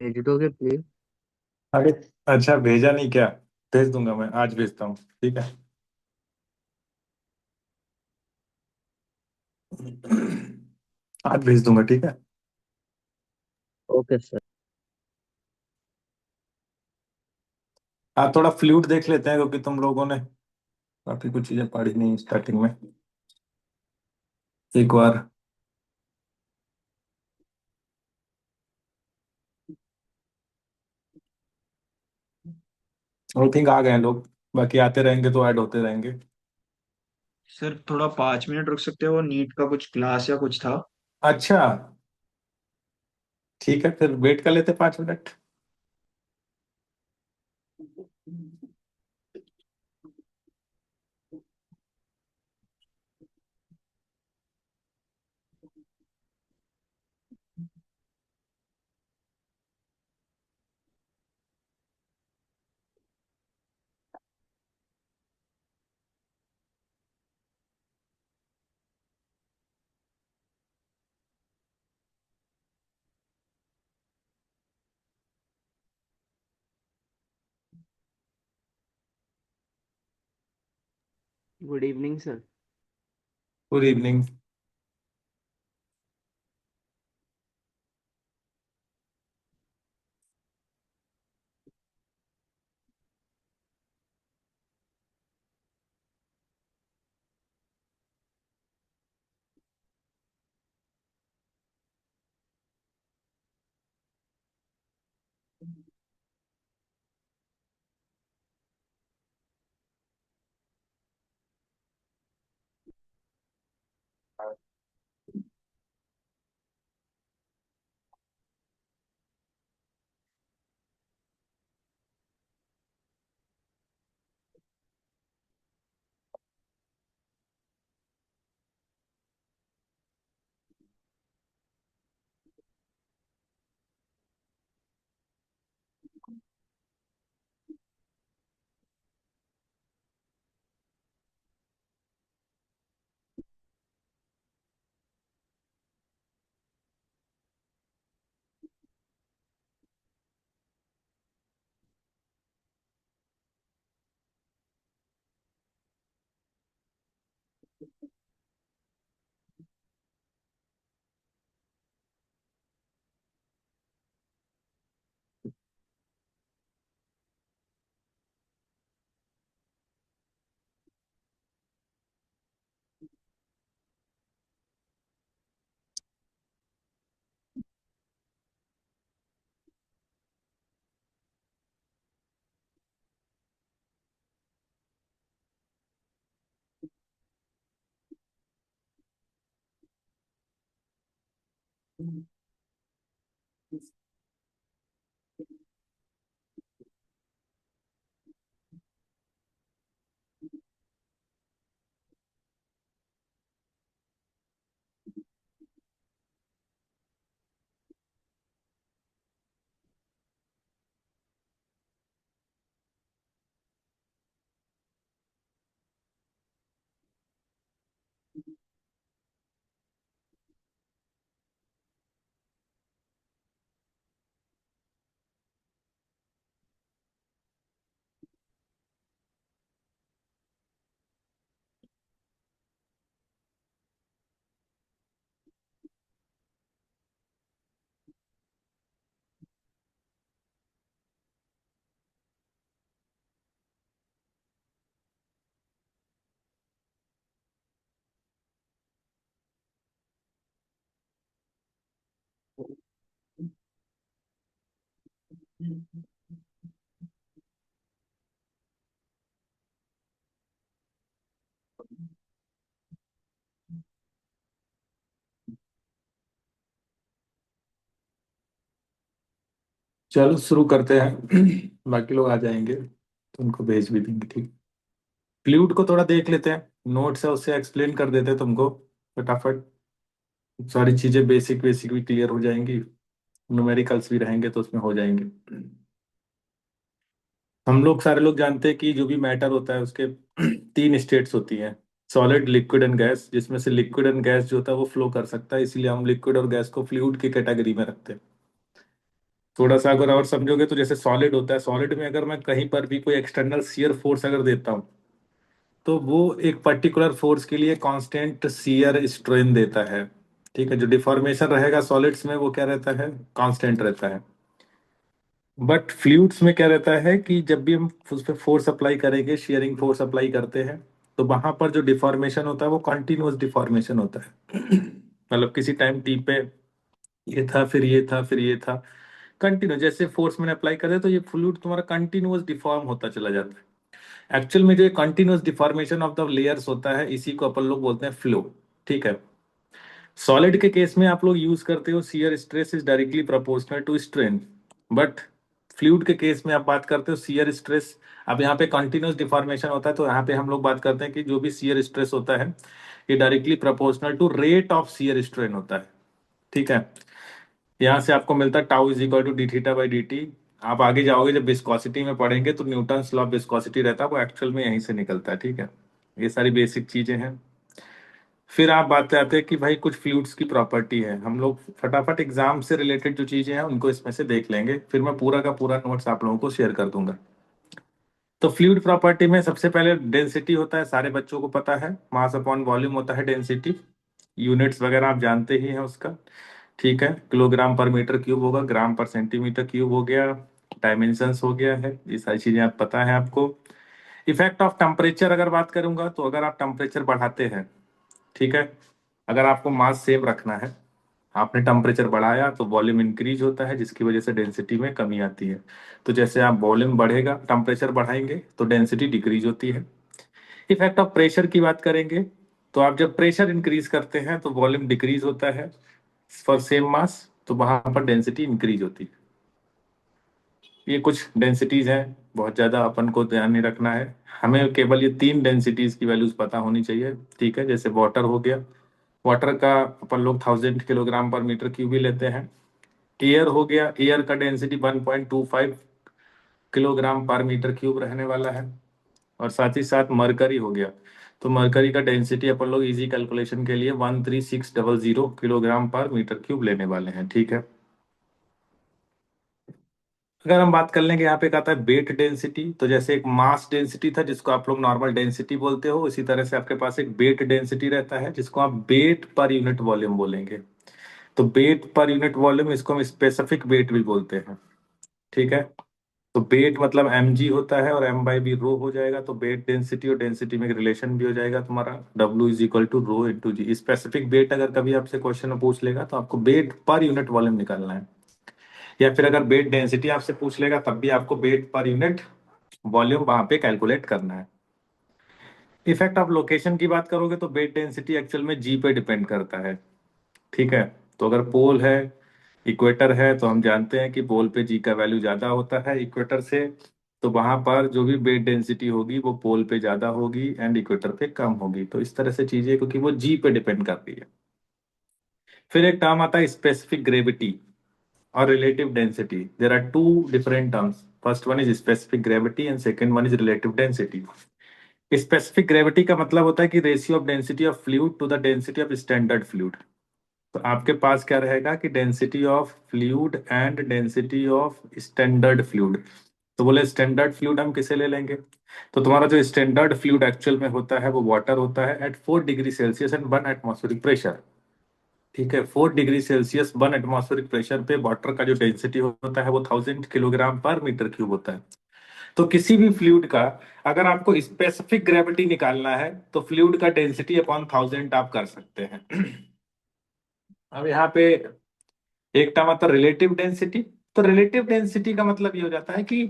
भेज दोगे प्लीज। अरे, अच्छा भेजा नहीं क्या? भेज दूंगा, मैं आज भेजता हूँ, ठीक है। आज भेज दूंगा, ठीक है। Okay sir. हाँ, थोड़ा फ्लूइड देख लेते हैं क्योंकि तुम लोगों ने काफी कुछ चीजें पढ़ी नहीं स्टार्टिंग में। एक बार आई थिंक आ गए हैं लोग। बाकी आते रहेंगे तो ऐड होते रहेंगे। सर थोड़ा 5 मिनट रुक सकते हो, नीट का कुछ क्लास या कुछ था। अच्छा, ठीक है, फिर वेट कर लेते 5 minute. Good evening sir. Good evening. चलो शुरू करते हैं। बाकी लोग आ जाएंगे तो उनको भेज भी देंगे, ठीक। फ्लूइड को थोड़ा देख लेते हैं, नोट्स है उससे एक्सप्लेन कर देते हैं तुमको फटाफट। सारी चीजें बेसिक बेसिक भी क्लियर हो जाएंगी। न्यूमेरिकल्स भी रहेंगे तो उसमें हो जाएंगे। हम लोग सारे लोग जानते हैं कि जो भी मैटर होता है उसके तीन स्टेट्स होती हैं। सॉलिड, लिक्विड एंड गैस, जिसमें से लिक्विड एंड गैस जो होता है वो फ्लो कर सकता है, इसीलिए हम लिक्विड और गैस को फ्लूइड की कैटेगरी में रखते हैं। थोड़ा सा अगर और समझोगे तो जैसे सॉलिड होता है, सॉलिड में अगर मैं कहीं पर भी कोई एक्सटर्नल शियर फोर्स अगर देता हूँ तो वो एक पर्टिकुलर फोर्स के लिए कांस्टेंट शियर स्ट्रेन देता है। ठीक है, जो डिफॉर्मेशन रहेगा सॉलिड्स में वो क्या रहता है, कांस्टेंट रहता है। बट फ्लूइड्स में क्या रहता है कि जब भी हम उस पर फोर्स अप्लाई करेंगे, शियरिंग फोर्स अप्लाई करते हैं, तो वहां पर जो डिफॉर्मेशन होता है वो कंटिन्यूअस डिफॉर्मेशन होता है। मतलब किसी टाइम टी पे ये था, फिर ये था, फिर ये था, कंटिन्यू जैसे फोर्स मैंने अप्लाई करे तो ये फ्लूइड तुम्हारा कंटिन्यूअस डिफॉर्म होता चला जाता है। एक्चुअल में जो continuous deformation of the layers होता है इसी को अपन लोग बोलते हैं फ्लो। ठीक है। सॉलिड के केस में आप लोग यूज करते हो shear stress is directly proportional to strain, but fluid के केस में आप बात करते हो शियर स्ट्रेस। अब यहाँ पे कंटिन्यूअस डिफॉर्मेशन होता है तो यहाँ पे हम लोग बात करते हैं कि जो भी शियर स्ट्रेस होता है ये directly proportional to rate of shear strain होता है। ठीक है। यहाँ से आपको मिलता है tau is equal to d theta by d t. आप आगे जाओगे जब विस्कोसिटी में पढ़ेंगे तो न्यूटन लॉ ऑफ विस्कोसिटी रहता है, वो एक्चुअल में यहीं से निकलता है। ठीक है, ये सारी बेसिक चीजें हैं। फिर आप बात आते हैं कि भाई कुछ फ्लूइड्स की प्रॉपर्टी है, हम लोग फटाफट एग्जाम से रिलेटेड जो चीजें हैं उनको इसमें से देख लेंगे, फिर मैं पूरा का पूरा नोट्स आप लोगों को शेयर कर दूंगा। तो फ्लूइड प्रॉपर्टी में सबसे पहले डेंसिटी होता है, सारे बच्चों को पता है, मास अपॉन वॉल्यूम होता है डेंसिटी। यूनिट्स वगैरह आप जानते ही हैं उसका। ठीक है, किलोग्राम पर मीटर क्यूब होगा, ग्राम पर सेंटीमीटर क्यूब हो गया, डायमेंशंस हो गया है, ये सारी चीजें आप पता है आपको। इफेक्ट ऑफ टेम्परेचर अगर बात करूंगा तो अगर आप टेम्परेचर बढ़ाते हैं, ठीक है, अगर आपको मास सेम रखना है, आपने टेम्परेचर बढ़ाया तो वॉल्यूम इंक्रीज होता है जिसकी वजह से डेंसिटी में कमी आती है। तो जैसे आप वॉल्यूम बढ़ेगा टेम्परेचर बढ़ाएंगे तो डेंसिटी डिक्रीज होती है। इफेक्ट ऑफ प्रेशर की बात करेंगे तो आप जब प्रेशर इंक्रीज करते हैं तो वॉल्यूम डिक्रीज होता है फॉर सेम मास, तो वहां पर डेंसिटी इंक्रीज होती है। ये कुछ डेंसिटीज हैं, बहुत ज्यादा अपन को ध्यान नहीं रखना है, हमें केवल ये तीन डेंसिटीज की वैल्यूज पता होनी चाहिए। ठीक है, जैसे वाटर हो गया, वाटर का अपन लोग 1000 किलोग्राम पर मीटर क्यूब ही लेते हैं। एयर हो गया, एयर का डेंसिटी 1.25 किलोग्राम पर मीटर क्यूब रहने वाला है। और साथ ही साथ मरकरी हो गया, तो मरकरी का डेंसिटी अपन लोग इजी कैलकुलेशन के लिए 13600 किलोग्राम पर मीटर क्यूब लेने वाले हैं। ठीक है। अगर हम बात कर लेंगे यहाँ पे कहता है वेट डेंसिटी, तो जैसे एक मास डेंसिटी था जिसको आप लोग नॉर्मल डेंसिटी बोलते हो, इसी तरह से आपके पास एक वेट डेंसिटी रहता है जिसको आप वेट पर यूनिट वॉल्यूम बोलेंगे। तो वेट पर यूनिट वॉल्यूम इसको हम स्पेसिफिक वेट भी बोलते हैं। ठीक है। तो वेट मतलब mg होता है और m बाई बी रो हो जाएगा, तो वेट डेंसिटी और डेंसिटी में एक रिलेशन भी हो जाएगा तुम्हारा, W is equal to rho into g. Specific weight अगर कभी आपसे क्वेश्चन में पूछ लेगा तो आपको वेट पर यूनिट वॉल्यूम निकालना है, या फिर अगर वेट डेंसिटी आपसे पूछ लेगा तब भी आपको वेट पर यूनिट वॉल्यूम वहां पे कैलकुलेट करना है। इफेक्ट ऑफ लोकेशन की बात करोगे तो वेट डेंसिटी एक्चुअल में जी पे डिपेंड करता है। ठीक है। तो अगर पोल है, इक्वेटर है, तो हम जानते हैं कि पोल पे जी का वैल्यू ज्यादा होता है इक्वेटर से, तो वहां पर जो भी वेट डेंसिटी होगी वो पोल पे ज्यादा होगी एंड इक्वेटर पे कम होगी। तो इस तरह से चीजें, क्योंकि वो जी पे डिपेंड करती है। फिर एक टर्म आता है स्पेसिफिक ग्रेविटी और relative density. There are two different terms, first one is specific gravity and second one is relative density. Specific gravity का मतलब होता है कि ratio of density of fluid to the density of standard fluid. तो आपके पास क्या रहेगा कि density of fluid and density of standard fluid. तो बोले स्टैंडर्ड फ्लूइड हम किसे ले लेंगे, तो तुम्हारा जो स्टैंडर्ड फ्लूइड एक्चुअल में होता है वो वाटर होता है at 4 degree Celsius and 1 atmospheric pressure. ठीक है, 4 डिग्री सेल्सियस 1 एटमॉस्फेरिक प्रेशर पे वाटर का जो डेंसिटी होता है वो 1000 किलोग्राम पर मीटर क्यूब होता है। तो किसी भी फ्लूइड का अगर आपको स्पेसिफिक ग्रेविटी निकालना है तो फ्लूइड का डेंसिटी अपॉन 1000 आप कर सकते हैं। अब यहाँ पे एक टर्म आता है रिलेटिव डेंसिटी। तो रिलेटिव डेंसिटी का मतलब ये हो जाता है कि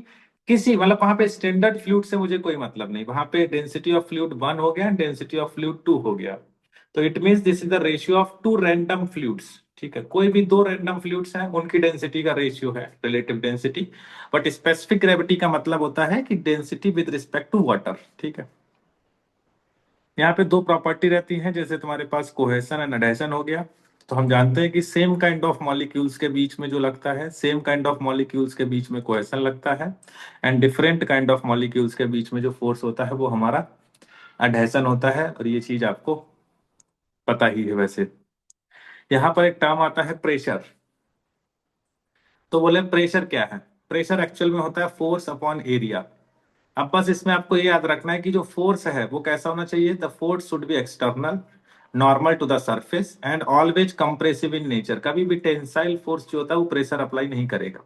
किसी मतलब वहां पे स्टैंडर्ड फ्लूइड से मुझे कोई मतलब नहीं, वहां पे डेंसिटी ऑफ फ्लूइड 1 हो गया, डेंसिटी ऑफ फ्लूइड 2 हो गया, तो it means this is the ratio of two random fluids. ठीक है, कोई भी दो रैंडम फ्लूइड्स हैं उनकी डेंसिटी का रेशियो है relative density. But specific gravity का मतलब होता है कि density with respect to water. ठीक है। यहाँ पे दो प्रॉपर्टी रहती हैं, जैसे तुम्हारे पास कोहेशन एंड एडहेशन हो गया। तो हम जानते हैं कि सेम काइंड ऑफ मॉलिक्यूल्स के बीच में जो लगता है, सेम काइंड ऑफ मॉलिक्यूल्स के बीच में कोहेशन लगता है, and different kind of molecules के बीच में जो फोर्स होता है वो हमारा एडहेशन होता है, और ये चीज आपको पता ही है वैसे। यहाँ पर एक टर्म आता है प्रेशर। तो बोले प्रेशर क्या है? प्रेशर एक्चुअल में होता है फोर्स अपॉन एरिया। अब बस इसमें आपको ये याद रखना है कि जो फोर्स है वो कैसा होना चाहिए। The force should be external, normal to the surface and always compressive in nature. कभी भी टेंसाइल फोर्स जो होता है वो प्रेशर अप्लाई नहीं करेगा।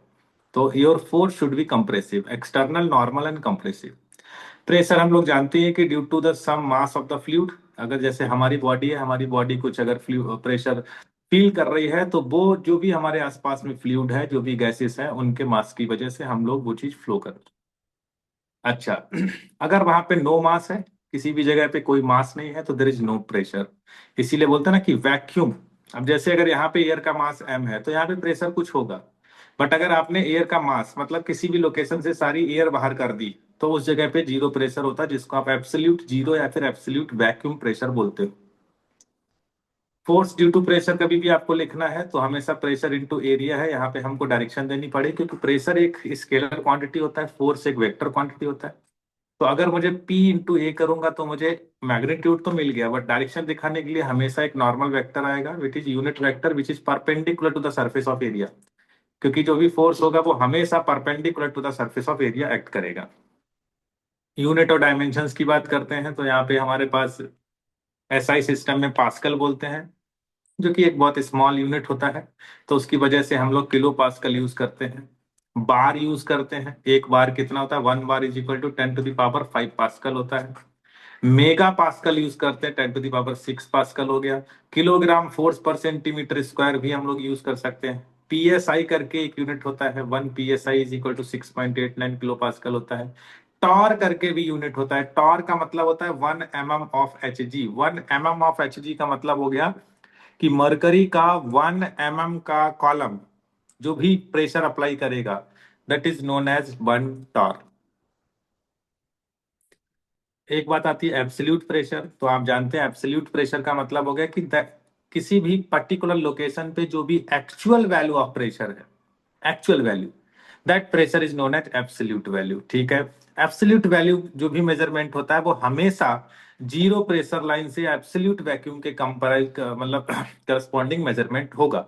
तो your force should be compressive, external, normal and compressive. Pressure हम लोग जानते हैं कि due to the some mass of the fluid. अगर जैसे हमारी बॉडी है, हमारी बॉडी कुछ अगर प्रेशर फील कर रही है तो वो जो भी हमारे आसपास में फ्लूइड है, जो भी गैसेस है, उनके मास की वजह से हम लोग वो चीज फ्लो करते हैं। अच्छा, अगर वहां पे नो मास है, किसी भी जगह पे कोई मास नहीं है, तो देर इज नो प्रेशर। इसीलिए बोलते हैं ना कि वैक्यूम। अब जैसे अगर यहाँ पे एयर का मास m है तो यहाँ पे प्रेशर कुछ होगा। बट अगर आपने एयर का मास मतलब किसी भी लोकेशन से सारी एयर बाहर कर दी तो उस जगह पे जीरो प्रेशर होता है, जिसको आप एब्सोल्यूट जीरो या फिर एब्सोल्यूट वैक्यूम प्रेशर बोलते हो। फोर्स ड्यू टू प्रेशर कभी भी आपको लिखना है तो हमेशा प्रेशर इनटू एरिया है, यहाँ पे हमको डायरेक्शन देनी पड़ेगी, क्योंकि प्रेशर एक स्केलर क्वांटिटी होता है, फोर्स एक वेक्टर क्वांटिटी होता है। तो अगर मुझे P इंटू ए करूंगा तो मुझे मैग्नीट्यूड तो मिल गया, बट डायरेक्शन दिखाने के लिए हमेशा एक नॉर्मल वेक्टर आएगा which is unit vector which is perpendicular to the surface of area. क्योंकि जो भी फोर्स होगा वो हमेशा perpendicular to the surface of area act करेगा। यूनिट और डायमेंशंस की बात करते हैं तो यहाँ पे हमारे पास एसआई सिस्टम में पास्कल बोलते हैं, जो कि एक बहुत स्मॉल यूनिट होता है। तो उसकी वजह से हम लोग किलो पास्कल यूज करते हैं। बार यूज करते हैं। एक बार कितना होता है? 1 bar is equal to 10⁵ pascal होता है। मेगा पास्कल यूज करते हैं, 10⁶ पास्कल हो गया। किलोग्राम फोर्स पर सेंटीमीटर स्क्वायर भी हम लोग यूज कर सकते हैं। पीएसआई करके एक यूनिट होता है, 1 PSI is equal to 6.89 kilo pascal होता है। टॉर करके भी यूनिट होता है। टॉर का मतलब होता है 1 mm of Hg। 1 mm of Hg का मतलब हो गया कि मरकरी का 1 mm का कॉलम जो भी प्रेशर अप्लाई करेगा, that is known as 1 torr. एक बात आती है एब्सोल्यूट प्रेशर। तो आप जानते हैं एब्सोल्यूट प्रेशर का मतलब हो गया कि किसी भी पर्टिकुलर लोकेशन पे जो भी एक्चुअल वैल्यू ऑफ प्रेशर है, actual value, that pressure is known as absolute value. ठीक है। एब्सोल्यूट वैल्यू जो भी मेजरमेंट होता है वो हमेशा जीरो प्रेशर लाइन से एब्सोल्यूट वैक्यूम के कंपेयर मतलब करस्पॉन्डिंग मेजरमेंट होगा।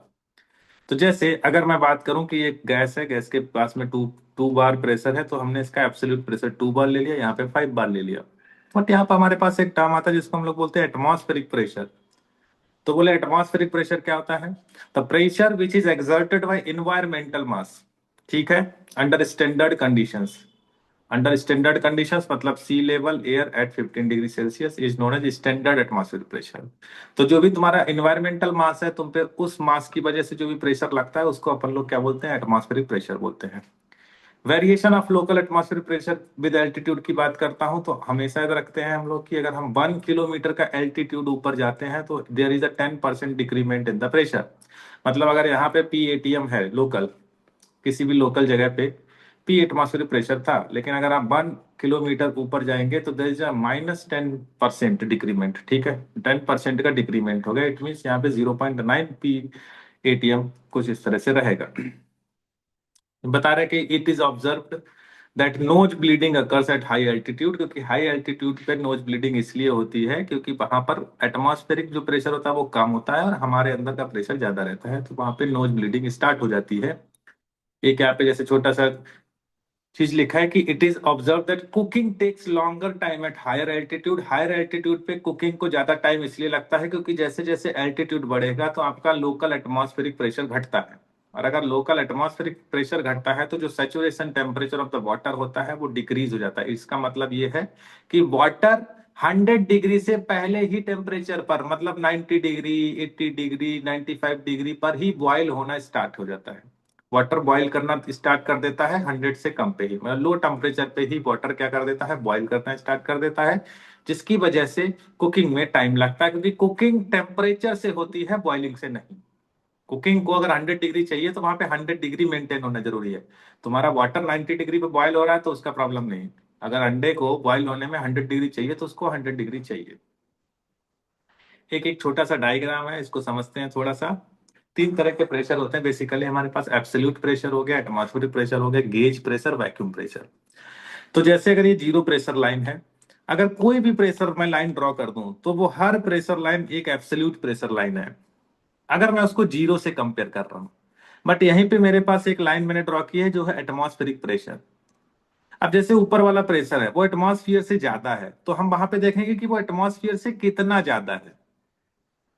तो जैसे अगर मैं बात करूं कि एक गैस है, गैस के पास में टू टू बार प्रेशर है, तो हमने इसका एब्सोल्यूट प्रेशर 2 बार ले लिया, यहाँ पे 5 बार ले लिया। बट यहाँ पर हमारे पास एक टर्म आता है जिसको हम लोग बोलते हैं एटमॉस्फेरिक प्रेशर। तो बोले एटमॉस्फेरिक प्रेशर क्या होता है? The pressure which is exerted by environmental mass. ठीक है। Under standard conditions. Under standard conditions मतलब sea level air at 15 degree Celsius is known as standard atmospheric pressure. तो जो भी तुम्हारा इन्वायरमेंटल मास है, तुम पे उस मास की वजह से जो भी प्रेशर लगता है उसको अपन लोग क्या बोलते हैं? एटमॉस्फेरिक प्रेशर बोलते हैं। Variation of local atmospheric pressure with altitude की बात करता हूं तो हमेशा याद रखते हैं हम लोग कि अगर हम 1 किलोमीटर का एल्टीट्यूड ऊपर जाते हैं तो there is a 10% decrement in the pressure. मतलब अगर यहाँ पे PATM है लोकल, किसी भी लोकल जगह पे P एटमॉस्फेरिक प्रेशर था, लेकिन अगर आप 1 किलोमीटर ऊपर जाएंगे तो देयर इज अ -10% डिक्रीमेंट। ठीक है। 10% का डिक्रीमेंट हो गया। इट मीन यहाँ पे 0.9 PATM कुछ इस तरह से रहेगा। बता रहे कि it is observed that nose bleeding occurs at high altitude. क्योंकि हाई एल्टीट्यूड पे नोज ब्लीडिंग इसलिए होती है क्योंकि वहां पर एटमॉस्फेरिक जो प्रेशर होता है वो कम होता है और हमारे अंदर का प्रेशर ज्यादा रहता है, तो वहां पे नोज ब्लीडिंग स्टार्ट हो जाती है। एक यहाँ पे जैसे छोटा सा चीज लिखा है कि it is observe that cooking takes longer time at higher altitude. Higher altitude पे कुकिंग को ज्यादा टाइम इसलिए लगता है क्योंकि जैसे जैसे एल्टीट्यूड बढ़ेगा तो आपका लोकल एटमॉस्फेरिक प्रेशर घटता है। और अगर लोकल एटमॉस्फेरिक प्रेशर घटता है तो जो saturation temperature of the water होता है वो डिक्रीज हो जाता है। इसका मतलब ये है कि वाटर 100 डिग्री से पहले ही टेम्परेचर पर, मतलब 90 डिग्री, 80 डिग्री, 95 डिग्री पर ही बॉयल होना स्टार्ट हो जाता है। वाटर बॉईल करना स्टार्ट कर देता है 100 से कम पे ही, मतलब लो टेम्परेचर पे ही वाटर क्या कर देता है? बॉईल करना स्टार्ट कर देता है, जिसकी वजह से कुकिंग में टाइम लगता है। क्योंकि कुकिंग टेम्परेचर से होती है, बॉइलिंग से नहीं। कुकिंग को अगर 100 डिग्री चाहिए तो वहां पे 100 डिग्री मेंटेन होना जरूरी है। तुम्हारा वाटर 90 डिग्री पे बॉयल हो रहा है तो उसका प्रॉब्लम नहीं। अगर अंडे को बॉयल होने में 100 डिग्री चाहिए तो उसको 100 डिग्री चाहिए। एक एक छोटा सा डायग्राम है, इसको समझते हैं थोड़ा सा। 3 तरह के प्रेशर होते हैं बेसिकली हमारे पास। एब्सोल्यूट प्रेशर हो गया, एटमॉस्फेरिक प्रेशर हो गया, गेज प्रेशर, वैक्यूम प्रेशर। तो जैसे अगर ये जीरो प्रेशर लाइन है, अगर कोई भी प्रेशर मैं लाइन ड्रॉ कर दूं तो वो हर प्रेशर लाइन एक एब्सोल्यूट प्रेशर लाइन है, अगर मैं उसको जीरो से कंपेयर कर रहा हूं। बट यहीं पे मेरे पास एक लाइन मैंने ड्रॉ की है जो है एटमॉस्फेरिक प्रेशर। अब जैसे ऊपर वाला प्रेशर है वो एटमॉस्फेयर से ज्यादा है, तो हम वहां पे देखेंगे कि वो एटमॉस्फेयर से कितना ज्यादा है।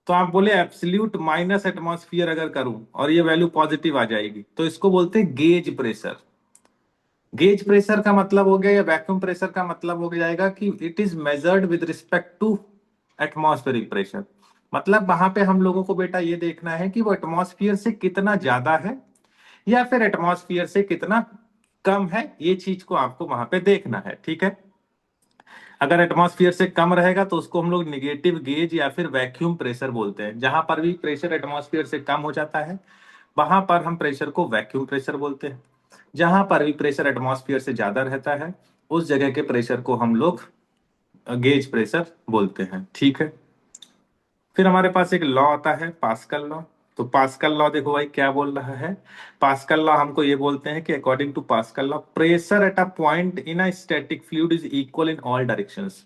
तो आप बोले एब्सोल्यूट माइनस एटमॉस्फेयर अगर करूं और ये वैल्यू पॉजिटिव आ जाएगी, तो इसको बोलते हैं गेज प्रेशर। गेज प्रेशर का मतलब हो गया, या वैक्यूम प्रेशर का मतलब हो जाएगा कि it is measured with respect to atmospheric pressure. मतलब वहां पे हम लोगों को बेटा ये देखना है कि वो एटमॉस्फेयर से कितना ज्यादा है या फिर एटमॉस्फेयर से कितना कम है, ये चीज को आपको वहां पे देखना है, ठीक है। अगर एटमॉस्फेयर से कम रहेगा तो उसको हम लोग निगेटिव गेज या फिर वैक्यूम प्रेशर बोलते हैं। जहां पर भी प्रेशर एटमॉस्फेयर से कम हो जाता है वहां पर हम प्रेशर को वैक्यूम प्रेशर बोलते हैं। जहां पर भी प्रेशर एटमॉस्फेयर से ज्यादा रहता है उस जगह के प्रेशर को हम लोग गेज प्रेशर बोलते हैं, ठीक है। फिर हमारे पास एक लॉ आता है पास्कल लॉ। तो पास्कल लॉ देखो भाई क्या बोल रहा है। पास्कल लॉ हमको ये बोलते हैं कि according to Pascal law pressure at a point in a static fluid is equal in all directions.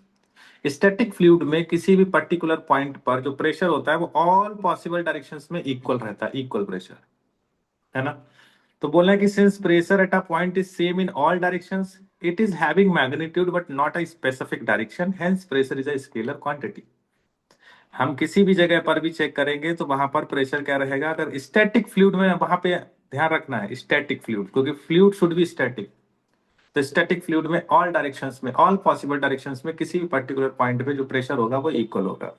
Static fluid में किसी भी पर्टिकुलर पॉइंट पर जो प्रेशर होता है वो ऑल पॉसिबल डायरेक्शंस में इक्वल रहता है, इक्वल प्रेशर, है ना। तो बोलना है कि since pressure at a point is same in all directions it is having magnitude but not a specific direction, hence pressure is a scalar quantity. हम किसी भी जगह पर भी चेक करेंगे तो वहां पर प्रेशर क्या रहेगा। अगर स्टैटिक फ्लूइड में, वहां पे ध्यान रखना है स्टैटिक फ्लूइड, क्योंकि फ्लूइड शुड बी स्टैटिक। तो स्टैटिक फ्लूइड में ऑल डायरेक्शंस में, ऑल पॉसिबल डायरेक्शंस में किसी भी पर्टिकुलर पॉइंट पे जो प्रेशर होगा वो इक्वल होगा।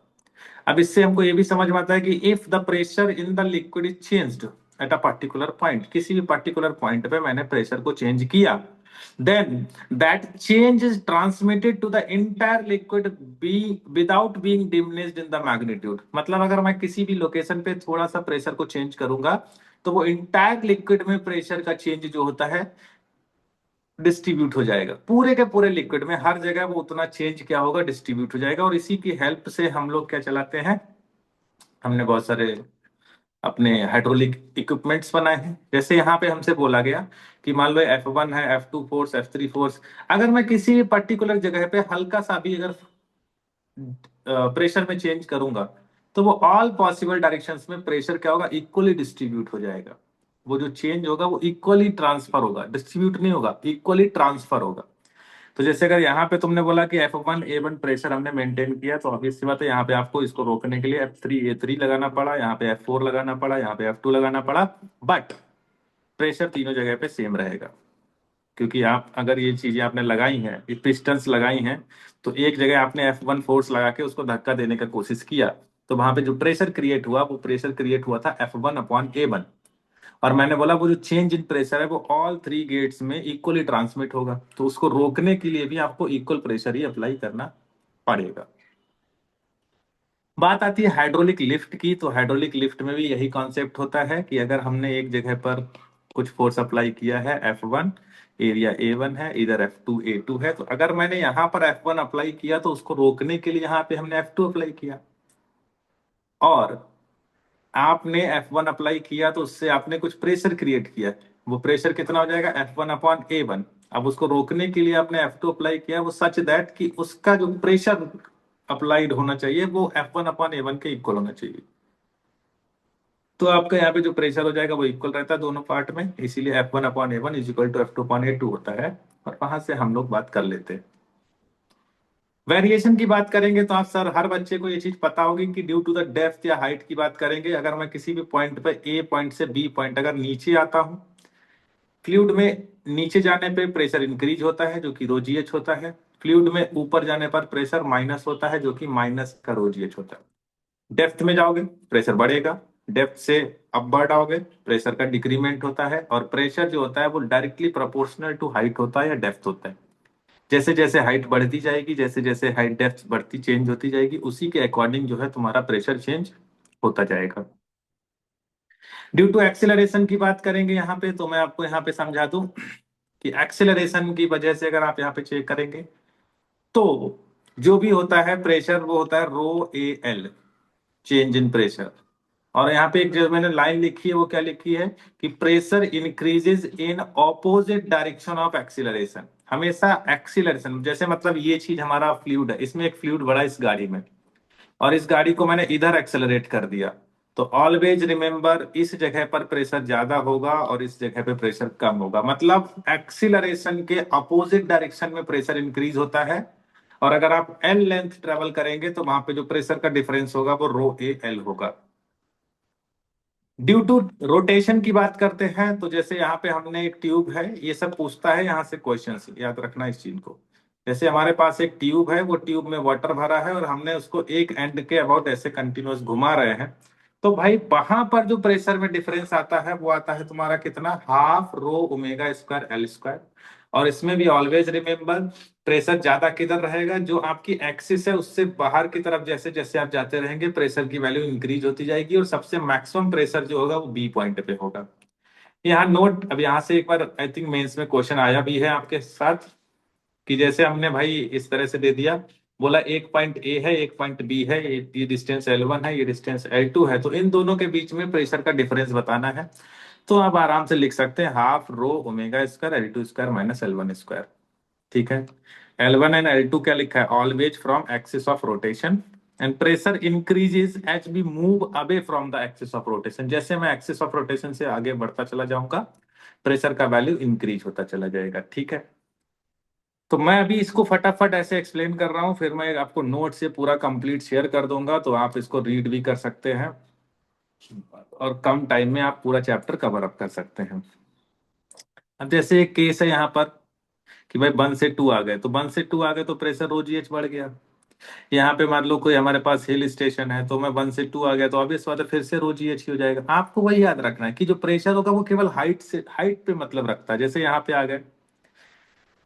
अब इससे हमको ये भी समझ में आता है कि if the pressure in the liquid is changed at a particular point, किसी भी पर्टिकुलर पॉइंट पे मैंने प्रेशर को चेंज किया, then that change is transmitted to the entire liquid be without being diminished in the magnitude। मतलब अगर मैं किसी भी लोकेशन पे थोड़ा सा प्रेशर को चेंज करूंगा तो वो इंटायर लिक्विड में प्रेशर का चेंज जो होता है डिस्ट्रीब्यूट हो जाएगा, पूरे के पूरे लिक्विड में हर जगह वो उतना चेंज क्या होगा, डिस्ट्रीब्यूट हो जाएगा। और इसी की हेल्प से हम लोग क्या चलाते हैं, हमने बहुत सारे अपने हाइड्रोलिक इक्विपमेंट्स बनाए हैं। जैसे यहाँ पे हमसे बोला गया कि मान लो F1 है, F2 फोर्स, F3 फोर्स। अगर मैं किसी भी पर्टिकुलर जगह पे हल्का सा भी अगर प्रेशर में चेंज करूंगा तो वो ऑल पॉसिबल डायरेक्शंस में प्रेशर क्या होगा, इक्वली डिस्ट्रीब्यूट हो जाएगा। वो जो चेंज होगा वो इक्वली ट्रांसफर होगा, डिस्ट्रीब्यूट नहीं होगा, इक्वली ट्रांसफर होगा। तो जैसे अगर यहाँ पे तुमने बोला कि F1A1 प्रेशर हमने मेंटेन किया, तो ऑब्वियस सी बात है यहाँ पे आपको इसको रोकने के लिए F3A3 लगाना पड़ा, यहाँ पे F4 लगाना पड़ा, यहाँ पे F2 लगाना पड़ा, बट प्रेशर तीनों जगह पे सेम रहेगा। क्योंकि आप अगर ये चीजें आपने लगाई हैं, पिस्टन्स लगाई हैं, तो एक जगह आपने F1 फोर्स लगा के उसको धक्का देने का कोशिश किया, तो वहां पे जो प्रेशर क्रिएट हुआ वो प्रेशर क्रिएट हुआ था F1/A1। और मैंने बोला वो जो चेंज इन प्रेशर है वो ऑल थ्री गेट्स में इक्वली ट्रांसमिट होगा, तो उसको रोकने के लिए भी आपको इक्वल प्रेशर ही अप्लाई करना पड़ेगा। बात आती है हाइड्रोलिक लिफ्ट की। तो हाइड्रोलिक लिफ्ट में भी यही कॉन्सेप्ट होता है कि अगर हमने एक जगह पर कुछ फोर्स अप्लाई किया है, F1 एरिया A1 है, इधर F2 A2 है, तो अगर मैंने यहां पर F1 अप्लाई किया तो उसको रोकने के लिए यहाँ पे हमने F2 अप्लाई किया, और आपने F1 अप्लाई किया तो उससे आपने कुछ प्रेशर क्रिएट किया। वो प्रेशर कितना हो जाएगा, F1/A1। अब उसको रोकने के लिए आपने F2 अप्लाई किया, वो सच दैट कि उसका जो प्रेशर अप्लाइड होना चाहिए वो F1/A1 के इक्वल होना चाहिए। तो आपका यहाँ पे जो प्रेशर हो जाएगा वो इक्वल रहता है दोनों पार्ट में, इसीलिए F1/A1 is equal to F2/A2 होता है। और वहां से हम लोग बात कर लेते हैं। वेरिएशन की बात करेंगे तो आप सर हर बच्चे को ये चीज पता होगी कि ड्यू टू द डेप्थ या हाइट की बात करेंगे। अगर मैं किसी भी पॉइंट पे ए पॉइंट से बी पॉइंट अगर नीचे आता हूं फ्लूइड में, नीचे जाने पे प्रेशर इंक्रीज होता है जो कि रो जी एच होता है। फ्लूइड में ऊपर जाने पर प्रेशर माइनस होता है जो कि माइनस का रो जी एच होता है। डेप्थ में जाओगे प्रेशर बढ़ेगा, डेप्थ से अपवर्ड आओगे प्रेशर का डिक्रीमेंट होता है। और प्रेशर जो होता है वो डायरेक्टली प्रोपोर्शनल टू हाइट होता है या डेप्थ होता है। जैसे जैसे हाइट बढ़ती जाएगी, जैसे जैसे हाइट डेप्थ बढ़ती चेंज होती जाएगी, उसी के अकॉर्डिंग जो है तुम्हारा प्रेशर चेंज होता जाएगा। ड्यू टू एक्सेलरेशन की बात करेंगे यहाँ पे, तो मैं आपको यहाँ पे समझा दूं कि एक्सेलरेशन की वजह से अगर आप यहाँ पे चेक करेंगे तो जो भी होता है प्रेशर वो होता है rho A L, change in pressure. और यहाँ पे एक जो मैंने लाइन लिखी है वो क्या लिखी है कि pressure increases in opposite direction of acceleration. हमेशा एक्सीलरेशन जैसे मतलब ये चीज हमारा फ्लूइड है, इसमें एक फ्लूइड बड़ा इस गाड़ी में, और इस गाड़ी को मैंने इधर एक्सेलरेट कर दिया, तो ऑलवेज रिमेंबर, इस जगह पर प्रेशर ज्यादा होगा और इस जगह पे प्रेशर कम होगा, मतलब एक्सीलरेशन के अपोजिट डायरेक्शन में प्रेशर इंक्रीज होता है। और अगर आप एल लेंथ ट्रेवल करेंगे तो वहां पे जो प्रेशर का डिफरेंस होगा वो रो ए एल होगा। ड्यू टू रोटेशन की बात करते हैं तो जैसे यहाँ पे हमने एक ट्यूब है, ये सब पूछता है यहाँ से क्वेश्चंस, याद रखना इस चीज को। जैसे हमारे पास एक ट्यूब है, वो ट्यूब में वाटर भरा है और हमने उसको एक एंड के अबाउट ऐसे कंटिन्यूअस घुमा रहे हैं, तो भाई वहां पर जो प्रेशर में डिफरेंस आता है वो आता है तुम्हारा कितना, half rho omega square L square. और इसमें भी ऑलवेज रिमेंबर, प्रेशर ज्यादा किधर रहेगा, जो आपकी एक्सिस है उससे बाहर की तरफ जैसे जैसे आप जाते रहेंगे प्रेशर की वैल्यू इंक्रीज होती जाएगी और सबसे मैक्सिमम प्रेशर जो होगा वो बी पॉइंट पे होगा। यहाँ नोट, अब यहाँ से एक बार आई थिंक मेंस में क्वेश्चन आया भी है आपके साथ, कि जैसे हमने भाई इस तरह से दे दिया, बोला एक पॉइंट ए है एक पॉइंट बी है, ये डिस्टेंस L1 है ये डिस्टेंस L2 है, तो इन दोनों के बीच में प्रेशर का डिफरेंस बताना है। तो आप आराम से लिख सकते हैं half rho omega square L2 square minus L1 square. ठीक है, L1 एंड L2 क्या लिखा है, always from axis of rotation and pressure increases as we move away from the axis of rotation. जैसे मैं एक्सिस ऑफ रोटेशन से आगे बढ़ता चला जाऊंगा प्रेशर का वैल्यू इंक्रीज होता चला जाएगा। ठीक है, तो मैं अभी इसको फटाफट ऐसे एक्सप्लेन कर रहा हूँ, फिर मैं आपको नोट से पूरा कंप्लीट शेयर कर दूंगा तो आप इसको रीड भी कर सकते हैं और कम टाइम में आप पूरा चैप्टर कवर अप कर सकते हैं। अब जैसे एक केस है यहाँ पर कि भाई 1 से 2 आ गए, तो 1 से 2 आ गए तो प्रेशर रो जी एच बढ़ गया। यहाँ पे मान लो कोई हमारे पास हिल स्टेशन है, तो मैं 1 से 2 आ गया तो ऑब्वियस बात है फिर से रो जी एच ही हो जाएगा। आपको वही याद रखना है कि जो प्रेशर होगा वो केवल हाइट से, हाइट पे मतलब रखता है। जैसे यहाँ पे आ गए,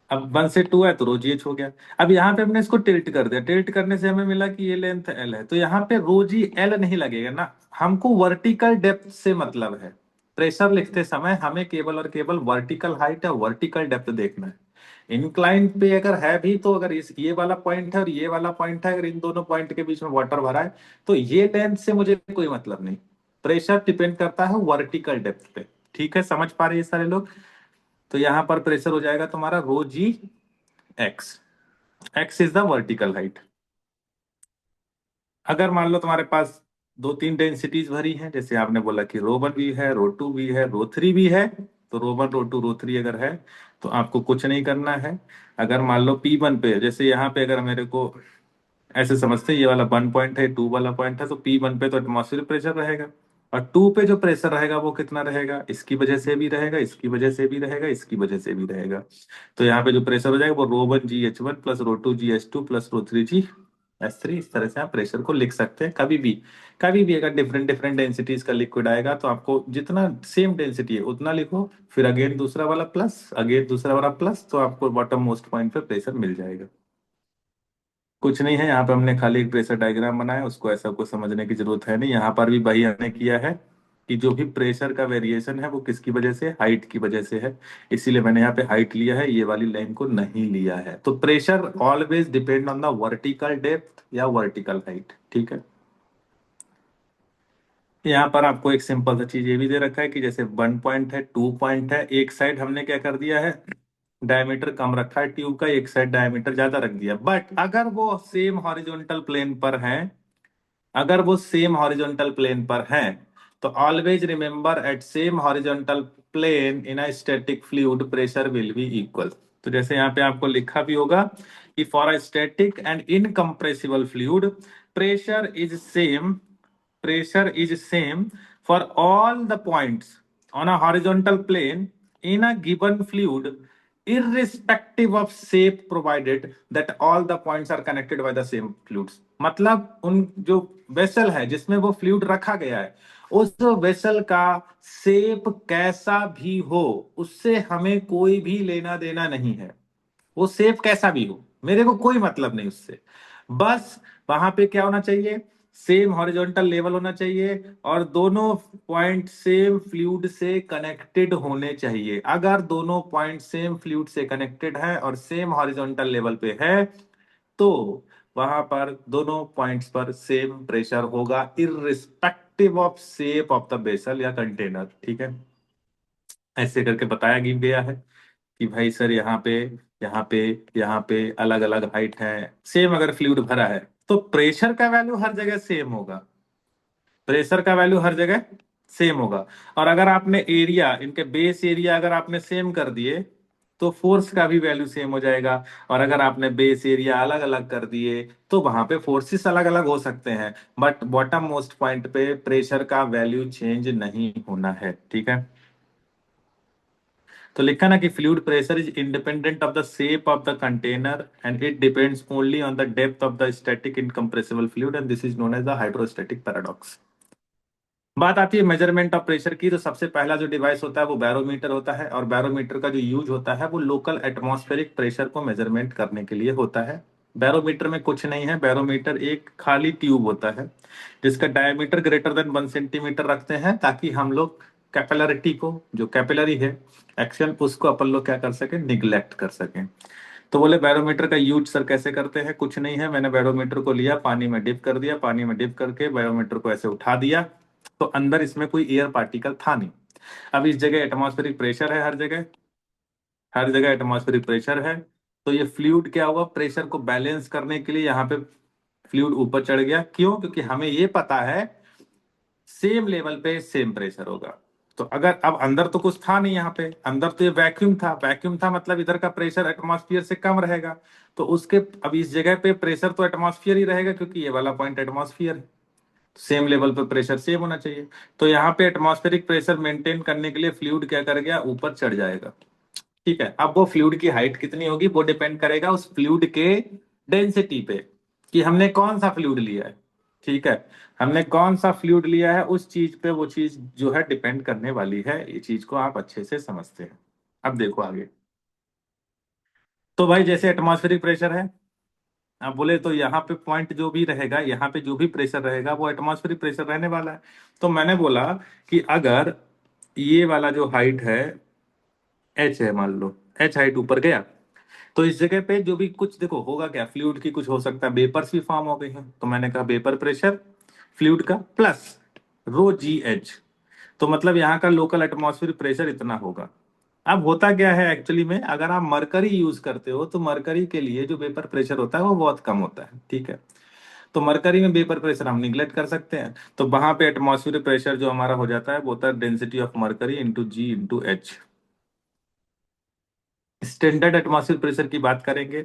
अब 1 से 2 है तो रो जी एच हो गया। अब यहाँ पे हमने इसको टिल्ट कर दिया, टिल्ट करने से हमें मिला कि ये लेंथ एल है, तो यहाँ पे रो जी एल नहीं लगेगा ना, हमको वर्टिकल डेप्थ से मतलब है। प्रेशर लिखते समय हमें केवल और केवल वर्टिकल हाइट या वर्टिकल डेप्थ देखना है। इंक्लाइन पे अगर है भी तो अगर इस ये वाला पॉइंट है और ये वाला पॉइंट है, अगर इन दोनों पॉइंट के बीच में वाटर भरा है तो ये लेंथ से मुझे कोई मतलब नहीं। प्रेशर डिपेंड करता है वर्टिकल डेप्थ पे। ठीक है, समझ पा रहे हैं सारे लोग? तो यहां पर प्रेशर हो जाएगा तुम्हारा rho G X, X is the vertical height. अगर मान लो तुम्हारे पास 2-3 डेंसिटीज भरी हैं, जैसे आपने बोला कि रो 1 भी है, रो 2 भी है, रो 3 भी है, तो रो 1 रो 2 रो 3 अगर है तो आपको कुछ नहीं करना है। अगर मान लो P1 पे, जैसे यहाँ पे अगर मेरे को ऐसे समझते हैं ये वाला 1 पॉइंट है 2 वाला पॉइंट है, तो P1 पे तो एटमॉस्फेरिक प्रेशर रहेगा और 2 पे जो प्रेशर रहेगा वो कितना रहेगा, इसकी वजह से भी रहेगा, इसकी वजह से भी रहेगा, इसकी वजह से भी रहेगा। तो यहाँ पे जो प्रेशर हो जाएगा वो रो 1 GH1 प्लस रो 2 GH2 प्लस रो 3 GS3। इस तरह से आप प्रेशर को लिख सकते हैं। कभी भी, कभी भी अगर डिफरेंट डिफरेंट डेंसिटीज का लिक्विड आएगा तो आपको जितना सेम डेंसिटी है उतना लिखो, फिर अगेन दूसरा वाला प्लस, अगेन दूसरा वाला प्लस, तो आपको बॉटम मोस्ट पॉइंट पे प्रेशर मिल जाएगा। कुछ नहीं है, यहाँ पे हमने खाली एक प्रेशर डायग्राम बनाया, उसको ऐसा कुछ समझने की जरूरत है नहीं। यहाँ पर भी वही हमने किया है कि जो भी प्रेशर का वेरिएशन है वो किसकी वजह से, हाइट की वजह से है, इसीलिए मैंने यहाँ पे हाइट लिया है, ये वाली लाइन को नहीं लिया है। तो pressure always depend on the vertical depth या वर्टिकल हाइट। ठीक है, यहाँ पर आपको एक सिंपल सा चीज ये भी दे रखा है कि जैसे 1 पॉइंट है 2 पॉइंट है, एक साइड हमने क्या कर दिया है, डायमीटर कम रखा है ट्यूब का, एक साइड डायमीटर ज्यादा रख दिया। बट अगर वो सेम हॉरिजॉन्टल प्लेन पर है, अगर वो सेम हॉरिजॉन्टल प्लेन पर हैं, तो always remember at same horizontal plane in a static fluid pressure will be equal. तो जैसे यहाँ पे आपको लिखा भी होगा कि for a static and incompressible fluid pressure is same, pressure is same for all the points on a horizontal plane in a given fluid irrespective of shape provided that all the points are connected by the same fluids। मतलब उन जो vessel है जिसमें वो fluid रखा गया है, उस वेसल का शेप कैसा भी हो उससे हमें कोई भी लेना देना नहीं है। वो शेप कैसा भी हो मेरे को कोई मतलब नहीं उससे, बस वहां पे क्या होना चाहिए, सेम हॉरिजॉन्टल लेवल होना चाहिए और दोनों पॉइंट सेम फ्लूइड से कनेक्टेड होने चाहिए। अगर दोनों पॉइंट सेम फ्लूइड से कनेक्टेड है और सेम हॉरिजॉन्टल लेवल पे है तो वहां पर दोनों पॉइंट्स पर सेम प्रेशर होगा irrespective of shape of the vessel या कंटेनर। ठीक है, ऐसे करके बताया गया है कि भाई सर यहाँ पे, यहाँ पे, यहाँ पे अलग अलग हाइट है, सेम अगर फ्लूइड भरा है तो प्रेशर का वैल्यू हर जगह सेम होगा। प्रेशर का वैल्यू हर जगह सेम होगा। और अगर आपने एरिया, इनके बेस एरिया अगर आपने सेम कर दिए तो फोर्स का भी वैल्यू सेम हो जाएगा। और अगर आपने बेस एरिया अलग अलग कर दिए तो वहां पे फोर्सेस अलग अलग हो सकते हैं, बट बॉटम मोस्ट पॉइंट पे प्रेशर का वैल्यू चेंज नहीं होना है। ठीक है, तो लिखा ना कि fluid pressure is independent of the shape of the container and it depends only on the depth of the static incompressible fluid and this is known as the hydrostatic paradox. बात आती है मेजरमेंट ऑफ प्रेशर की, तो सबसे पहला जो device होता है वो बैरोमीटर होता है। और बैरोमीटर का जो यूज होता है वो लोकल एटमॉस्फेरिक प्रेशर को मेजरमेंट करने के लिए होता है। बैरोमीटर में कुछ नहीं है, बैरोमीटर एक खाली ट्यूब होता है जिसका डायमीटर ग्रेटर देन 1 सेंटीमीटर रखते हैं, ताकि हम लोग कैपिलरिटी को, जो कैपिलरी है एक्शन, उसको अपन लोग क्या कर सके, निग्लेक्ट कर सकें। तो बोले बैरोमीटर का यूज सर कैसे करते हैं? कुछ नहीं है, मैंने बैरोमीटर को लिया, पानी में डिप कर दिया, पानी में डिप करके बैरोमीटर को ऐसे उठा दिया, तो अंदर इसमें कोई एयर पार्टिकल था नहीं। अब इस जगह एटमॉस्फेरिक प्रेशर है, हर जगह, हर जगह एटमॉस्फेरिक प्रेशर है। तो ये फ्लूइड क्या हुआ, प्रेशर को बैलेंस करने के लिए यहाँ पे फ्लूइड ऊपर चढ़ गया। क्यों? क्योंकि हमें ये पता है सेम लेवल पे सेम प्रेशर होगा। तो अगर अब अंदर तो कुछ था नहीं, यहाँ पे अंदर तो ये वैक्यूम था, वैक्यूम था मतलब इधर का प्रेशर एटमॉस्फेयर से कम रहेगा। तो उसके अब इस जगह पे प्रेशर तो एटमॉस्फेयर ही रहेगा, क्योंकि ये वाला पॉइंट एटमॉस्फेयर है, सेम लेवल पे प्रेशर सेम होना चाहिए। तो यहाँ पे एटमॉस्फेरिक प्रेशर मेंटेन करने के लिए फ्लूइड क्या कर गया, ऊपर चढ़ जाएगा। ठीक है, अब वो फ्लूइड की हाइट कितनी होगी वो डिपेंड करेगा उस फ्लूइड के डेंसिटी पे, कि हमने कौन सा फ्लूइड लिया है। ठीक है, हमने कौन सा फ्लूइड लिया है उस चीज पे वो चीज जो है डिपेंड करने वाली है। ये चीज को आप अच्छे से समझते हैं। अब देखो आगे। तो भाई जैसे एटमॉस्फेरिक प्रेशर है, आप बोले तो यहाँ पे पॉइंट जो भी रहेगा, यहाँ पे जो भी प्रेशर रहेगा वो एटमॉस्फेरिक प्रेशर रहने वाला है। तो मैंने बोला कि अगर ये वाला जो हाइट है एच है, मान लो एच हाइट ऊपर गया, तो इस जगह पे जो भी कुछ देखो होगा क्या, फ्लूइड की कुछ हो सकता है, वेपर्स भी फॉर्म हो गई हैं। तो मैंने कहा वेपर प्रेशर फ्लूइड का प्लस रो जी एच, तो मतलब यहाँ का लोकल एटमॉस्फेरिक प्रेशर इतना होगा। अब होता क्या है एक्चुअली में, अगर आप मरकरी यूज करते हो तो मरकरी के लिए जो वेपर प्रेशर होता है वो बहुत कम होता है। ठीक है, तो मरकरी में वेपर प्रेशर हम निगलेक्ट कर सकते हैं। तो वहां पे एटमॉस्फेरिक प्रेशर जो हमारा हो जाता है वो होता है density of mercury into G into H. Standard atmospheric pressure की बात करेंगे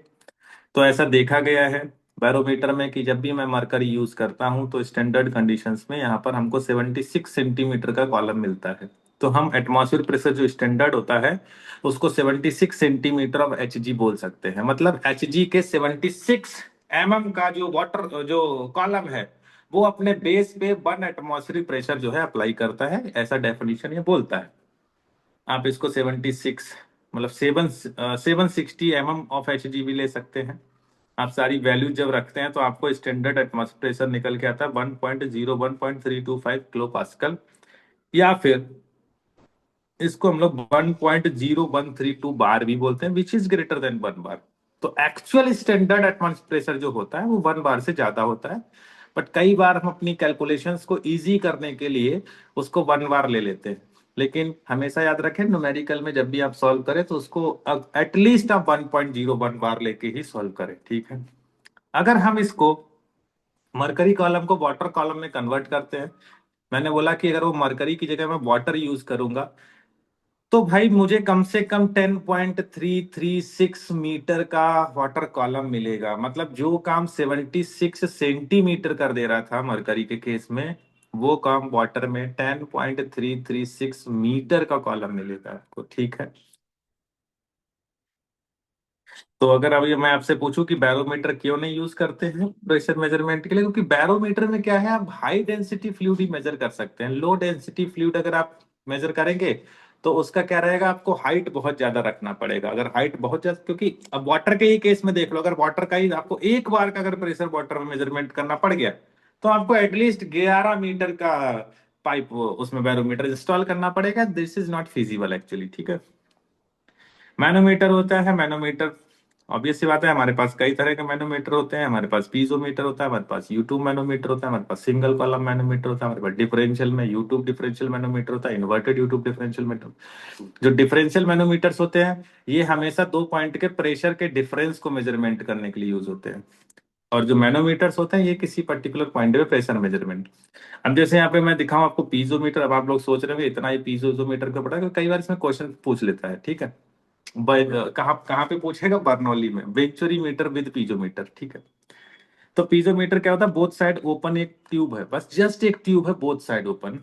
तो ऐसा देखा गया है बैरोमीटर में कि जब भी मैं मरकरी यूज करता हूं तो स्टैंडर्ड कंडीशंस में यहाँ पर हमको 76 सेंटीमीटर का कॉलम मिलता है। तो हम एटमॉस्फेरिक प्रेशर जो स्टैंडर्ड होता है उसको 76 सेंटीमीटर ऑफ एच जी बोल सकते हैं। मतलब एच जी के 76 mm का जो वाटर जो कॉलम है वो अपने बेस पे 1 एटमॉस्फेरिक प्रेशर जो है अप्लाई करता है, ऐसा डेफिनेशन ये बोलता है। आप इसको 76 मतलब 760 mm ऑफ एच जी भी ले सकते हैं। आप सारी वैल्यू जब रखते हैं तो आपको स्टैंडर्ड एटमॉस्फेरिक प्रेशर निकल के आता है 1.01325 या फिर इसको हम लोग 1.0132 बार भी बोलते हैं, विच इज ग्रेटर देन 1 बार। तो एक्चुअल स्टैंडर्ड एटमॉस्फेरिक प्रेशर जो होता है वो 1 बार से ज्यादा होता है, बट कई बार हम अपनी कैलकुलेशंस को इजी करने के लिए उसको 1 बार ले लेते हैं। लेकिन हमेशा याद रखें न्यूमेरिकल में जब भी आप सॉल्व करें तो उसको एटलीस्ट आप 1.01 बार लेके ही सॉल्व करें। ठीक है, अगर हम इसको मरकरी कॉलम को वाटर कॉलम में कन्वर्ट करते हैं, मैंने बोला कि अगर वो मरकरी की जगह मैं वाटर यूज करूंगा तो भाई मुझे कम से कम 10.336 मीटर का वाटर कॉलम मिलेगा। मतलब जो काम 76 सेंटीमीटर कर दे रहा था मरकरी के केस में, वो काम वाटर में 10.336 मीटर का कॉलम मिलेगा आपको। ठीक है, तो अगर अभी मैं आपसे पूछूं कि बैरोमीटर क्यों नहीं यूज करते हैं प्रेशर मेजरमेंट के लिए, क्योंकि बैरोमीटर में क्या है, आप हाई डेंसिटी फ्लूइड ही मेजर कर सकते हैं। लो डेंसिटी फ्लूइड अगर आप मेजर करेंगे तो उसका क्या रहेगा, आपको हाइट बहुत ज्यादा रखना पड़ेगा। अगर हाइट बहुत ज्यादा, क्योंकि अब वाटर के ही केस में देख लो, अगर वाटर का ही आपको एक बार का अगर प्रेशर वाटर में मेजरमेंट करना पड़ गया तो आपको एटलीस्ट 11 मीटर का पाइप उसमें बैरोमीटर इंस्टॉल करना पड़ेगा। This is not feasible actually. ठीक है, मैनोमीटर होता है, मैनोमीटर ऑब्वियस सी बात है, हमारे पास कई तरह के मैनोमीटर होते हैं। हमारे पास पीजोमीटर होता है, हमारे पास यूट्यूब मैनोमीटर होता है, हमारे पास सिंगल कॉलम मैनोमीटर होता है, हमारे पास डिफरेंशियल में यूट्यूब डिफरेंशियल मैनोमीटर होता है, इन्वर्टेड यूट्यूब डिफरेंशियल मैनोमीटर। जो डिफरेंशियल मैनोमीटर्स होते हैं ये हमेशा 2 पॉइंट के प्रेशर के डिफरेंस को मेजरमेंट करने के लिए यूज होते हैं। और जो मैनोमीटर्स होते हैं ये किसी पर्टिकुलर पॉइंट पे प्रेशर मेजरमेंट। अब जैसे यहाँ पे मैं दिखाऊं आपको पीजोमीटर, अब आप लोग सोच रहे हो इतना ही पीजोमीटर का पड़ा, कई बार इसमें क्वेश्चन पूछ लेता है, ठीक है। कहाँ कहाँ पे पूछेगा, बर्नौली में, वेंचुरी मीटर विद पीजोमीटर, ठीक है। तो पीजोमीटर क्या होता है, बोथ साइड ओपन एक ट्यूब है, बस जस्ट एक ट्यूब है, बोथ साइड ओपन।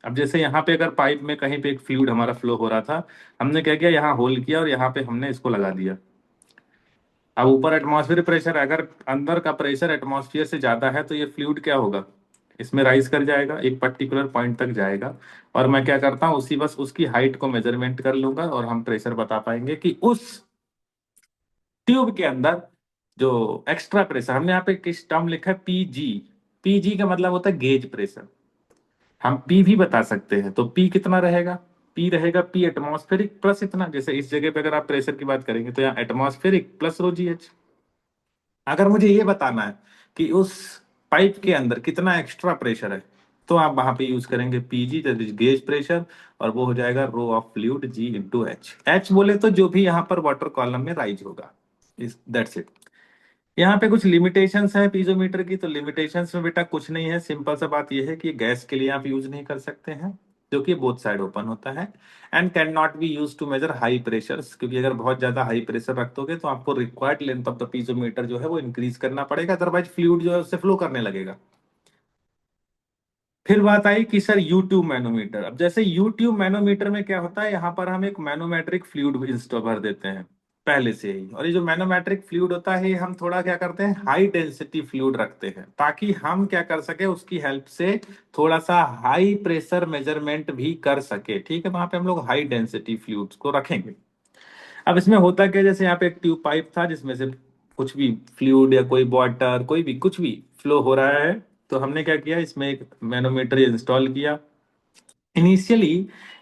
अब जैसे यहाँ पे अगर पाइप में कहीं पे एक फ्लूइड हमारा फ्लो हो रहा था, हमने क्या किया, यहाँ होल किया और यहाँ पे हमने इसको लगा दिया। अब ऊपर एटमॉस्फेयर प्रेशर, अगर अंदर का प्रेशर एटमॉस्फेयर से ज्यादा है तो ये फ्लूइड क्या होगा, इसमें राइज कर जाएगा, एक पर्टिकुलर पॉइंट तक जाएगा। और मैं क्या करता हूँ, उसी बस उसकी हाइट को मेजरमेंट कर लूंगा और हम प्रेशर बता पाएंगे कि उस ट्यूब के अंदर जो एक्स्ट्रा प्रेशर, हमने यहाँ पे किस टर्म लिखा है, पीजी। पीजी का मतलब होता है गेज प्रेशर। हम पी भी बता सकते हैं, तो पी कितना रहेगा, पी रहेगा पी एटमॉस्फेरिक प्लस इतना। जैसे इस जगह पे अगर आप प्रेशर की बात करेंगे तो यहाँ atmospheric plus rho G H. अगर मुझे ये बताना है कि उस पाइप के अंदर कितना एक्स्ट्रा प्रेशर है, तो आप वहां पे यूज करेंगे PG, that is gauge pressure, और वो हो जाएगा rho of fluid G into H. H बोले तो जो भी यहाँ पर वाटर कॉलम में राइज होगा, इस दैट्स इट। यहाँ पे कुछ लिमिटेशंस है पीजोमीटर की, तो लिमिटेशंस में बेटा कुछ नहीं है, सिंपल सा बात यह है कि गैस के लिए आप यूज नहीं कर सकते हैं, क्योंकि बोथ साइड ओपन होता है। And can not be use to measure high pressures, क्योंकि अगर बहुत ज्यादा हाई प्रेशर रख दोगे तो आपको required length of the piezometer जो है वो इंक्रीज करना पड़ेगा, अदरवाइज फ्लूइड जो है उससे फ्लो करने लगेगा। फिर बात आई कि सर यू ट्यूब मैनोमीटर। अब जैसे यू ट्यूब मैनोमीटर में क्या होता है, यहाँ पर हम एक मैनोमेट्रिक फ्लूइड इंस्टॉल भर देते हैं पहले से ही, और ये जो मैनोमेट्रिक फ्लूइड होता है ये हम थोड़ा क्या करते हैं, हाई डेंसिटी फ्लूइड रखते हैं, ताकि हम क्या कर सके, उसकी हेल्प से थोड़ा सा हाई प्रेशर मेजरमेंट भी कर सके, ठीक है। वहां पे हम लोग हाई डेंसिटी फ्लूइड्स को रखेंगे। अब इसमें होता क्या, जैसे यहाँ पे एक ट्यूब पाइप था जिसमें से कुछ भी फ्लूइड या कोई वाटर कोई भी कुछ भी फ्लो हो रहा है, तो हमने क्या किया, इसमें एक मैनोमीटर इंस्टॉल किया। इनिशियली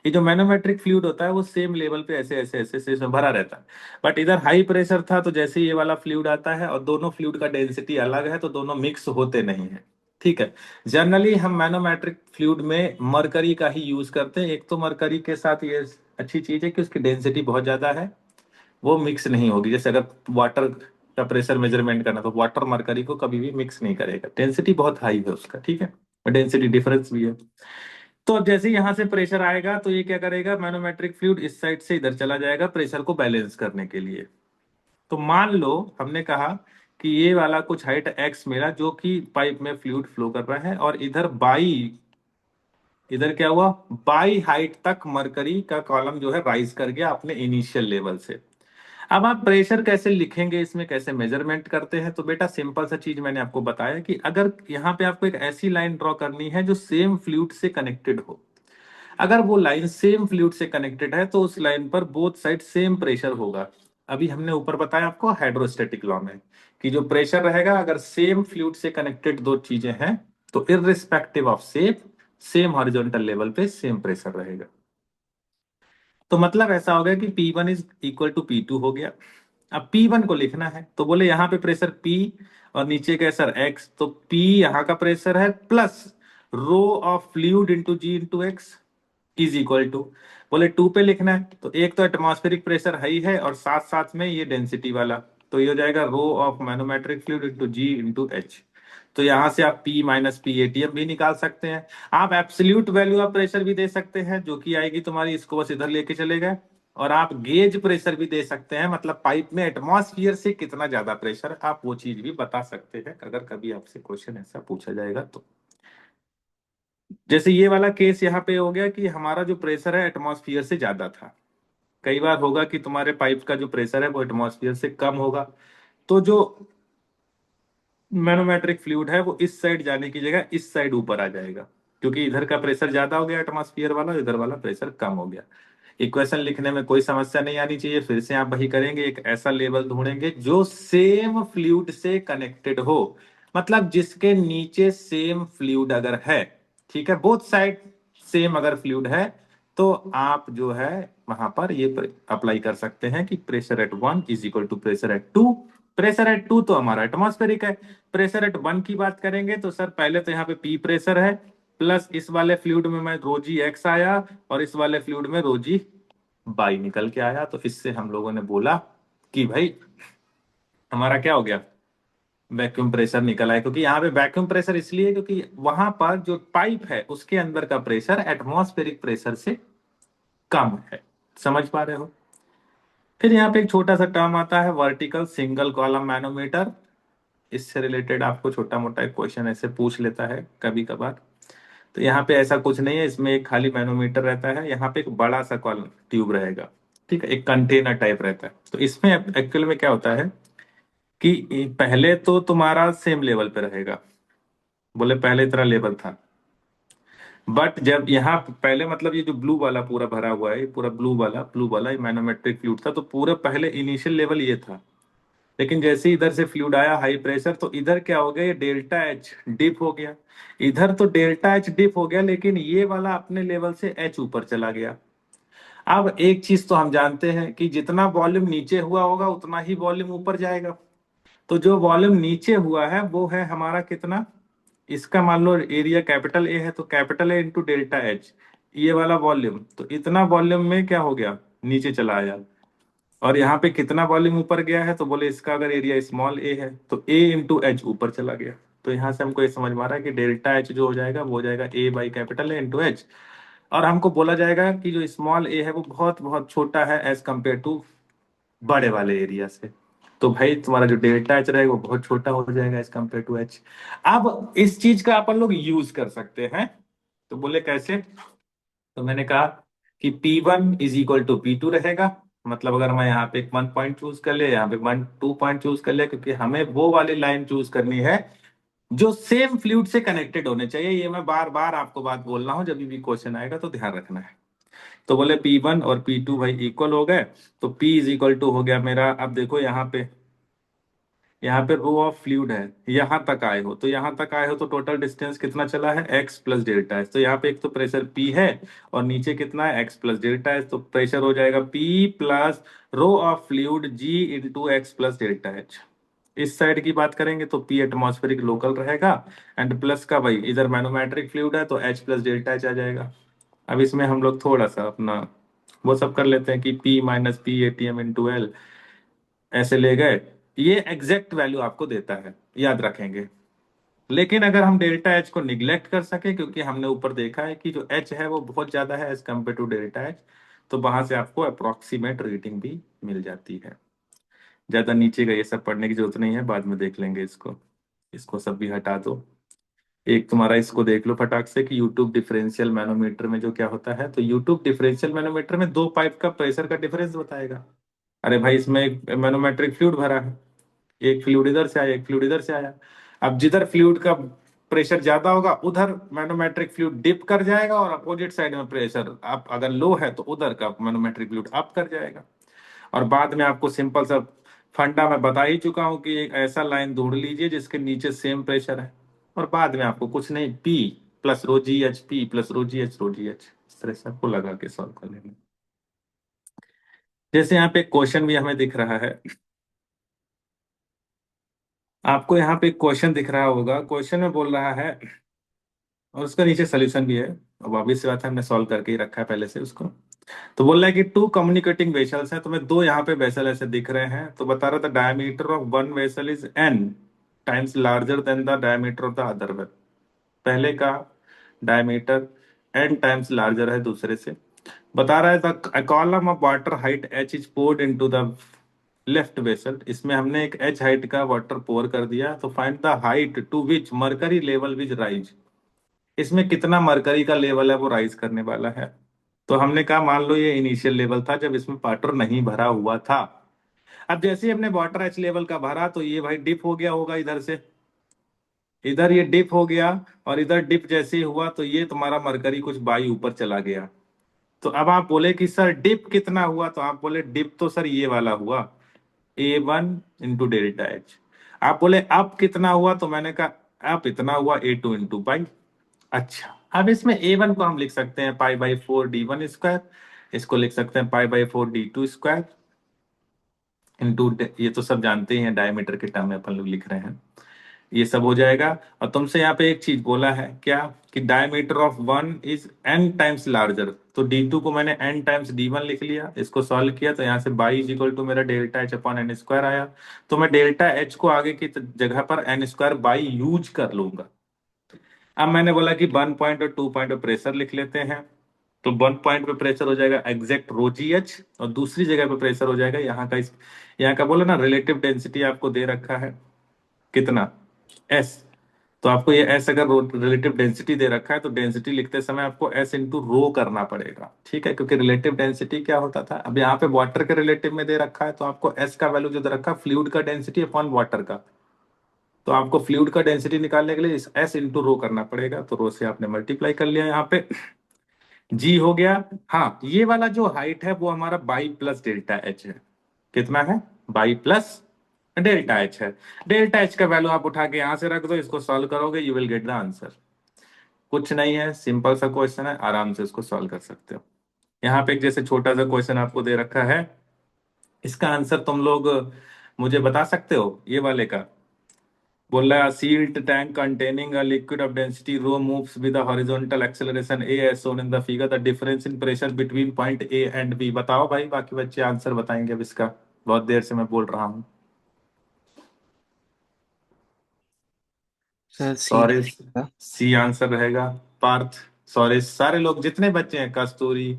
ये जो मैनोमेट्रिक फ्लूइड होता है वो सेम लेवल पे ऐसे ऐसे ऐसे ऐसे इसमें भरा रहता है, बट इधर हाई प्रेशर था, तो जैसे ही ये वाला फ्लूइड आता है और दोनों फ्लूइड का डेंसिटी अलग है तो दोनों मिक्स होते नहीं है, ठीक है। जनरली हम मैनोमेट्रिक फ्लूइड में मरकरी का ही यूज करते हैं। एक तो मरकरी के साथ ये अच्छी चीज है कि उसकी डेंसिटी बहुत ज्यादा है, वो मिक्स नहीं होगी। जैसे अगर वाटर का प्रेशर मेजरमेंट करना तो वाटर मरकरी को कभी भी मिक्स नहीं करेगा, डेंसिटी बहुत हाई है उसका, ठीक है, डेंसिटी डिफरेंस भी है। तो अब जैसे यहां से प्रेशर आएगा तो ये क्या करेगा, मैनोमेट्रिक फ्लूइड इस साइड से इधर चला जाएगा प्रेशर को बैलेंस करने के लिए। तो मान लो हमने कहा कि ये वाला कुछ हाइट एक्स मेरा, जो कि पाइप में फ्लूइड फ्लो कर रहा है, और इधर बाई, इधर क्या हुआ, बाई हाइट तक मरकरी का कॉलम जो है राइज कर गया अपने इनिशियल लेवल से। अब आप प्रेशर कैसे लिखेंगे, इसमें कैसे मेजरमेंट करते हैं, तो बेटा सिंपल सा चीज मैंने आपको बताया कि अगर यहाँ पे आपको एक ऐसी लाइन ड्रॉ करनी है जो सेम फ्लूइड से कनेक्टेड हो, अगर वो लाइन सेम फ्लूइड से कनेक्टेड है तो उस लाइन पर बोथ साइड सेम प्रेशर होगा। अभी हमने ऊपर बताया आपको हाइड्रोस्टैटिक लॉ में कि जो प्रेशर रहेगा, अगर सेम फ्लूइड से कनेक्टेड दो चीजें हैं तो irrespective of shape same horizontal level पे सेम प्रेशर रहेगा। तो मतलब ऐसा हो गया कि P1 is equal to P2 हो गया। अब P1 को लिखना है तो बोले यहाँ पे प्रेशर P और नीचे का सर X, तो P यहाँ का प्रेशर है plus rho of fluid into G into X is equal to, बोले 2 पे लिखना है तो एक तो एटमॉस्फेरिक प्रेशर हाई है और साथ साथ में ये डेंसिटी वाला, तो ये हो जाएगा rho of manometric fluid into G into H. तो यहां से आप P माइनस पी एटीएम भी निकाल सकते हैं। आप एब्सोल्यूट वैल्यू ऑफ प्रेशर भी दे सकते हैं जो कि आएगी तुम्हारी, इसको बस इधर लेके चले गए। और आप गेज प्रेशर भी दे सकते हैं, मतलब पाइप में एटमॉस्फियर से कितना ज्यादा प्रेशर, आप वो चीज भी बता सकते हैं अगर कभी आपसे क्वेश्चन ऐसा पूछा जाएगा तो। जैसे ये वाला केस यहाँ पे हो गया कि हमारा जो प्रेशर है एटमॉस्फियर से ज्यादा था। कई बार होगा कि तुम्हारे पाइप का जो प्रेशर है वो एटमॉस्फियर से कम होगा, तो जो मैनोमेट्रिक फ्लूइड है वो इस साइड जाने की जगह इस साइड ऊपर आ जाएगा, क्योंकि इधर का प्रेशर ज्यादा हो गया एटमॉस्फियर वाला, इधर वाला प्रेशर कम हो गया। इक्वेशन लिखने में कोई समस्या नहीं आनी चाहिए। फिर से आप वही करेंगे, एक ऐसा लेवल ढूंढेंगे जो सेम फ्लूइड से कनेक्टेड हो, मतलब जिसके नीचे सेम फ्लूइड अगर है, ठीक है, बोथ साइड सेम अगर फ्लूइड है, तो आप जो है वहां पर ये अप्लाई कर सकते हैं कि pressure at 1 is equal to pressure at 2। Pressure at 2 तो हमारा एटमॉस्फेरिक है। प्रेशर एट 1 की बात करेंगे तो सर पहले तो यहाँ पे पी प्रेशर है, प्लस इस वाले फ्लूइड में मैं रोजी एक्स आया और इस वाले फ्लूइड में रोजी बाई निकल के आया, तो इससे हम लोगों ने बोला कि भाई हमारा क्या हो गया, वैक्यूम प्रेशर निकल आए, क्योंकि यहाँ पे वैक्यूम प्रेशर इसलिए क्योंकि वहां पर जो पाइप है उसके अंदर का प्रेशर एटमॉस्फेरिक प्रेशर से कम है। समझ पा रहे हो? फिर यहाँ पे एक छोटा सा टर्म आता है वर्टिकल सिंगल कॉलम मैनोमीटर। इससे रिलेटेड आपको छोटा मोटा एक क्वेश्चन ऐसे पूछ लेता है कभी कभार। तो यहाँ पे ऐसा कुछ नहीं है, इसमें एक खाली मैनोमीटर रहता है, यहाँ पे एक बड़ा सा कॉलम ट्यूब रहेगा, ठीक है, एक कंटेनर टाइप रहता है। तो इसमें एक्चुअल में क्या होता है कि पहले तो तुम्हारा सेम लेवल पे रहेगा, बोले पहले इतना लेवल था, बट जब यहाँ पहले मतलब ये जो ब्लू वाला पूरा भरा हुआ है, ये पूरा ब्लू वाला ये मैनोमेट्रिक फ्लूइड था, तो पूरे पहले इनिशियल लेवल ये था। लेकिन जैसे ही इधर से फ्लूइड आया हाई प्रेशर, तो इधर क्या हो गया, ये डेल्टा एच डिप हो गया। इधर तो डेल्टा एच डिप हो गया, लेकिन ये वाला अपने लेवल से एच ऊपर चला गया। अब एक चीज तो हम जानते हैं कि जितना वॉल्यूम नीचे हुआ होगा उतना ही वॉल्यूम ऊपर जाएगा। तो जो वॉल्यूम नीचे हुआ है वो है हमारा कितना, इसका मान लो एरिया कैपिटल ए है, तो capital A into delta H, ये वाला वॉल्यूम, तो इतना वॉल्यूम में क्या हो गया, नीचे चला आया। और यहाँ पे कितना वॉल्यूम ऊपर गया है, तो बोले इसका अगर एरिया स्मॉल ए है तो ए इंटू एच ऊपर चला गया। तो यहाँ से हमको ये समझ में आ रहा है कि डेल्टा एच जो हो जाएगा वो हो जाएगा A by capital A into H. और हमको बोला जाएगा कि जो स्मॉल ए है वो बहुत बहुत छोटा है एज कंपेयर टू बड़े वाले एरिया से। तो भाई तुम्हारा जो डेल्टा एच रहेगा वो बहुत छोटा हो जाएगा एज कंपेयर टू एच। अब इस चीज का अपन लोग यूज कर सकते हैं। तो बोले कैसे? तो मैंने कहा कि P1 is equal to P2 रहेगा। मतलब अगर मैं यहाँ पे एक 1 पॉइंट चूज कर लिया, यहाँ पे 2 पॉइंट चूज कर लिया, क्योंकि हमें वो वाली लाइन चूज करनी है जो सेम फ्लूइड से कनेक्टेड होने चाहिए। ये मैं बार बार आपको बात बोल रहा हूँ, जब भी क्वेश्चन आएगा तो ध्यान रखना है। तो बोले P1 और P2 भाई इक्वल हो गए, तो P इज इक्वल टू हो गया मेरा, अब देखो यहाँ पे रो ऑफ फ्लूइड है, यहां तक आए हो, तो यहां तक आए हो तो टोटल डिस्टेंस कितना चला है, एक्स प्लस डेल्टा एच। तो यहाँ पे एक तो प्रेशर P है और नीचे कितना है, एक्स प्लस डेल्टा एच। तो प्रेशर हो जाएगा P plus rho of fluid G into X plus delta H. इस साइड की बात करेंगे तो P एटमॉस्फेरिक लोकल रहेगा, एंड प्लस का भाई इधर मैनोमेट्रिक फ्लूइड है तो H प्लस डेल्टा एच आ जाएगा। अब इसमें हम लोग थोड़ा सा अपना वो सब कर लेते हैं कि P minus P ATM into L ऐसे ले गए। ये एग्जैक्ट वैल्यू आपको देता है, याद रखेंगे। लेकिन अगर हम डेल्टा एच को निग्लेक्ट कर सके, क्योंकि हमने ऊपर देखा है कि जो एच है वो बहुत ज्यादा है as compare to delta H, तो वहां से आपको अप्रोक्सीमेट रीडिंग भी मिल जाती है। ज्यादा नीचे का ये सब पढ़ने की जरूरत नहीं है, बाद में देख लेंगे इसको। इसको सब भी हटा दो। एक तुम्हारा इसको देख लो फटाक से कि यूट्यूब डिफरेंशियल मैनोमीटर में जो क्या होता है। तो यूट्यूब डिफरेंशियल मैनोमीटर में दो पाइप का प्रेशर का डिफरेंस बताएगा। अरे भाई इसमें एक मैनोमेट्रिक फ्लूइड भरा है, एक फ्लूइड इधर से आया, एक फ्लूइड इधर से आया। अब जिधर फ्लूइड का प्रेशर ज्यादा होगा उधर मैनोमेट्रिक फ्लूइड डिप कर जाएगा, और अपोजिट साइड में प्रेशर अप अगर लो है तो उधर का मैनोमेट्रिक फ्लूइड अप कर जाएगा। और बाद में आपको सिंपल सा फंडा मैं बता ही चुका हूं कि एक ऐसा लाइन ढूंढ लीजिए जिसके नीचे सेम प्रेशर है, और बाद में आपको कुछ नहीं, P plus rho G H, P plus rho G H, इस तरह से आपको लगा के सॉल्व कर लेना। जैसे यहाँ पे क्वेश्चन भी हमें दिख रहा है, आपको यहाँ पे क्वेश्चन दिख रहा होगा, क्वेश्चन में बोल रहा है और उसका नीचे सोल्यूशन भी है। अब ऑब्वियस सी बात है, हमने सॉल्व करके ही रखा है पहले से उसको। तो बोल रहा है कि टू कम्युनिकेटिंग वेसल्स हैं, तो मैं दो यहाँ पे वेसल ऐसे दिख रहे हैं, तो बता रहा था diameter of one vessel is n times larger than the diameter of the other vessel. पहले का डायमीटर n टाइम्स लार्जर है दूसरे से। बता रहा है the column of water height h is poured into the left vessel. इसमें हमने एक h हाइट का वाटर पोर कर दिया, तो find the height to which mercury level will rise. इसमें कितना मरकरी का लेवल है वो राइज करने वाला है। तो हमने कहा मान लो ये इनिशियल लेवल था जब इसमें वाटर नहीं भरा हुआ था। अब जैसे ही हमने वाटर एच लेवल का भरा तो ये भाई डिप हो गया होगा इधर से, इधर ये डिप हो गया, और इधर डिप जैसे ही हुआ तो ये तुम्हारा मरकरी कुछ बाई ऊपर चला गया। तो अब आप बोले कि सर डिप कितना हुआ, तो आप बोले डिप तो सर ये वाला हुआ A1 इंटू डेल्टा एच। आप बोले अप कितना हुआ, तो मैंने कहा अप इतना हुआ A2 इंटू पाई। अच्छा, अब इसमें A1 को हम लिख सकते हैं पाई बाई 4 D1 स्क्वायर, इसको लिख सकते हैं pi by 4 D2 square into, ये तो सब जानते ही हैं डायमीटर के टर्म में अपन लोग लिख रहे हैं, ये सब हो जाएगा। और तुमसे यहाँ पे एक चीज बोला है क्या, कि diameter of one is n times larger. तो D2 को मैंने n टाइम्स D1 लिख लिया, इसको सॉल्व किया तो यहाँ से बाई इज इक्वल टू मेरा delta H upon N square आया। तो मैं डेल्टा एच को आगे की जगह पर एन स्क्वायर बाई यूज कर लूंगा। अब मैंने बोला कि 1 पॉइंट और 2 पॉइंट पे प्रेशर लिख लेते हैं। तो 1 पॉइंट पे प्रेशर हो जाएगा एग्जैक्ट रो जी एच, और दूसरी जगह पे प्रेशर हो जाएगा यहाँ का बोला ना रिलेटिव डेंसिटी आपको दे रखा है कितना, एस। तो आपको ये एस अगर रिलेटिव डेंसिटी दे रखा है तो डेंसिटी लिखते समय आपको एस इंटू रो करना पड़ेगा, ठीक है, क्योंकि रिलेटिव डेंसिटी क्या होता था, अब यहाँ पे वाटर के रिलेटिव में दे रखा है तो आपको एस का वैल्यू जो दे रखा है फ्लूइड का डेंसिटी अपॉन वाटर का, तो आपको फ्लूइड का डेंसिटी निकालने के लिए इस एस इंटू रो करना पड़ेगा। तो रो से आपने मल्टीप्लाई कर लिया यहाँ पे, जी हो गया। हाँ, ये वाला जो हाइट है वो हमारा बाई प्लस डेल्टा एच है। कितना है, बाई प्लस डेल्टा एच है। डेल्टा एच का वैल्यू आप उठा के यहां से रख दो, इसको सॉल्व करोगे you will get the answer. कुछ नहीं है, सिंपल सा क्वेश्चन है, आराम से इसको सॉल्व कर सकते हो। यहाँ पे एक जैसे छोटा सा क्वेश्चन आपको दे रखा है, इसका आंसर तुम लोग मुझे बता सकते हो ये वाले का। बोल रहा है sealed tank containing a liquid of density rho moves with a horizontal acceleration A as shown in the figure, the difference in pressure between point A and B. बताओ भाई, बाकी बच्चे आंसर बताएंगे अब इसका, बहुत देर से मैं बोल रहा हूँ। सर सी सॉरी, रहेगा। सी आंसर रहेगा। पार्थ, सॉरी, सारे लोग जितने बच्चे हैं, कस्तूरी,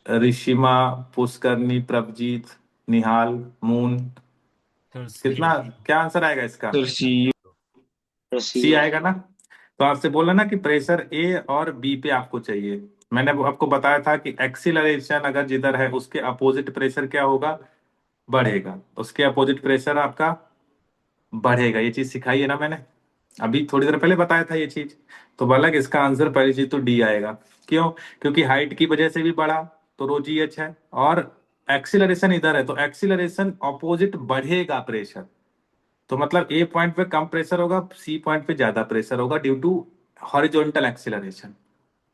ऋषिमा, पुष्करनी, प्रभजीत, निहाल, मून, कितना, क्या आंसर आएगा इसका, सर सी। सी आएगा ना। तो आपसे बोला ना कि प्रेशर ए और बी पे आपको चाहिए। मैंने आपको बताया था कि एक्सीलरेशन अगर जिधर है उसके अपोजिट प्रेशर क्या होगा, बढ़ेगा, उसके अपोजिट प्रेशर आपका बढ़ेगा। ये चीज सिखाई है ना मैंने, अभी थोड़ी देर पहले बताया था ये चीज। तो बोला कि इसका आंसर पहली चीज तो डी आएगा। क्यों, क्योंकि हाइट की वजह से भी बढ़ा तो रो जी एच है, और एक्सीलरेशन इधर है तो एक्सीलरेशन अपोजिट बढ़ेगा प्रेशर। तो मतलब ए पॉइंट पे कम प्रेशर होगा, सी पॉइंट पे ज्यादा प्रेशर होगा ड्यू टू हॉरिजॉन्टल एक्सीलरेशन।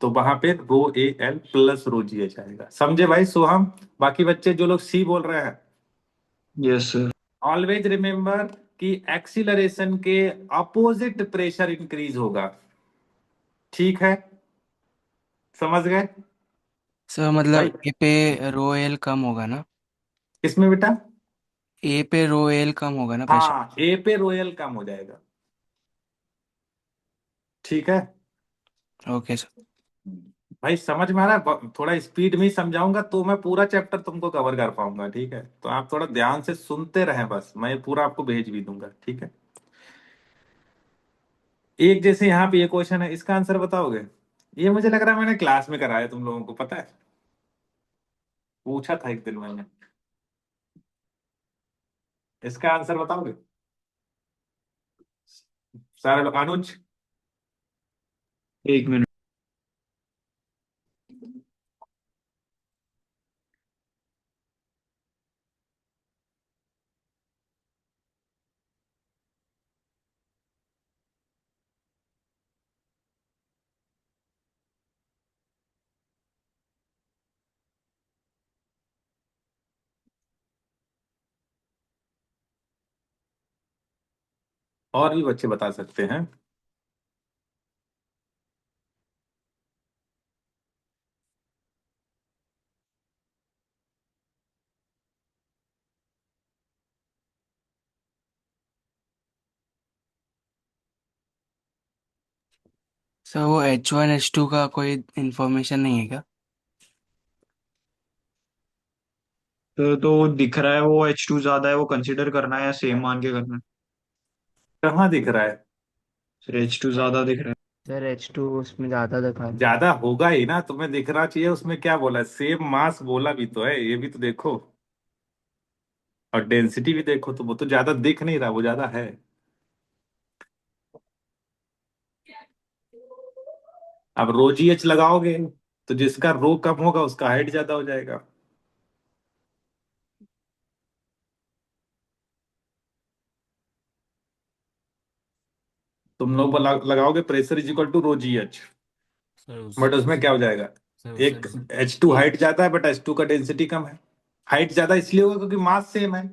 तो वहां पे rho A L plus rho G H आएगा। समझे भाई सोहम? बाकी बच्चे जो लोग सी बोल रहे हैं, यस सर। ऑलवेज रिमेंबर कि एक्सीलरेशन के अपोजिट प्रेशर इंक्रीज होगा, ठीक है, समझ गए सर भाई? मतलब ए पे रो एल कम होगा ना? किसमें बेटा? ए पे रो एल कम होगा ना प्रेशर? हाँ, ए पे रोयल कम हो जाएगा, ठीक है। Okay sir. भाई समझ में आ रहा है? थोड़ा स्पीड में ही समझाऊंगा तो मैं पूरा चैप्टर तुमको कवर कर पाऊंगा, ठीक है, तो आप थोड़ा ध्यान से सुनते रहें, बस मैं पूरा आपको भेज भी दूंगा, ठीक है। एक जैसे यहाँ पे ये क्वेश्चन है, इसका आंसर बताओगे? ये मुझे लग रहा है मैंने क्लास में कराया, तुम लोगों को पता है, पूछा था एक दिन मैंने। इसका आंसर बताओगे सारे लोग? अनुज, एक मिनट। और भी बच्चे बता सकते हैं। सर वो H1 H2 का कोई इंफॉर्मेशन नहीं है क्या? तो दिख रहा है वो H2 ज्यादा है, वो कंसिडर करना है या सेम मान के करना है? कहाँ दिख रहा है? सर H2 ज्यादा दिख रहा है। सर H2 उसमें ज्यादा दिखा रहा है। ज्यादा होगा ही ना, तुम्हें दिखना चाहिए। उसमें क्या बोला, सेम मास बोला भी तो है, ये भी तो देखो, और डेंसिटी भी देखो, तो वो तो ज्यादा दिख नहीं रहा, वो ज्यादा है। अब रो जी एच लगाओगे तो जिसका रो कम होगा उसका हाइट ज्यादा हो जाएगा। तुम लोग लगाओगे pressure is equal to rho G H, but उसमें क्या हो जाएगा, एक एच टू हाइट ज्यादा है बट एच टू का डेंसिटी कम है। हाइट ज्यादा इसलिए होगा क्योंकि मास सेम है।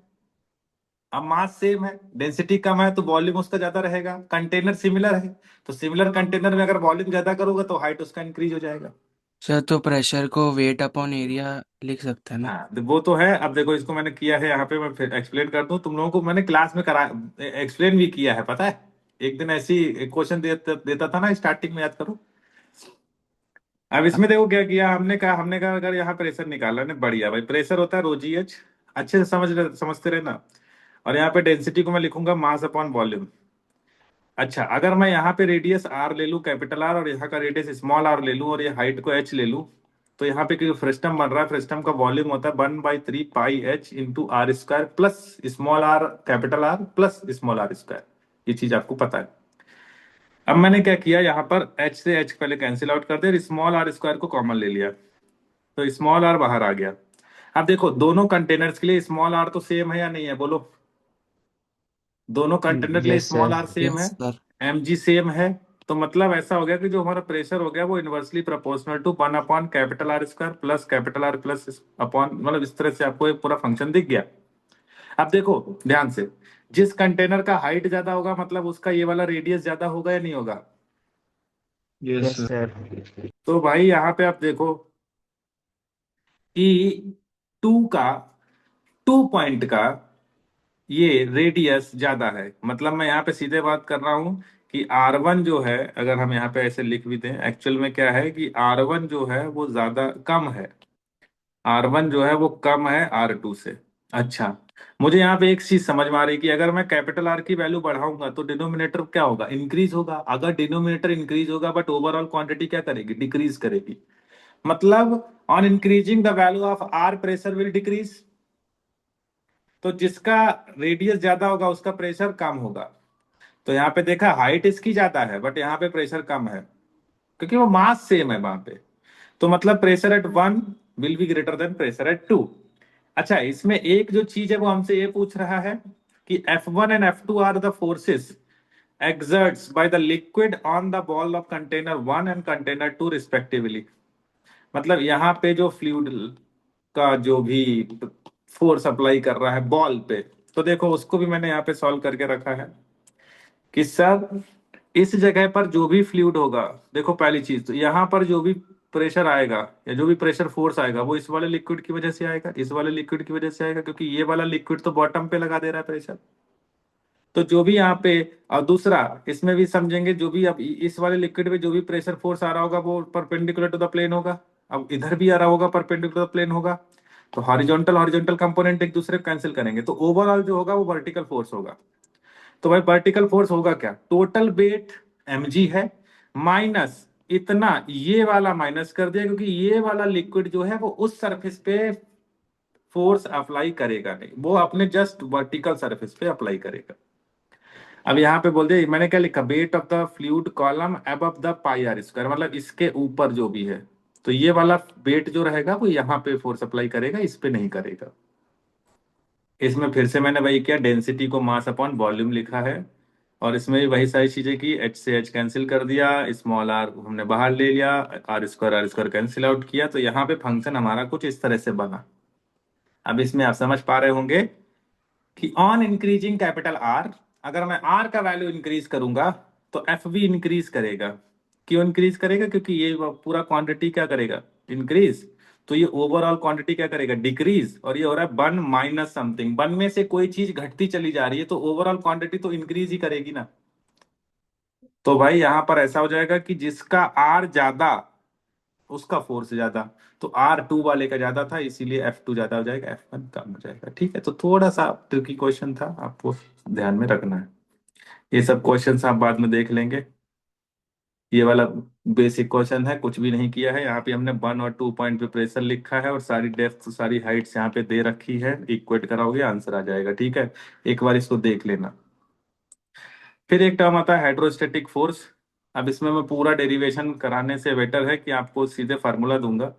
अब मास सेम है, डेंसिटी कम है, तो वॉल्यूम उसका ज्यादा रहेगा। कंटेनर सिमिलर है, तो सिमिलर कंटेनर में अगर वॉल्यूम ज्यादा करोगे तो हाइट उसका इंक्रीज हो जाएगा। सर तो प्रेशर को वेट अपॉन एरिया लिख सकते हैं ना? हाँ वो तो है। अब देखो इसको मैंने किया है यहाँ पे, मैं फिर एक्सप्लेन कर दूं तुम लोगों को। मैंने क्लास में करा एक्सप्लेन भी किया है, पता है। एक दिन ऐसी क्वेश्चन देता था ना स्टार्टिंग में, याद करो। अब इसमें देखो क्या किया हमने कहा अगर यहाँ प्रेशर निकाला ने, बढ़िया भाई, प्रेशर होता है रो जी एच, अच्छे से समझते रहना। और यहाँ पे डेंसिटी को मैं लिखूंगा मास अपॉन वॉल्यूम। अच्छा, अगर मैं यहाँ पे रेडियस आर ले लूँ, कैपिटल आर, और यहाँ का रेडियस स्मॉल आर ले लूँ, और ये हाइट को एच ले लूँ, तो यहाँ पे क्योंकि फ्रेस्टम बन रहा है, फ्रेस्टम का वॉल्यूम होता है 1/3 pi H into R square plus small R capital R plus small R square. ये चीज आपको पता है। अब मैंने क्या किया, यहाँ पर एच से एच पहले कैंसिल आउट कर दिया, स्मॉल आर स्क्वायर को कॉमन ले लिया, तो स्मॉल आर बाहर आ गया। अब देखो दोनों कंटेनर्स के लिए स्मॉल आर तो सेम है या नहीं है, बोलो। दोनों कंटेनर के लिए yes small sir. R same है, yes sir. M G same है। तो मतलब ऐसा हो गया कि जो हमारा प्रेशर हो गया वो inversely proportional to 1 upon capital R square plus capital R plus upon, मतलब इस तरह से आपको एक पूरा फंक्शन दिख गया। अब देखो ध्यान से, जिस कंटेनर का हाइट ज्यादा होगा मतलब उसका ये वाला रेडियस ज्यादा होगा या नहीं होगा। Yes yes sir. सर। तो भाई यहाँ पे आप देखो कि टू का 2 पॉइंट का ये रेडियस ज्यादा है। मतलब मैं यहाँ पे सीधे बात कर रहा हूं कि R1 जो है, अगर हम यहाँ पे ऐसे लिख भी दें, एक्चुअल में क्या है कि R1 जो है वो ज्यादा कम है, R1 जो है वो कम है R2 से। अच्छा, मुझे यहाँ पे एक चीज समझ में आ रही है कि अगर मैं कैपिटल आर की वैल्यू बढ़ाऊंगा तो डिनोमिनेटर क्या होगा, इंक्रीज होगा। अगर डिनोमिनेटर इंक्रीज होगा बट ओवरऑल क्वांटिटी क्या करेगी, डिक्रीज करेगी। मतलब on increasing the value of R pressure will decrease. तो जिसका रेडियस ज्यादा होगा उसका प्रेशर कम होगा। तो यहाँ पे देखा हाइट इसकी ज्यादा है बट यहाँ पे प्रेशर कम है, क्योंकि वो मास सेम है वहां पे। तो मतलब pressure at 1 will be greater than pressure at 2। अच्छा, इसमें एक जो चीज है वो हमसे ये पूछ रहा है कि F1 and F2 are the forces exerts by the liquid on the wall of container 1 and container 2 respectively। मतलब यहाँ पे जो फ्लूइड का जो भी फोर्स अप्लाई कर रहा है बॉल पे, तो देखो उसको भी मैंने यहाँ पे सॉल्व करके रखा है कि सर इस जगह पर जो भी फ्लूइड होगा, देखो पहली चीज तो यहाँ पर जो भी प्रेशर आएगा या जो भी प्रेशर फोर्स आएगा वो इस वाले लिक्विड की वजह से आएगा, इस वाले लिक्विड की वजह से आएगा, क्योंकि ये वाला लिक्विड तो बॉटम पे लगा दे रहा है प्रेशर। तो जो भी यहाँ पे, और दूसरा इसमें भी समझेंगे, जो भी अब इस वाले लिक्विड में जो भी प्रेशर फोर्स आ रहा होगा वो परपेंडिकुलर टू द प्लेन होगा। अब इधर भी आ रहा होगा परपेंडिकुलर प्लेन होगा। तो हॉरिजॉन्टल हॉरिजॉन्टल कंपोनेंट एक दूसरे को कैंसिल करेंगे तो ओवरऑल जो होगा वो वर्टिकल फोर्स होगा। तो भाई वर्टिकल फोर्स होगा क्या, टोटल वेट mg है, माइनस इतना ये वाला माइनस कर दिया, क्योंकि ये वाला लिक्विड जो है वो उस सरफेस पे फोर्स अप्लाई करेगा नहीं, वो अपने जस्ट वर्टिकल सरफेस पे अप्लाई करेगा। अब यहाँ पे बोल दिया, मैंने क्या लिखा, weight of the fluid column above the pi R square, मतलब इसके ऊपर जो भी है। तो ये वाला वेट जो रहेगा वो यहाँ पे फोर्स अप्लाई करेगा, इस पे नहीं करेगा। इसमें फिर से मैंने वही किया, डेंसिटी को मास अपॉन वॉल्यूम लिखा है, और इसमें भी वही सारी चीजें की, एच से एच कैंसिल कर दिया, स्मॉल आर हमने बाहर ले लिया, आर स्क्वायर कैंसिल आउट किया, तो यहाँ पे फंक्शन हमारा कुछ इस तरह से बना। अब इसमें आप समझ पा रहे होंगे कि ऑन इंक्रीजिंग कैपिटल आर, अगर मैं आर का वैल्यू इंक्रीज करूंगा तो एफ भी इंक्रीज करेगा। क्यों इंक्रीज करेगा, क्योंकि ये पूरा क्वांटिटी क्या करेगा, इंक्रीज। तो ये ओवरऑल क्वांटिटी क्या करेगा, डिक्रीज। और ये हो रहा है 1 - समथिंग, 1 में से कोई चीज घटती चली जा रही है तो ओवरऑल क्वांटिटी तो इंक्रीज ही करेगी ना। तो भाई यहां पर ऐसा हो जाएगा कि जिसका आर ज्यादा उसका फोर्स ज्यादा, तो R2 वाले का ज्यादा था इसीलिए F2 ज्यादा हो जाएगा, F1 कम हो जाएगा। ठीक है, तो थोड़ा सा ट्रिकी क्वेश्चन था, आपको ध्यान में रखना है। ये सब क्वेश्चन आप बाद में देख लेंगे। ये वाला बेसिक क्वेश्चन है, कुछ भी नहीं किया है। यहाँ पे हमने 1 और 2 पॉइंट पे प्रेशर लिखा है और सारी डेप्थ सारी हाइट्स यहाँ पे दे रखी है, इक्वेट कराओगे आंसर आ जाएगा। ठीक है, एक बार इसको देख लेना। फिर एक टर्म आता है हाइड्रोस्टेटिक फोर्स। अब इसमें मैं पूरा डेरिवेशन कराने से बेटर है कि आपको सीधे फार्मूला दूंगा।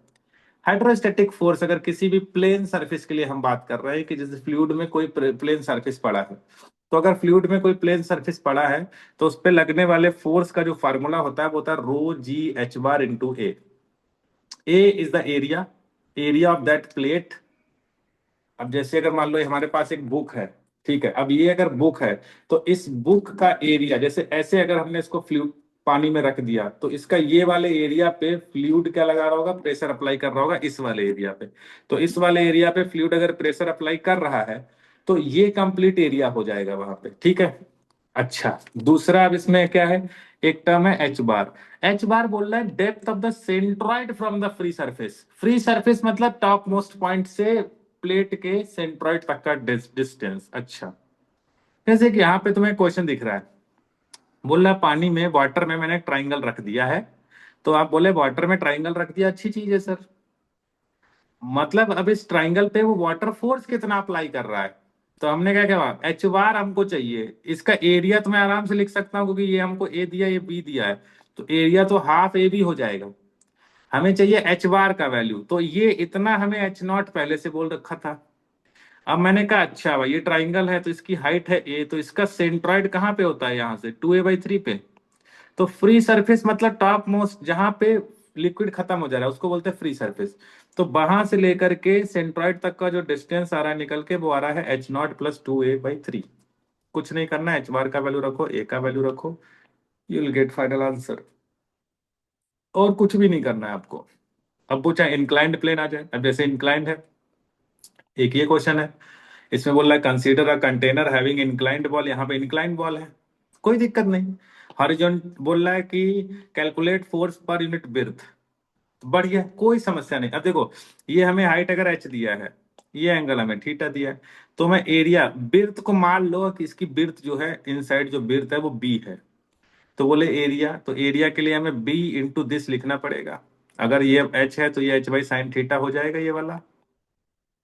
हाइड्रोस्टैटिक फोर्स अगर किसी भी प्लेन सरफेस के लिए हम बात कर रहे हैं कि जैसे फ्लूइड में कोई प्लेन सरफेस पड़ा है, तो अगर फ्लूइड में कोई प्लेन सरफेस पड़ा है तो उस पे लगने वाले फोर्स का जो फार्मूला होता है वो होता है rho G H bar into A. A is the area, area of that plate. अब जैसे अगर मान लो ये हमारे पास एक बुक है, ठीक है, अब ये अगर बुक है तो इस बुक का एरिया, जैसे ऐसे अगर हमने इसको फ्लूइड पानी में रख दिया, तो इसका ये वाले एरिया पे फ्लूइड क्या लगा रहा होगा, प्रेशर अप्लाई कर रहा होगा इस वाले एरिया पे। तो इस वाले एरिया पे फ्लूइड अगर प्रेशर अप्लाई कर रहा है तो ये कंप्लीट एरिया हो जाएगा वहां पे, ठीक है। अच्छा, दूसरा अब इसमें क्या है, एक टर्म है एच बार। एच बार बोल रहा है depth of the centroid from the free surface. Free surface मतलब टॉप मोस्ट पॉइंट से प्लेट के सेंट्रॉइड तक का डिस्टेंस। अच्छा, जैसे कि यहाँ पे तुम्हें क्वेश्चन दिख रहा है, बोल रहा है पानी में, वाटर में मैंने ट्राइंगल रख दिया है। तो आप बोले वाटर में ट्राइंगल रख दिया, अच्छी चीज है सर। मतलब अब इस ट्राइंगल पे वो वाटर फोर्स कितना अप्लाई कर रहा है। तो हमने क्या कहा, एच बार हमको चाहिए। इसका एरिया तो मैं आराम से लिख सकता हूँ क्योंकि ये हमको ए दिया, ये बी दिया है, तो एरिया तो हाफ ए बी हो जाएगा। हमें चाहिए एच बार का वैल्यू, तो ये इतना हमें एच नॉट पहले से बोल रखा था। अब मैंने कहा अच्छा भाई ये ट्राइंगल है तो इसकी हाइट है ए, तो इसका सेंट्रॉइड कहाँ पे होता है, यहाँ से 2a/3 पे। तो फ्री सरफेस मतलब टॉप मोस्ट जहां पे लिक्विड खत्म हो जा रहा है उसको बोलते हैं फ्री सरफेस। तो वहां से लेकर के सेंट्रॉइड तक का जो डिस्टेंस आ रहा है निकल के, वो आ रहा है H0 + 2a/3। कुछ नहीं करना है, एच बार का वैल्यू रखो, ए का वैल्यू रखो, you will gate final answer. और कुछ भी नहीं करना है आपको। अब वो चाहे इंक्लाइंड प्लेन आ जाए, अब जैसे इंक्लाइंड है, एक ये क्वेश्चन है, इसमें बोल रहा है consider a container having inclined wall. यहाँ पे इंक्लाइंड वॉल है, कोई दिक्कत नहीं। हॉरिजॉन्टल बोल रहा है कि कैलकुलेट फोर्स पर यूनिट बिर्थ, बढ़िया, कोई समस्या नहीं। अब देखो, ये हमें हाइट अगर एच दिया है, ये एंगल हमें थीटा दिया है, तो मैं एरिया बिर्थ को मान लो कि इसकी बिर्थ जो है, इनसाइड जो बिर्थ है वो बी है। तो बोले एरिया, तो एरिया के लिए हमें बी इंटू दिस लिखना पड़ेगा। अगर ये एच है तो ये H/sin θ हो जाएगा, ये वाला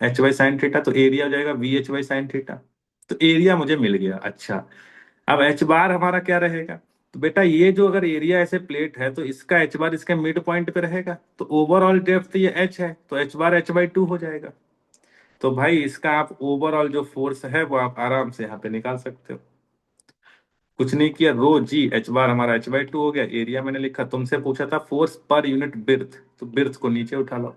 H/sin θ, तो एरिया हो जाएगा VH/sin θ। तो एरिया मुझे मिल गया। अच्छा, अब एच बार हमारा क्या रहेगा, तो बेटा ये जो अगर एरिया ऐसे प्लेट है तो इसका एच बार इसके मिड पॉइंट पे रहेगा, तो ओवरऑल डेप्थ ये एच है, तो एच बार H/2 हो जाएगा। तो भाई इसका आप ओवरऑल जो फोर्स है वो आप आराम से यहाँ पे निकाल सकते हो। कुछ नहीं किया, रो जी एच बार हमारा H/2 हो गया, एरिया मैंने लिखा। तुमसे पूछा था फोर्स पर यूनिट बिर्थ, तो बिर्थ को नीचे उठा लो।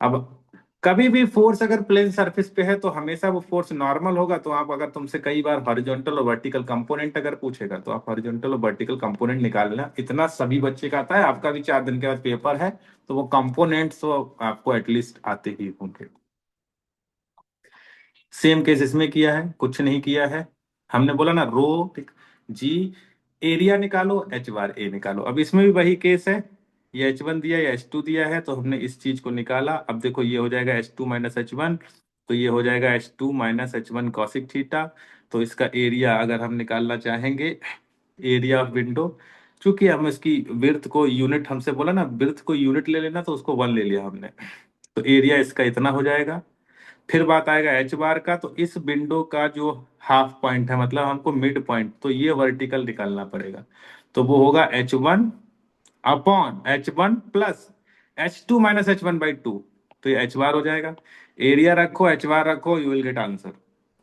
अब कभी भी फोर्स अगर प्लेन सरफेस पे है तो हमेशा वो फोर्स नॉर्मल होगा। तो आप अगर तुमसे कई बार हॉरिजॉन्टल और वर्टिकल कंपोनेंट अगर पूछेगा तो आप हॉरिजॉन्टल और वर्टिकल कंपोनेंट निकाल लेना, इतना सभी बच्चे का आता है। आपका भी 4 दिन के बाद पेपर है, तो वो कंपोनेंट्स तो आपको एटलीस्ट आते ही होंगे। सेम केस इसमें किया है, कुछ नहीं किया है। हमने बोला ना रो जी एरिया निकालो, एच बार ए निकालो। अब इसमें भी वही केस है, ये H1 दिया या H2 दिया है, तो हमने इस चीज को निकाला। अब देखो ये हो जाएगा H2 - H1, तो ये हो जाएगा H2 - H1 कॉसिक थीटा। तो इसका एरिया अगर हम निकालना चाहेंगे, एरिया ऑफ विंडो, चूंकि हम इसकी विड्थ को यूनिट, हमसे बोला ना विड्थ को यूनिट ले लेना, तो उसको 1 ले लिया हमने। तो एरिया इसका इतना हो जाएगा। फिर बात आएगा एच बार का, तो इस विंडो का जो हाफ पॉइंट है, मतलब हमको मिड पॉइंट, तो ये वर्टिकल निकालना पड़ेगा। तो वो होगा H1/H1 प्लस H2 - H1/2। तो ये एच बार हो जाएगा। एरिया रखो, एच बार रखो, यू विल गेट आंसर।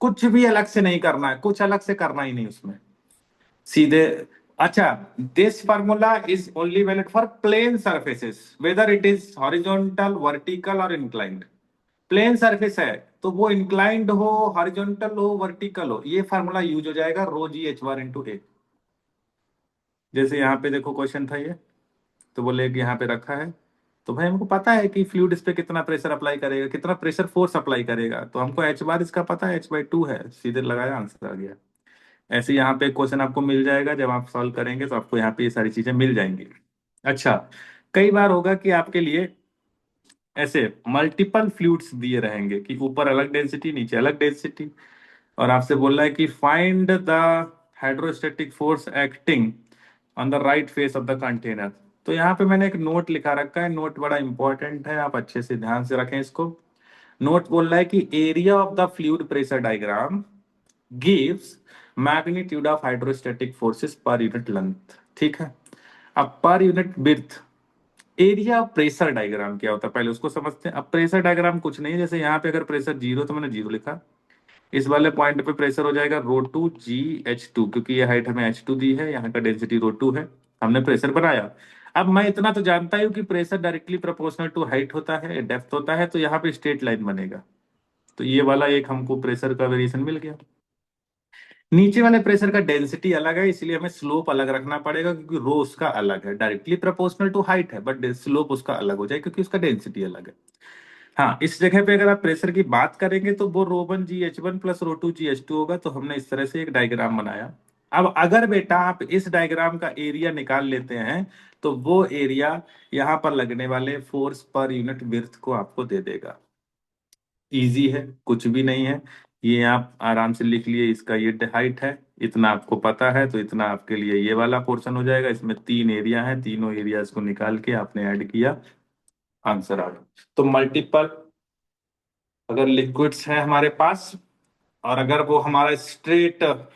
कुछ भी अलग से नहीं करना है, कुछ अलग से करना ही नहीं उसमें, सीधे। अच्छा, this formula is only valid for plane surfaces, whether it is horizontal, vertical और इंक्लाइंड। प्लेन सरफेस है तो वो इंक्लाइंड हो, हॉरिजॉन्टल हो, वर्टिकल हो, ये फार्मूला यूज हो जाएगा, रो जी एच बार इंटू ए। जैसे यहाँ पे देखो क्वेश्चन था ये, तो बोले कि यहाँ पे रखा है, तो भाई हमको पता है कि फ्लूइड इस पे कितना प्रेशर अप्लाई करेगा, कितना प्रेशर फोर्स अप्लाई करेगा, तो हमको एच बार इसका पता है H/2 है, सीधे लगाया, आंसर आ गया। ऐसे यहाँ पे क्वेश्चन आपको मिल जाएगा, जब आप सॉल्व करेंगे तो आपको यहाँ पे ये सारी चीजें मिल जाएंगी। अच्छा, कई बार होगा कि आपके लिए ऐसे मल्टीपल फ्लूइड्स दिए रहेंगे कि ऊपर अलग डेंसिटी, नीचे अलग डेंसिटी, और आपसे बोल रहा है कि find the hydrostatic force acting on the right face of the container. तो यहाँ पे मैंने एक नोट लिखा रखा है, नोट बड़ा इंपॉर्टेंट है, आप अच्छे से ध्यान से रखें इसको। नोट बोल रहा है कि area of the fluid pressure diagram gives magnitude of hydrostatic forces per unit length, ठीक है। अब per unit width, area pressure diagram क्या होता है पहले उसको समझते हैं। अब प्रेशर डायग्राम कुछ नहीं है, जैसे यहाँ पे अगर प्रेशर 0 तो मैंने 0 लिखा, इस वाले पॉइंट पे प्रेशर हो जाएगा ρ2 G H2, क्योंकि ये हाइट हमें H2 दी है, यहाँ का डेंसिटी ρ2 है, हमने प्रेशर बनाया। अब मैं इतना तो जानता ही हूँ कि pressure directly proportional to height होता है, डेप्थ होता है, तो यहाँ पे स्ट्रेट लाइन बनेगा। तो ये वाला एक हमको प्रेशर का वेरिएशन मिल गया। नीचे वाले प्रेशर का डेंसिटी अलग है, इसलिए हमें स्लोप अलग रखना पड़ेगा, क्योंकि रो उसका अलग है, डायरेक्टली प्रोपोर्शनल टू हाइट है, बट स्लोप उसका अलग हो जाए क्योंकि उसका डेंसिटी अलग है। हाँ, इस जगह पे अगर आप प्रेशर की बात करेंगे तो वो ρ1 GH1 प्लस ρ2 GH2 होगा। तो हमने इस तरह से एक डायग्राम बनाया। अब अगर बेटा आप इस डायग्राम का एरिया निकाल लेते हैं तो वो एरिया यहाँ पर लगने वाले फोर्स पर यूनिट विड्थ को आपको दे देगा। इजी है, कुछ भी नहीं है, ये आप आराम से लिख लिए। इसका ये हाइट है, इतना आपको पता है, तो इतना आपके लिए ये वाला पोर्शन हो जाएगा। इसमें 3 एरिया है, तीनों एरियाज को निकाल के आपने ऐड किया, आंसर आ गया। तो मल्टीपल अगर लिक्विड्स है हमारे पास, और अगर वो हमारा स्ट्रेट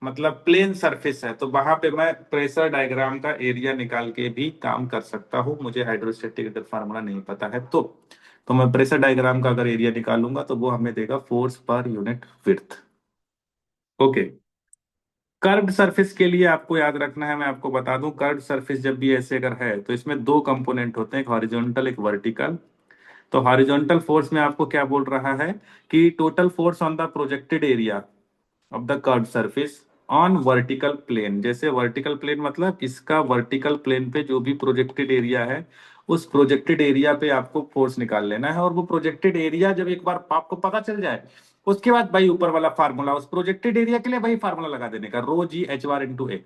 मतलब प्लेन सरफेस है, तो वहां पे मैं प्रेशर डायग्राम का एरिया निकाल के भी काम कर सकता हूँ। मुझे हाइड्रोस्टैटिक अगर फार्मूला नहीं पता है तो मैं प्रेशर डायग्राम का अगर एरिया निकालूंगा तो वो हमें देगा force per unit width. Okay, curved surface के लिए आपको याद रखना है, मैं आपको बता दूं, कर्व्ड सरफेस जब भी ऐसे अगर है तो इसमें दो कंपोनेंट होते हैं, एक हॉरिजॉन्टल एक वर्टिकल। तो हॉरिजॉन्टल फोर्स में आपको क्या बोल रहा है कि total force on the projected area of the curve surface on vertical plane. जैसे वर्टिकल प्लेन मतलब इसका वर्टिकल प्लेन पे जो भी प्रोजेक्टेड एरिया है, उस प्रोजेक्टेड एरिया पे आपको फोर्स निकाल लेना है। और वो प्रोजेक्टेड एरिया जब एक बार आपको पता चल जाए, उसके बाद भाई ऊपर वाला फार्मूला उस प्रोजेक्टेड एरिया के लिए वही फार्मूला लगा देने का, ρ/G/H/R/A।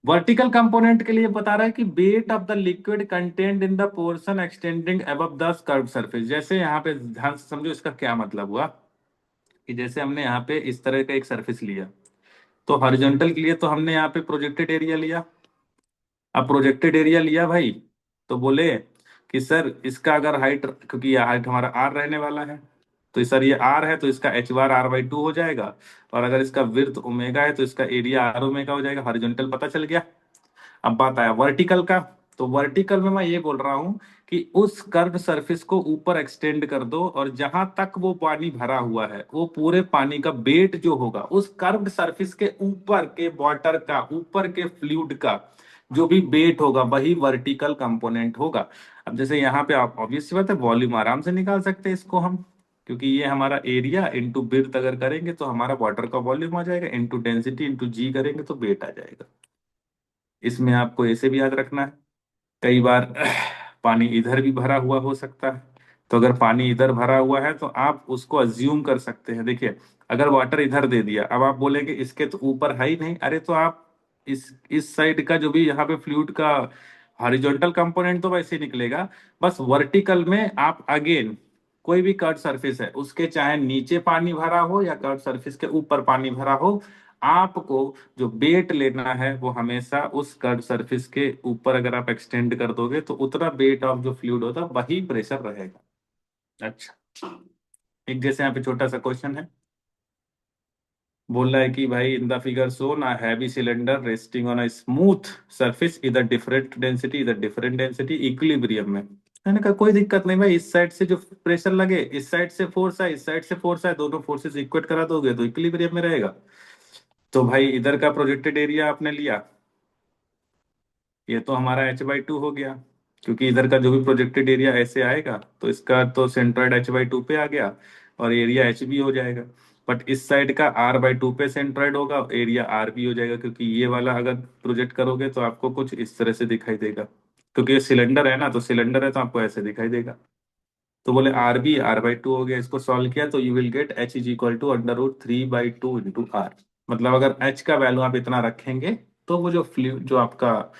वर्टिकल कंपोनेंट के लिए बता रहा है कि weight of the liquid content in the portion extending above the curve surface. जैसे यहाँ पे ध्यान से समझो इसका क्या मतलब हुआ, कि जैसे हमने यहाँ पे इस तरह का एक सरफेस लिया, तो हॉरिजॉन्टल के लिए तो हमने यहाँ पे प्रोजेक्टेड एरिया लिया। अब प्रोजेक्टेड एरिया लिया भाई, तो बोले कि सर इसका अगर हाइट, क्योंकि ये हाइट हमारा आर रहने वाला है, तो सर ये आर है तो इसका एच बार r/2 हो जाएगा। और अगर इसका विड्थ ओमेगा है तो इसका एरिया आर ओमेगा हो जाएगा। हॉरिजॉन्टल पता चल गया। अब बात आया वर्टिकल का। तो वर्टिकल में मैं ये बोल रहा हूं कि उस कर्व सरफेस को ऊपर एक्सटेंड कर दो, और जहां तक वो पानी भरा हुआ है वो पूरे पानी का वेट जो होगा उस कर्व सरफेस के ऊपर के वाटर का, ऊपर के फ्लूइड का जो भी वेट होगा वही वर्टिकल कंपोनेंट होगा। अब जैसे यहाँ पे आप ऑब्वियस सी बात है, वॉल्यूम आराम से निकाल सकते हैं इसको हम, क्योंकि ये हमारा एरिया इंटू विड्थ अगर करेंगे तो हमारा वाटर का वॉल्यूम आ जाएगा, इंटू डेंसिटी इंटू जी करेंगे तो वेट आ जाएगा। इसमें आपको ऐसे भी याद रखना है, कई बार पानी इधर भी भरा हुआ हो सकता है। तो अगर पानी इधर भरा हुआ है तो आप उसको अज्यूम कर सकते हैं। देखिए, अगर वाटर इधर दे दिया, अब आप बोलेंगे इसके तो ऊपर है ही नहीं, अरे तो आप इस साइड का जो भी यहाँ पे फ्लूइड का हॉरिजॉन्टल कंपोनेंट तो वैसे ही निकलेगा। बस वर्टिकल में आप अगेन कोई भी कर्व सरफेस है उसके चाहे नीचे पानी भरा हो या कर्व सरफेस के ऊपर पानी भरा हो, आपको जो वेट लेना है वो हमेशा उस कर्व सरफेस के ऊपर अगर आप एक्सटेंड कर दोगे तो उतना वेट ऑफ जो फ्लूइड होता है वही प्रेशर रहेगा। अच्छा, एक जैसे यहाँ पे छोटा सा क्वेश्चन है, बोल रहा है कि भाई इन the figure shown a heavy cylinder resting on a smooth surface इधर डिफरेंट डेंसिटी इधर डिफरेंट डेंसिटी इक्विलिब्रियम में। मैंने कहा कोई दिक्कत नहीं भाई, इस साइड से जो प्रेशर लगे, इस साइड से फोर्स है, इस साइड से फोर्स है, दोनों फोर्सेस इक्वेट करा दोगे तो इक्विलिब्रियम में रहेगा। तो भाई इधर का प्रोजेक्टेड एरिया आपने लिया, ये तो हमारा h/2 हो गया, क्योंकि इधर का जो भी प्रोजेक्टेड एरिया ऐसे आएगा तो इसका तो सेंट्रॉइड h/2 पे आ गया और एरिया h भी हो जाएगा। बट इस साइड का r/2 पे सेंट्रॉइड होगा, एरिया r भी हो जाएगा, क्योंकि ये वाला अगर प्रोजेक्ट करोगे तो आपको कुछ इस तरह से दिखाई देगा, क्योंकि ये सिलेंडर है ना, तो सिलेंडर है तो आपको ऐसे दिखाई देगा। तो बोले आर बी r/2 हो गया, इसको सॉल्व किया तो you will gate h=√3/2 × r। मतलब अगर h का वैल्यू आप इतना रखेंगे तो वो जो फ्लूइड जो आपका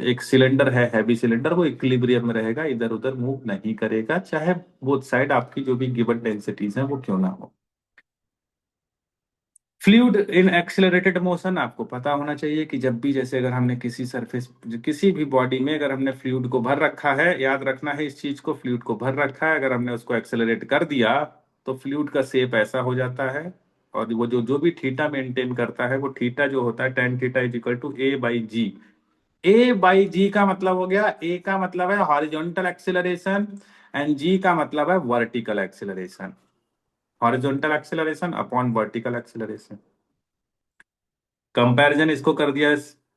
एक सिलेंडर है, हैवी सिलेंडर, वो इक्विलिब्रियम में रहेगा, इधर उधर मूव नहीं करेगा, चाहे बोथ साइड आपकी जो भी गिवन डेंसिटीज हैं वो क्यों ना हो। फ्लूइड इन एक्सेलरेटेड मोशन आपको पता होना चाहिए कि जब भी जैसे अगर हमने किसी सरफेस किसी भी बॉडी में अगर हमने फ्लूइड को भर रखा है, याद रखना है इस चीज को, फ्लूइड को भर रखा है, अगर हमने उसको एक्सेलरेट कर दिया तो फ्लूइड का शेप ऐसा हो जाता है। और वो जो जो भी थीटा मेंटेन करता है, वो थीटा जो होता है tan थीटा =a/g। a/g का मतलब हो गया, a का मतलब है हॉरिजॉन्टल एक्सेलरेशन एंड g का मतलब है vertical acceleration. Horizontal acceleration upon vertical acceleration. Comparison इसको कर दिया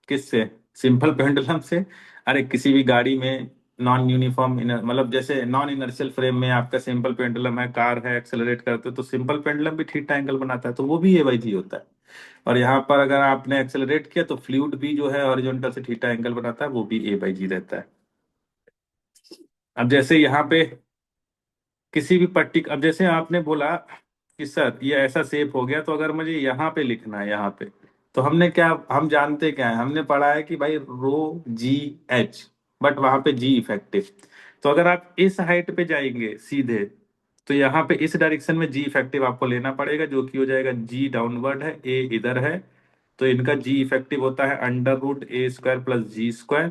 किससे, सिंपल पेंडुलम से। अरे किसी भी गाड़ी में नॉन यूनिफॉर्म मतलब जैसे नॉन इनर्शियल फ्रेम में आपका सिंपल पेंडुलम है, कार है, एक्सेलरेट करते हो तो सिंपल पेंडुलम भी थीटा एंगल बनाता है, तो वो भी a/g होता है। और यहाँ पर अगर आपने एक्सेलरेट किया तो फ्लूइड भी जो है हॉरिजॉन्टल से थीटा एंगल बनाता है, वो भी A/G रहता है। अब जैसे यहाँ पे किसी भी अब जैसे आपने बोला कि सर ये ऐसा शेप हो गया, तो अगर मुझे यहाँ पे लिखना है, यहाँ पे, तो हम जानते क्या है, हमने पढ़ा है कि भाई ρGH, बट वहां पे G इफेक्टिव। तो अगर आप इस हाइट पे जाएंगे सीधे, तो यहाँ पे इस डायरेक्शन में G इफेक्टिव आपको लेना पड़ेगा, जो कि हो जाएगा G डाउनवर्ड है, A इधर है, तो इनका G इफेक्टिव होता है √A² + G²।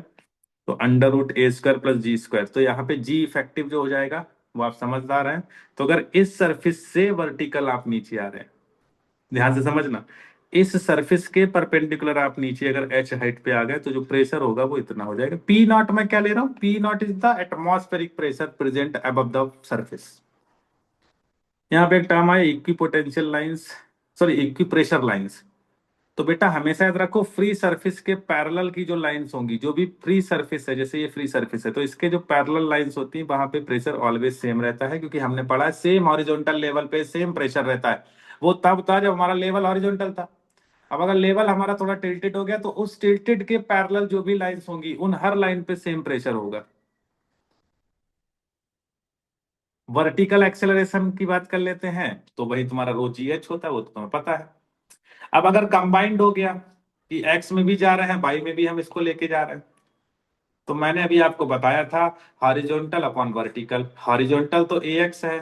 तो √A² + G², तो यहाँ पे G इफेक्टिव जो हो जाएगा, वो आप समझदार हैं। तो अगर इस सरफेस से वर्टिकल आप नीचे आ रहे हैं, ध्यान से समझना, इस सरफेस के परपेंडिकुलर आप नीचे अगर H हाइट पे आ गए, तो जो प्रेशर होगा वो इतना हो जाएगा। P0 मैं क्या ले रहा हूं, P0 is the atmospheric pressure present above the surface. यहाँ पे एक टर्म है इक्विपोटेंशियल लाइंस, सॉरी इक्विप्रेशर लाइंस। तो बेटा हमेशा याद रखो, फ्री सरफेस के पैरेलल की जो लाइंस होंगी, जो भी फ्री सरफेस है, जैसे ये फ्री सरफेस है, तो इसके जो पैरेलल लाइंस होती है, वहां पे प्रेशर ऑलवेज सेम रहता है, क्योंकि हमने पढ़ा है सेम हॉरिजॉन्टल लेवल पे सेम प्रेशर रहता है। वो तब था जब हमारा लेवल हॉरिजॉन्टल था। अब अगर लेवल हमारा थोड़ा टिल्टेड हो गया, तो उस टिल्टेड के पैरेलल जो भी लाइंस होंगी, उन हर लाइन पे सेम प्रेशर होगा। वर्टिकल एक्सेलरेशन की बात कर लेते हैं, तो वही तुम्हारा ρGH होता है, वो तो तुम्हें पता है। अब अगर कंबाइंड हो गया कि एक्स में भी जा रहे हैं, वाई में भी हम इसको लेके जा रहे हैं, तो मैंने अभी आपको बताया था हॉरिजॉन्टल अपॉन वर्टिकल। हॉरिजॉन्टल तो AX है।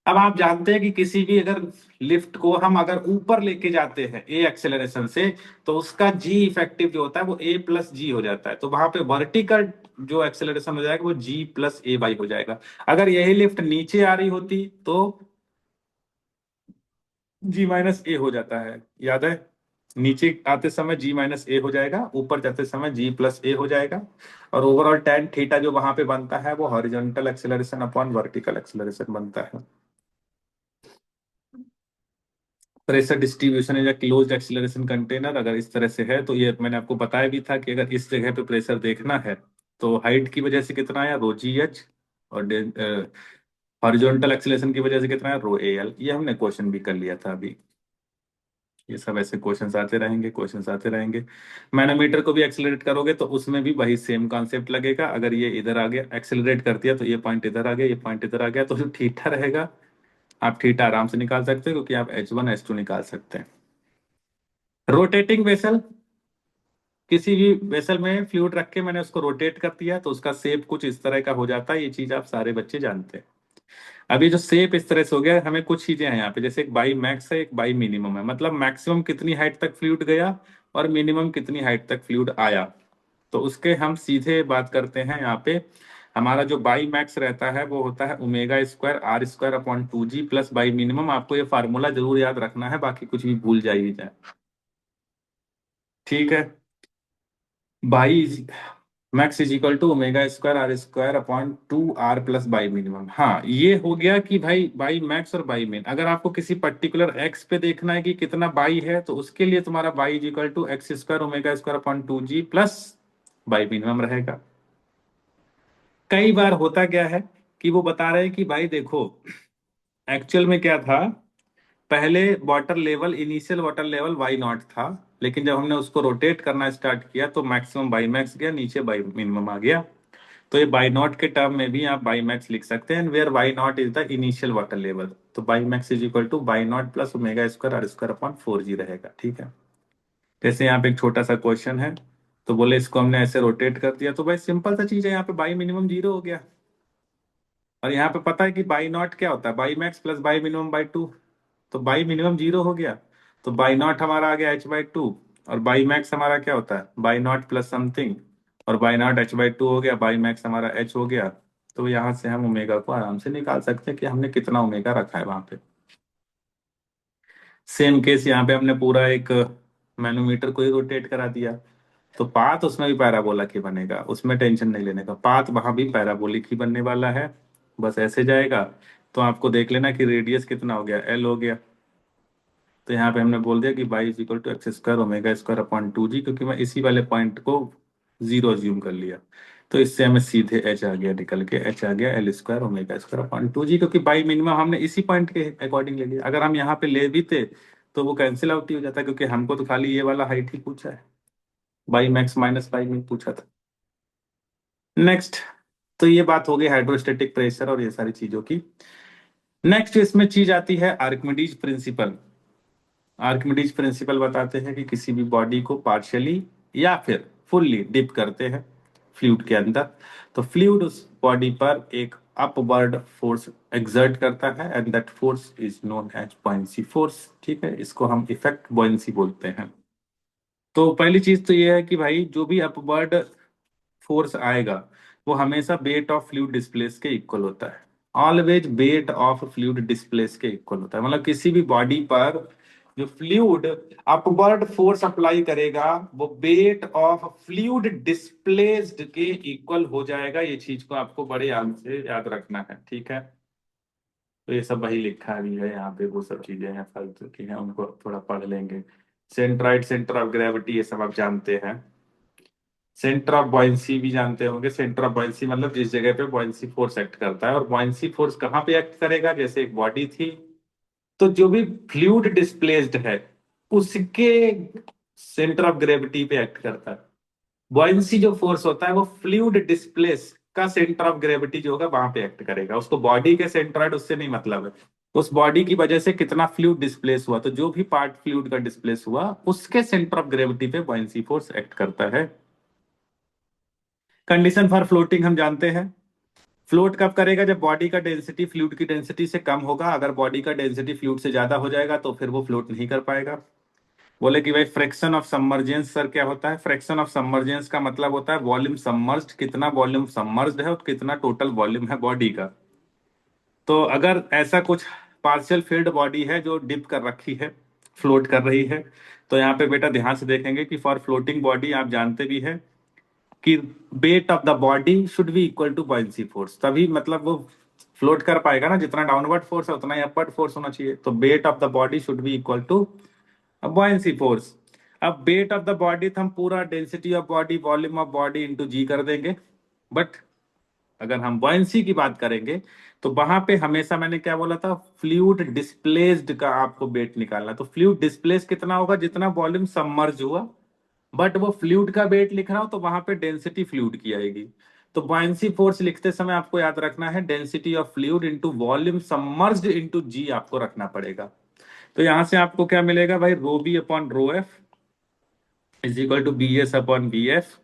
अब आप जानते हैं कि किसी भी अगर लिफ्ट को हम अगर ऊपर लेके जाते हैं A एक्सेलरेशन से, तो उसका G इफेक्टिव जो होता है वो A+G हो जाता है। तो वहां पे वर्टिकल जो एक्सेलरेशन हो जाएगा वो G+A/y हो जाएगा। अगर यही लिफ्ट नीचे आ रही होती तो G-A हो जाता है, याद है? नीचे आते समय G-A हो जाएगा, ऊपर जाते समय G+A हो जाएगा। और ओवरऑल tan थीटा जो वहां पे बनता है, वो horizontal acceleration upon vertical acceleration बनता है। प्रेशर डिस्ट्रीब्यूशन या क्लोज्ड एक्सेलरेशन कंटेनर अगर इस तरह से है, तो ये मैंने आपको बताया भी था कि अगर इस जगह पे प्रेशर देखना है, तो हाइट की वजह से कितना आया ρGH, और हॉरिजॉन्टल एक्सेलरेशन की वजह से कितना है ρAL। ये हमने क्वेश्चन भी कर लिया था अभी। ये सब ऐसे क्वेश्चंस आते रहेंगे, क्वेश्चंस आते रहेंगे। मैनोमीटर को भी एक्सेलरेट करोगे तो उसमें भी वही सेम कॉन्सेप्ट लगेगा। अगर ये इधर आ गया, एक्सेलरेट कर दिया, तो ये पॉइंट इधर आ गया, ये पॉइंट इधर आ गया, तो जो थीटा रहेगा, आप थीटा आराम से निकाल सकते हो, क्योंकि आप H1 H2 निकाल सकते हैं। रोटेटिंग वेसल, किसी भी वेसल में फ्लूइड रख के मैंने उसको रोटेट कर दिया, तो उसका शेप कुछ इस तरह का हो जाता है। ये चीज आप सारे बच्चे जानते हैं। अभी जो शेप इस तरह से हो गया, हमें कुछ चीजें हैं यहाँ पे, जैसे एक बाई मैक्स है, एक बाई मिनिमम है, मतलब मैक्सिमम कितनी हाइट तक फ्लूइड गया और मिनिमम कितनी हाइट तक फ्लूइड आया। तो उसके हम सीधे बात करते हैं। यहाँ पे हमारा जो बाई मैक्स रहता है वो होता है ω²R² upon 2G plus y minimum. आपको ये फार्मूला जरूर याद रखना है, बाकी कुछ भी भूल जाइए जाए, ठीक है? Y max is equal to ω²R² upon 2R plus y minimum. हाँ, ये हो गया कि भाई बाई मैक्स और बाई मिन। अगर आपको किसी पर्टिकुलर एक्स पे देखना है कि कितना बाई है, तो उसके लिए तुम्हारा y is equal to x² ω² upon 2G plus y minimum रहेगा। कई बार होता क्या है कि वो बता रहे हैं कि भाई देखो, एक्चुअल में क्या था, पहले water level, initial water level y0 था, लेकिन जब हमने उसको रोटेट करना स्टार्ट किया, तो मैक्सिमम बाई मैक्स गया, नीचे बाई मिनिमम आ गया। तो ये बाई नॉट के टर्म में भी आप बाई मैक्स लिख सकते हैं, where y0 is the initial water level. तो y max is equal to y0 plus ω²R² upon 4G रहेगा, ठीक है? जैसे यहाँ पे एक छोटा सा क्वेश्चन है, तो बोले इसको हमने ऐसे रोटेट कर दिया, तो भाई सिंपल सा चीज है, यहाँ पे बाई मिनिमम 0 हो गया। और यहाँ पे पता है कि बाई नॉट क्या होता है, y max plus y minimum by 2। तो बाई मिनिमम 0 हो गया, तो बाई नॉट हमारा आ गया H/2। और बाई मैक्स हमारा क्या होता है, बाई नॉट प्लस समथिंग, और बाई नॉट H/2 हो गया, बाई मैक्स हमारा H हो गया। तो यहाँ से हम ओमेगा को आराम से निकाल सकते हैं कि हमने कितना ओमेगा रखा है वहां पे। सेम केस यहाँ पे हमने पूरा एक मैनोमीटर को ही रोटेट करा दिया, तो पाथ उसमें भी पैराबोलिक ही बनेगा, उसमें टेंशन नहीं लेने का। पाथ वहां भी पैराबोलिक ही बनने वाला है, बस ऐसे जाएगा। तो आपको देख लेना कि रेडियस कितना हो गया, L हो गया। तो यहाँ पे हमने बोल दिया कि y is equal to x² ω² upon 2G, क्योंकि मैं इसी वाले पॉइंट को 0 अज्यूम कर लिया। तो इससे हमें सीधे H आ गया, निकल के H आ गया L² ω² अपॉन 2G, क्योंकि बाई मिनिमम हमने इसी पॉइंट के अकॉर्डिंग ले लिया। अगर हम यहाँ पे ले भी थे, तो वो कैंसिल आउट ही हो जाता है, क्योंकि हमको तो खाली ये वाला हाइट ही पूछा है, बाई मैक्स माइनस बाई मिन पूछा था। नेक्स्ट, तो ये बात हो गई हाइड्रोस्टेटिक प्रेशर और ये सारी चीजों की। नेक्स्ट इसमें चीज आती है आर्किमिडीज प्रिंसिपल। आर्किमिडीज प्रिंसिपल बताते हैं कि किसी भी बॉडी को पार्शियली या फिर फुल्ली डिप करते हैं फ्लूइड के अंदर, तो फ्लूइड उस बॉडी पर एक अपवर्ड फोर्स एक्सर्ट करता है and that force is known as buoyancy force. ठीक है, इसको हम इफेक्ट बॉयंसी बोलते हैं। तो पहली चीज तो ये है कि भाई जो भी अपवर्ड फोर्स आएगा वो हमेशा वेट ऑफ फ्लूइड डिस्प्लेस के इक्वल होता है। Always weight of fluid displace के इक्वल होता है, मतलब किसी भी बॉडी पर जो फ्लूइड अपवर्ड फोर्स अप्लाई करेगा वो वेट ऑफ फ्लूइड डिस्प्लेस्ड के इक्वल हो जाएगा। ये चीज को आपको बड़े ध्यान से याद रखना है, ठीक है। तो ये सब वही लिखा भी है यहाँ पे, वो सब चीजें हैं फालतू की हैं, उनको थोड़ा पढ़ लेंगे। सेंट्राइड, सेंटर ऑफ ग्रेविटी, ये सब आप जानते हैं। सेंटर ऑफ बॉयंसी भी जानते होंगे। सेंटर ऑफ बॉयंसी मतलब जिस जगह पे बॉयंसी फोर्स एक्ट करता है, और बॉयंसी फोर्स कहाँ पे एक्ट करेगा, जैसे एक बॉडी थी तो जो भी फ्लूइड डिस्प्लेस्ड है उसके सेंटर ऑफ ग्रेविटी पे एक्ट करता है। बॉयंसी जो फोर्स होता है वो फ्लूइड डिस्प्लेस का सेंटर ऑफ ग्रेविटी जो होगा वहां पे एक्ट करेगा। उसको बॉडी के सेंट्रॉइड उससे नहीं मतलब है, उस बॉडी की वजह से कितना फ्लूइड डिस्प्लेस हुआ, तो जो भी पार्ट फ्लूइड का डिस्प्लेस हुआ उसके सेंटर ऑफ ग्रेविटी पे बॉयंसी फोर्स एक्ट करता है। कंडीशन फॉर फ्लोटिंग हम जानते हैं। फ्लोट कब करेगा, जब बॉडी का डेंसिटी फ्लूइड की डेंसिटी से कम होगा। अगर बॉडी का डेंसिटी फ्लूइड से ज्यादा हो जाएगा तो फिर वो फ्लोट नहीं कर पाएगा। बोले कि भाई फ्रैक्शन ऑफ सबमर्जेंस सर क्या होता है। फ्रैक्शन ऑफ सबमर्जेंस का मतलब होता है वॉल्यूम सबमर्ज्ड, कितना वॉल्यूम सबमर्ज्ड है और कितना टोटल वॉल्यूम है बॉडी का। तो अगर ऐसा कुछ पार्शियल फिल्ड बॉडी है जो डिप कर रखी है, फ्लोट कर रही है, तो यहाँ पे बेटा ध्यान से देखेंगे कि फॉर फ्लोटिंग बॉडी आप जानते भी है कि weight of the body should be equal to buoyancy force, तभी मतलब वो फ्लोट कर पाएगा ना। जितना डाउनवर्ड फोर्स है उतना ही अपवर्ड फोर्स होना चाहिए। तो weight of the body should be equal to buoyancy force. अब वेट ऑफ द बॉडी हम पूरा density of body, volume of body into G कर देंगे। बट अगर हम बॉयंसी की बात करेंगे तो वहां पे हमेशा मैंने क्या बोला था, फ्लूइड डिस्प्लेस्ड का आपको वेट निकालना। तो फ्लूइड डिस्प्लेस कितना होगा, जितना वॉल्यूम सबमर्ज हुआ। बट वो फ्लूइड का वेट लिख रहा हूं तो वहां पे डेंसिटी फ्लूइड की आएगी। तो बॉयंसी फोर्स लिखते समय आपको याद रखना है density of fluid into volume submerged into G आपको रखना पड़ेगा। तो यहां से आपको क्या मिलेगा भाई, rho B upon rho F is equal to B S upon B F.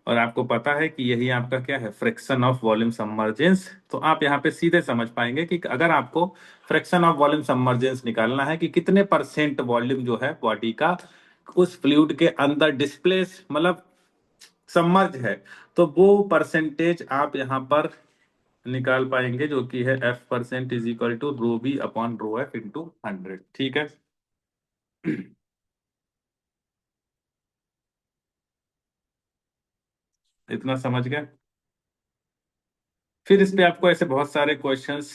और आपको पता है कि यही आपका क्या है, फ्रैक्शन ऑफ वॉल्यूम सबमर्जेंस। तो आप यहाँ पे सीधे समझ पाएंगे कि अगर आपको फ्रैक्शन ऑफ वॉल्यूम सबमर्जेंस निकालना है कि कितने परसेंट वॉल्यूम जो है बॉडी का उस फ्लूइड के अंदर डिस्प्लेस मतलब सबमर्ज है, तो वो परसेंटेज आप यहाँ पर निकाल पाएंगे, जो कि है F percent is equal to rho B upon rho F into 100। ठीक है। इतना समझ गए। फिर इस पे आपको ऐसे बहुत सारे क्वेश्चंस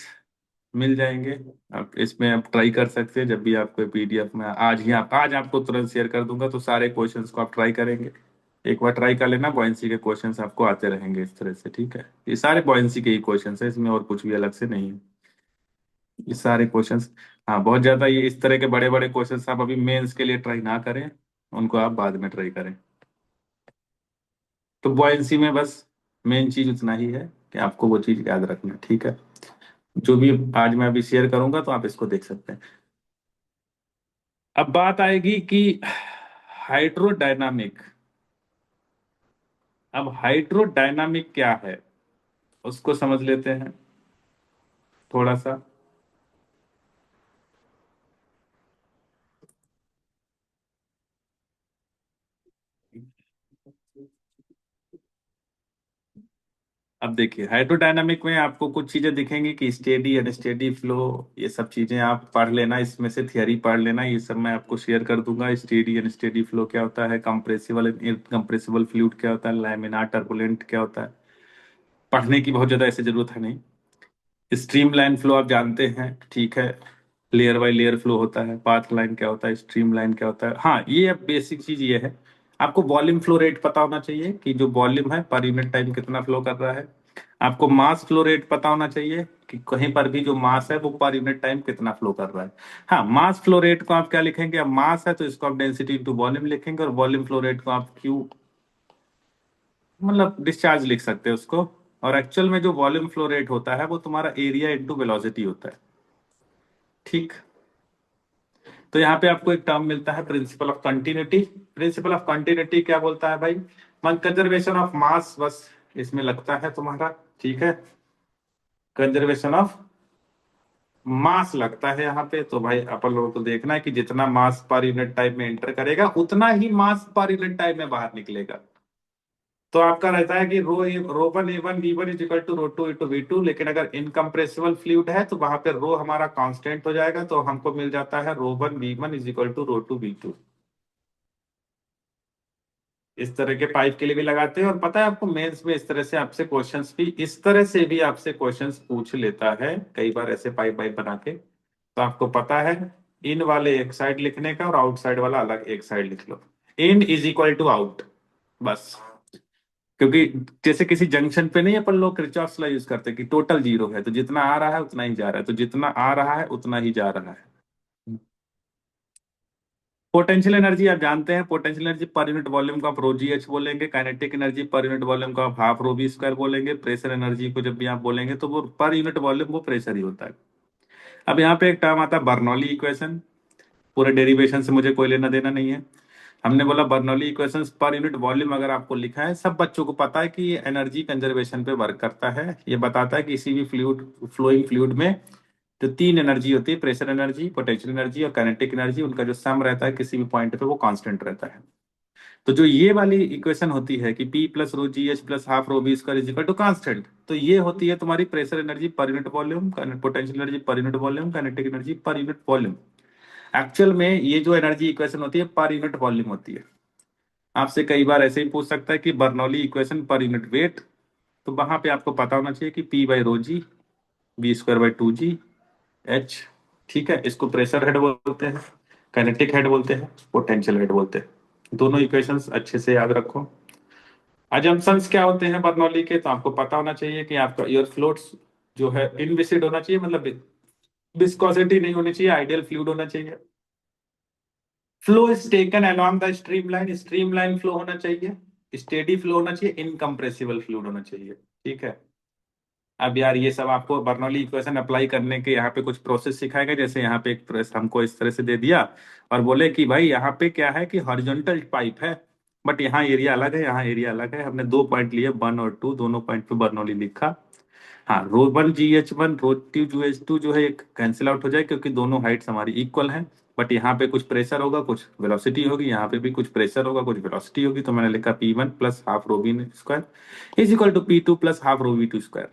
मिल जाएंगे, आप इसमें आप ट्राई कर सकते हैं। जब भी आपको पीडीएफ में आज आपको तुरंत शेयर कर दूंगा, तो सारे क्वेश्चंस को आप ट्राई करेंगे। एक बार ट्राई कर लेना, बॉयंसी के क्वेश्चंस आपको आते रहेंगे इस तरह से। ठीक है, ये सारे बॉयंसी के ही क्वेश्चंस है, इसमें और कुछ भी अलग से नहीं है। ये सारे क्वेश्चंस, हाँ बहुत ज्यादा ये इस तरह के बड़े बड़े क्वेश्चंस आप अभी मेंस के लिए ट्राई ना करें, उनको आप बाद में ट्राई करें। तो बॉयंसी में बस मेन चीज उतना ही है कि आपको वो चीज याद रखना है। ठीक है, जो भी आज मैं अभी शेयर करूंगा तो आप इसको देख सकते हैं। अब बात आएगी कि हाइड्रोडायनामिक। अब हाइड्रोडायनामिक क्या है उसको समझ लेते हैं थोड़ा सा। अब देखिए हाइड्रोडायनामिक में आपको कुछ चीजें दिखेंगी कि स्टेडी अनस्टेडी फ्लो, ये सब चीजें आप पढ़ लेना, इसमें से थियरी पढ़ लेना, ये सब मैं आपको शेयर कर दूंगा। स्टेडी अनस्टेडी फ्लो क्या होता है, कंप्रेसिबल इनकंप्रेसिबल फ्लूइड क्या होता है, लैमिनार टर्बुलेंट क्या होता है, पढ़ने की बहुत ज्यादा ऐसे जरूरत है नहीं। स्ट्रीम लाइन फ्लो आप जानते हैं, ठीक है। लेयर बाय लेयर फ्लो होता है। पाथ लाइन क्या होता है, स्ट्रीम लाइन क्या होता है। हाँ, ये अब बेसिक चीज ये है, आपको वॉल्यूम फ्लो रेट पता होना चाहिए कि जो वॉल्यूम है पर यूनिट टाइम कितना फ्लो कर रहा है। आपको मास फ्लो रेट पता होना चाहिए कि कहीं पर भी जो मास है वो पर यूनिट टाइम कितना फ्लो कर रहा है। हाँ, मास फ्लो रेट को आप क्या लिखेंगे, अब मास है तो इसको आप डेंसिटी इंटू वॉल्यूम लिखेंगे, और वॉल्यूम फ्लो रेट को आप क्यू मतलब डिस्चार्ज लिख सकते हैं उसको। और एक्चुअल में जो वॉल्यूम फ्लो रेट होता है वो तुम्हारा एरिया इंटू वेलोसिटी होता है। ठीक, तो यहाँ पे आपको एक टर्म मिलता है principle of continuity. Principle of continuity क्या बोलता है भाई, कंजर्वेशन ऑफ मास, बस इसमें लगता है तुम्हारा। ठीक है, कंजर्वेशन ऑफ मास लगता है यहाँ पे। तो भाई अपन लोगों को देखना है कि जितना मास पर यूनिट टाइम में एंटर करेगा उतना ही मास पर यूनिट टाइम में बाहर निकलेगा। तो आपका रहता है कि rho one is equal to rho two into V2, लेकिन अगर इनकम्प्रेसिबल फ्लूइड है तो वहां पे रो हमारा कांस्टेंट हो जाएगा, तो हमको मिल जाता है rho one is equal to rho two V2। इस तरह के पाइप के लिए भी लगाते हैं। और पता है आपको मेंस में इस तरह से आपसे क्वेश्चंस भी इस तरह से भी आपसे क्वेश्चंस पूछ लेता है कई बार, ऐसे पाइप पाइप बना के। तो आपको पता है इन वाले एक साइड लिखने का और आउटसाइड वाला अलग एक साइड लिख लो। इन इज इक्वल टू आउट, बस। क्योंकि जैसे किसी जंक्शन पे नहीं अपन लोग किरचॉफ लॉ यूज करते कि टोटल जीरो है तो जितना आ रहा है उतना ही जा रहा है, तो जितना आ रहा है उतना ही जा रहा है। पोटेंशियल एनर्जी आप जानते हैं, potential energy per unit volume को आप रो जी एच बोलेंगे। Kinetic energy per unit volume को आप हाफ रो बी स्क्वायर बोलेंगे। प्रेशर एनर्जी को जब भी आप बोलेंगे तो वो पर यूनिट वॉल्यूम वो प्रेशर ही होता है। अब यहाँ पे एक टर्म आता है बर्नौली इक्वेशन। पूरे डेरिवेशन से मुझे कोई लेना देना नहीं है। हमने बोला बर्नौली इक्वेशंस पर यूनिट वॉल्यूम अगर आपको लिखा है, सब बच्चों को पता है कि ये एनर्जी कंजर्वेशन पे वर्क करता है। ये बताता है कि किसी भी फ्लूइड फ्लोइंग फ्लूइड में जो तीन एनर्जी होती है, प्रेशर एनर्जी, पोटेंशियल एनर्जी और काइनेटिक एनर्जी, उनका जो सम रहता है किसी भी पॉइंट पे वो कांस्टेंट रहता है। तो जो ये वाली इक्वेशन होती है कि P plus rho G H plus half rho V square is equal to constant, तो ये होती है तुम्हारी pressure energy per unit volume, potential energy per unit volume, kinetic energy per unit volume. Actual में ये जो एनर्जी इक्वेशन होती है पर यूनिट वॉल्यूम होती है। आपसे कई बार ऐसे ही पूछ सकता है कि Bernoulli equation per unit weight, तो वहां पे आपको पता होना चाहिए कि P by rho G, V² by 2G H। ठीक है, इसको प्रेशर हेड बोलते हैं, काइनेटिक हेड बोलते हैं, पोटेंशियल हेड बोलते हैं। दोनों इक्वेशंस अच्छे से याद रखो। अजम्पशंस क्या होते हैं बर्नौली के, तो आपको पता होना चाहिए कि आपका एयर फ्लोट्स जो है इनविसिड होना चाहिए, मतलब विस्कोसिटी नहीं होनी चाहिए, आइडियल फ्लूइड होना चाहिए। Flow is taken along the streamline flow होना चाहिए, स्टेडी फ्लो होना चाहिए, इनकम्प्रेसिबल फ्लूइड होना चाहिए। ठीक है, अब यार ये सब आपको बर्नौली इक्वेशन अप्लाई करने के यहाँ पे कुछ प्रोसेस सिखाएगा। जैसे यहाँ पे एक प्रेस हमको इस तरह से दे दिया और बोले कि भाई यहाँ पे क्या है कि हॉरिजॉन्टल पाइप है, बट यहाँ एरिया अलग है, यहाँ एरिया अलग है। हमने दो पॉइंट लिए 1 और 2, दोनों पॉइंट पे बर्नौली लिखा। हाँ, रो 1 GH1 रो 2 GH2 जो है एक कैंसिल आउट हो जाए क्योंकि दोनों हाइट्स हमारी इक्वल हैं। बट यहाँ पे कुछ प्रेशर होगा, कुछ वेलोसिटी होगी, यहाँ पे भी कुछ प्रेशर होगा, कुछ वेलोसिटी होगी। तो मैंने लिखा P1 plus half rho V square is equal to P2 plus half rho V2 square.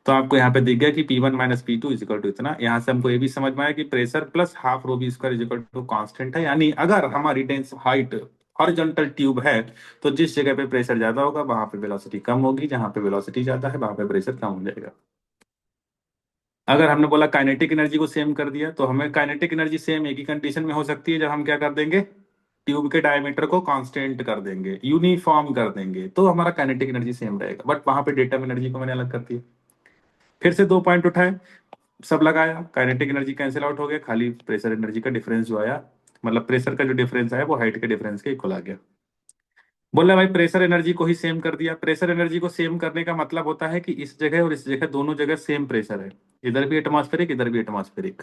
तो आपको यहाँ पे दिख गया कि P1 minus P2 is equal to इतना। यहाँ से हमको ये भी समझ में आया कि pressure plus half rho V square is equal to constant है, यानी अगर हमारी डेंस हाइट हॉरिजॉन्टल ट्यूब है तो जिस जगह पे प्रेशर ज्यादा होगा वहां पे वेलोसिटी कम होगी, जहां पे वेलोसिटी ज्यादा है वहां पे प्रेशर कम हो जाएगा। अगर हमने बोला काइनेटिक एनर्जी को सेम कर दिया, तो हमें काइनेटिक एनर्जी सेम एक ही कंडीशन में हो सकती है जब हम क्या कर देंगे, ट्यूब के डायमीटर को कांस्टेंट कर देंगे, यूनिफॉर्म कर देंगे, तो हमारा काइनेटिक एनर्जी सेम रहेगा। बट वहां पे डेटम एनर्जी को मैंने अलग कर दिया। फिर से दो पॉइंट उठाए, सब लगाया, काइनेटिक एनर्जी कैंसिल आउट हो गया, खाली प्रेशर एनर्जी का डिफरेंस जो आया, मतलब प्रेशर का जो डिफरेंस आया वो हाइट के डिफरेंस के इक्वल आ गया। बोला भाई प्रेशर एनर्जी को ही सेम कर दिया। प्रेशर एनर्जी को सेम करने का मतलब होता है कि इस जगह और इस जगह दोनों जगह सेम प्रेशर है, इधर भी एटमॉस्फेरिक इधर भी एटमॉस्फेरिक।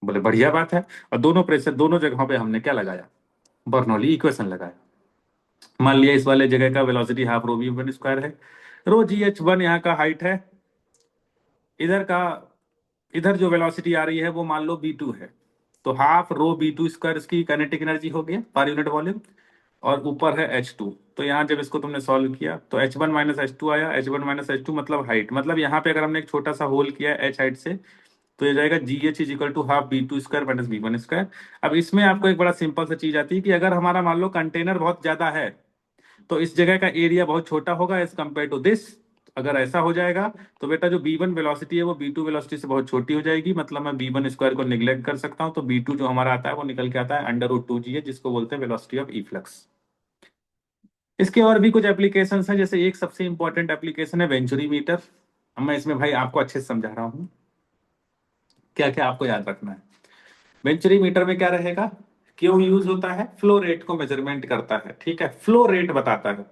बोले बढ़िया बात है। और दोनों प्रेशर दोनों जगहों पे हमने क्या लगाया, बर्नौली इक्वेशन लगाया। मान लिया इस वाले जगह का velocity half rho V square है, रो GH1 यहाँ का हाइट है, इधर का इधर जो वेलोसिटी आ रही है वो मान लो V2 है, तो हाफ रो B2 स्क्वायर इसकी काइनेटिक एनर्जी हो गया पर यूनिट वॉल्यूम, और ऊपर है H2। तो यहाँ जब इसको तुमने सॉल्व किया तो H1 माइनस H2 आया। H1 माइनस H2 मतलब हाइट, मतलब यहाँ पे अगर हमने एक छोटा सा होल किया H हाइट से तो ये जाएगा GH is equal to half B2 square minus B1 square. अब इसमें आपको एक बड़ा सिंपल सा चीज आती है कि अगर हमारा मान लो कंटेनर बहुत ज्यादा है तो इस जगह का एरिया बहुत छोटा होगा एज कम्पेयर टू दिस। अगर ऐसा हो जाएगा तो बेटा जो B1 वेलोसिटी है वो B2 वेलोसिटी से बहुत छोटी हो जाएगी, मतलब मैं B1 स्क्वायर को निग्लेक्ट कर सकता हूं, तो B2 जो हमारा आता है वो निकल के आता है अंडर रूट 2G है, जिसको बोलते हैं वेलोसिटी ऑफ ई फ्लक्स। इसके और भी कुछ एप्लीकेशंस हैं, जैसे एक सबसे इंपॉर्टेंट एप्लीकेशन है वेंचुरी मीटर। अब मैं इसमें भाई आपको अच्छे से समझा रहा हूँ क्या क्या आपको याद रखना है। वेंचुरी मीटर में क्या रहेगा, क्यों यूज होता है, फ्लो रेट को मेजरमेंट करता है, ठीक है, फ्लो रेट बताता है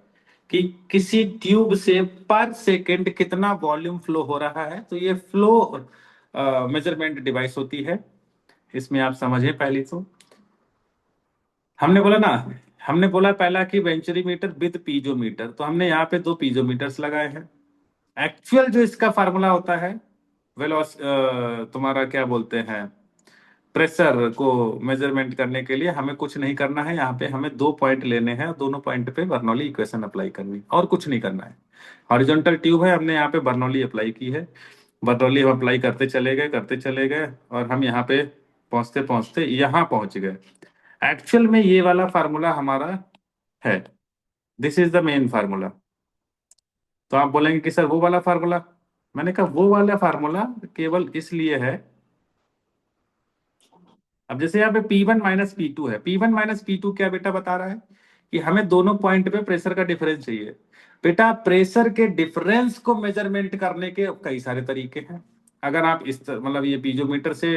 कि किसी ट्यूब से पर सेकंड कितना वॉल्यूम फ्लो हो रहा है, तो ये फ्लो मेजरमेंट डिवाइस होती है। इसमें आप समझे पहले तो हमने बोला ना, हमने बोला पहला कि वेंचुरी मीटर विद पीजोमीटर, तो हमने यहाँ पे दो पीजोमीटर्स लगाए हैं। एक्चुअल जो इसका फार्मूला होता है वेलोस तुम्हारा क्या बोलते हैं, प्रेशर को मेजरमेंट करने के लिए हमें कुछ नहीं करना है, यहाँ पे हमें दो पॉइंट लेने हैं, दोनों पॉइंट पे बर्नौली इक्वेशन अप्लाई करनी और कुछ नहीं करना है। हॉरिजॉन्टल ट्यूब है, हमने यहाँ पे बर्नौली अप्लाई की है, बर्नौली हम अप्लाई करते चले गए और हम यहाँ पे पहुंचते पहुंचते यहाँ पहुंच गए। एक्चुअल में ये वाला फार्मूला हमारा है, this is the main formula. तो आप बोलेंगे कि सर वो वाला फार्मूला, मैंने कहा वो वाला फार्मूला केवल इसलिए है, अब जैसे यहाँ पे P1 माइनस P2 है, P1 माइनस P2 क्या बेटा बता रहा है कि हमें दोनों पॉइंट पे प्रेशर का डिफरेंस चाहिए। बेटा प्रेशर के डिफरेंस को मेजरमेंट करने के कई सारे तरीके हैं। अगर आप इस मतलब ये पीजोमीटर से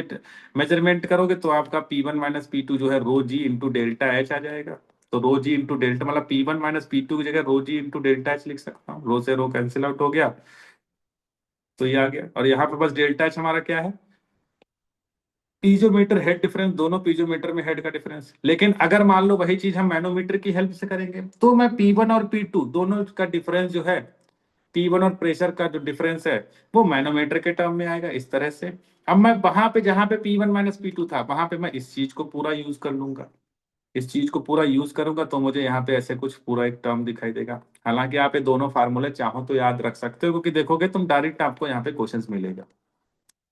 मेजरमेंट करोगे तो आपका P1 माइनस P2 जो है रो जी इंटू डेल्टा एच आ जाएगा। तो रो जी इंटू डेल्टा मतलब P1 माइनस P2 की जगह रो जी इंटू डेल्टा एच लिख सकता हूँ, रो से रो कैंसिल आउट हो गया, तो ये आ गया। और यहाँ पे बस डेल्टा एच हमारा क्या है, पीजोमीटर हेड डिफरेंस, दोनों पीजोमीटर में हेड का डिफरेंस। लेकिन अगर मान लो वही चीज हम मैनोमीटर की हेल्प से करेंगे तो मैं P1 और P2 दोनों का डिफरेंस जो है, P1 और प्रेशर का जो डिफरेंस है वो मैनोमीटर के टर्म में आएगा इस तरह से। अब मैं वहां पे जहां पे P1 माइनस P2 था वहां पे मैं इस चीज को पूरा यूज कर लूंगा, इस चीज को पूरा यूज करूंगा तो मुझे यहाँ पे ऐसे कुछ पूरा एक टर्म दिखाई देगा। हालांकि आप ये दोनों फार्मूले चाहो तो याद रख सकते हो, क्योंकि देखोगे तुम डायरेक्ट आपको यहाँ पे क्वेश्चंस मिलेगा।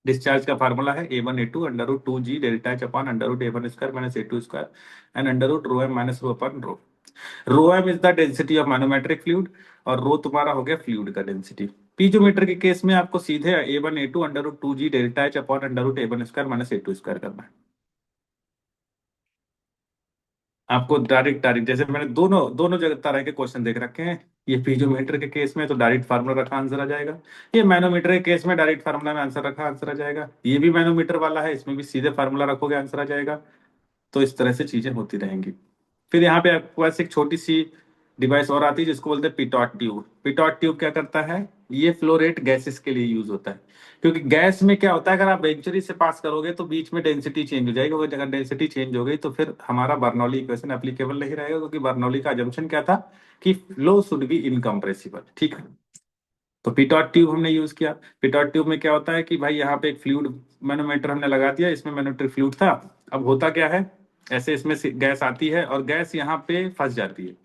डिस्चार्ज का फार्मूला है A1 A2 under root 2G delta H upon under root A1 square minus A2 square and under root rho M minus rho upon rho. Rho M is the density of manometric fluid और rho तुम्हारा हो गया fluid का density. Piezometer के case में आपको सीधे A1 A2 under root 2G delta H upon under root A1 square minus A2 square करना है। आपको डायरेक्ट डायरेक्ट जैसे मैंने दोनों दोनों जगह तरह के क्वेश्चन देख रखे हैं, ये पीजोमीटर के केस में तो डायरेक्ट फार्मूला रखा आंसर आ जाएगा, ये मैनोमीटर के केस में डायरेक्ट फार्मूला में आंसर रखा आंसर आ जाएगा, ये भी मैनोमीटर वाला है इसमें भी सीधे फार्मूला रखोगे आंसर आ जाएगा। तो इस तरह से चीजें होती रहेंगी। फिर यहाँ पे आपके पास एक छोटी सी डिवाइस और आती है जिसको बोलते हैं पिटॉट ट्यूब। पिटॉट ट्यूब क्या करता है, ये फ्लो रेट गैसेस के लिए यूज होता है, क्योंकि गैस में क्या होता है अगर आप वेंचुरी से पास करोगे तो बीच में डेंसिटी चेंज हो जाएगी, अगर डेंसिटी चेंज हो गई तो फिर हमारा बर्नौली इक्वेशन एप्लीकेबल नहीं रहेगा, क्योंकि बर्नौली का अजम्पशन क्या था कि फ्लो शुड बी इनकम्प्रेसिबल, ठीक है। तो पिटॉट ट्यूब हमने यूज किया। पिटॉट ट्यूब में क्या होता है कि भाई यहाँ पे एक फ्लूइड मैनोमीटर हमने लगा दिया, इसमें मैनोमीटर फ्लूइड था। अब होता क्या है, ऐसे इसमें से गैस आती है और गैस यहाँ पे फंस जाती है,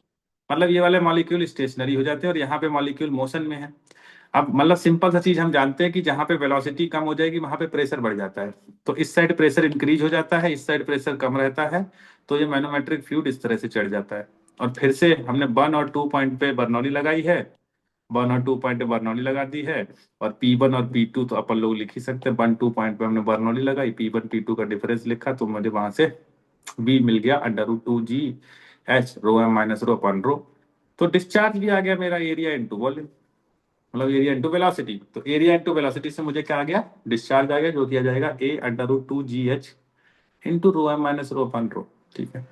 मतलब ये वाले मॉलिक्यूल स्टेशनरी हो जाते हैं और यहाँ पे मॉलिक्यूल मोशन में है। अब मतलब सिंपल सा चीज हम जानते हैं कि जहाँ पे वेलोसिटी कम हो जाएगी वहां पे प्रेशर बढ़ जाता है, तो इस साइड प्रेशर इंक्रीज हो जाता है, इस साइड प्रेशर कम रहता है, तो ये मैनोमेट्रिक फ्लूइड इस तरह से चढ़ जाता है। और फिर से हमने 1 और 2 पॉइंट पे बर्नौली लगाई है, 1 और 2 पॉइंट पे बर्नौली लगा दी है, और P1 और P2 तो अपन लोग लिख ही सकते हैं। 1 2 पॉइंट पे हमने बर्नौली लगाई, P1 P2 का डिफरेंस लिखा, तो मुझे वहां से V मिल गया अंडर रूट 2G H रो एम माइनस रो अपन रो। तो डिस्चार्ज भी आ गया मेरा एरिया इंटू वॉल्यूम, मतलब एरिया इंटू वेलोसिटी। तो एरिया इंटू वेलोसिटी से मुझे क्या आ गया, डिस्चार्ज आ गया, जो किया जाएगा A under root 2GH into rho M minus rho upon rho, ठीक है।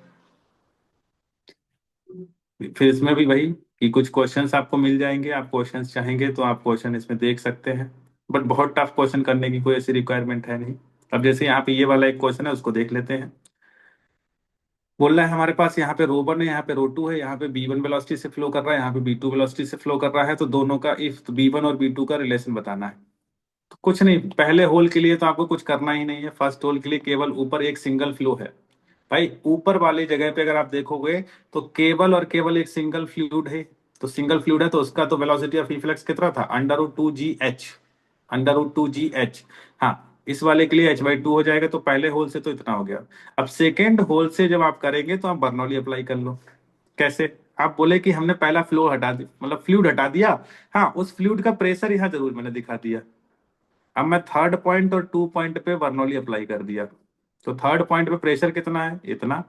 फिर इसमें भी वही कि कुछ क्वेश्चंस आपको मिल जाएंगे, आप क्वेश्चंस चाहेंगे तो आप क्वेश्चन इसमें देख सकते हैं, बट बहुत टफ क्वेश्चन करने की कोई ऐसी रिक्वायरमेंट है नहीं। अब जैसे यहाँ पे ये वाला एक क्वेश्चन है उसको देख लेते हैं। बोल रहा है हमारे पास यहाँ पे रो 1 है, यहाँ पे रो 2 है, यहाँ पे B1 वेलोसिटी से फ्लो कर रहा है, यहाँ पे B2 वेलोसिटी से फ्लो कर रहा है, तो दोनों का इफ B1 और B2 का रिलेशन बताना है। तो कुछ नहीं, पहले होल के लिए तो आपको कुछ करना ही नहीं है, फर्स्ट होल के लिए केवल ऊपर एक सिंगल फ्लो है। भाई ऊपर वाली जगह पे अगर आप देखोगे तो केवल और केवल एक सिंगल फ्लूइड है, तो सिंगल फ्लूइड है तो उसका तो वेलोसिटी ऑफ रिफ्लेक्स कितना था, under root 2GH, under root 2GH। हाँ, इस वाले के लिए H/2 हो जाएगा, तो पहले होल से तो इतना हो गया। अब सेकेंड होल से जब आप करेंगे तो आप बर्नौली अप्लाई कर लो। कैसे, आप बोले कि हमने पहला फ्लो हटा दिया, मतलब फ्लूइड हटा दिया, हाँ उस फ्लूइड का प्रेशर यहाँ जरूर मैंने दिखा दिया। अब मैं 3rd पॉइंट और 2 पॉइंट पे बर्नौली अप्लाई कर दिया, तो 3rd पॉइंट पे प्रेशर कितना है, इतना,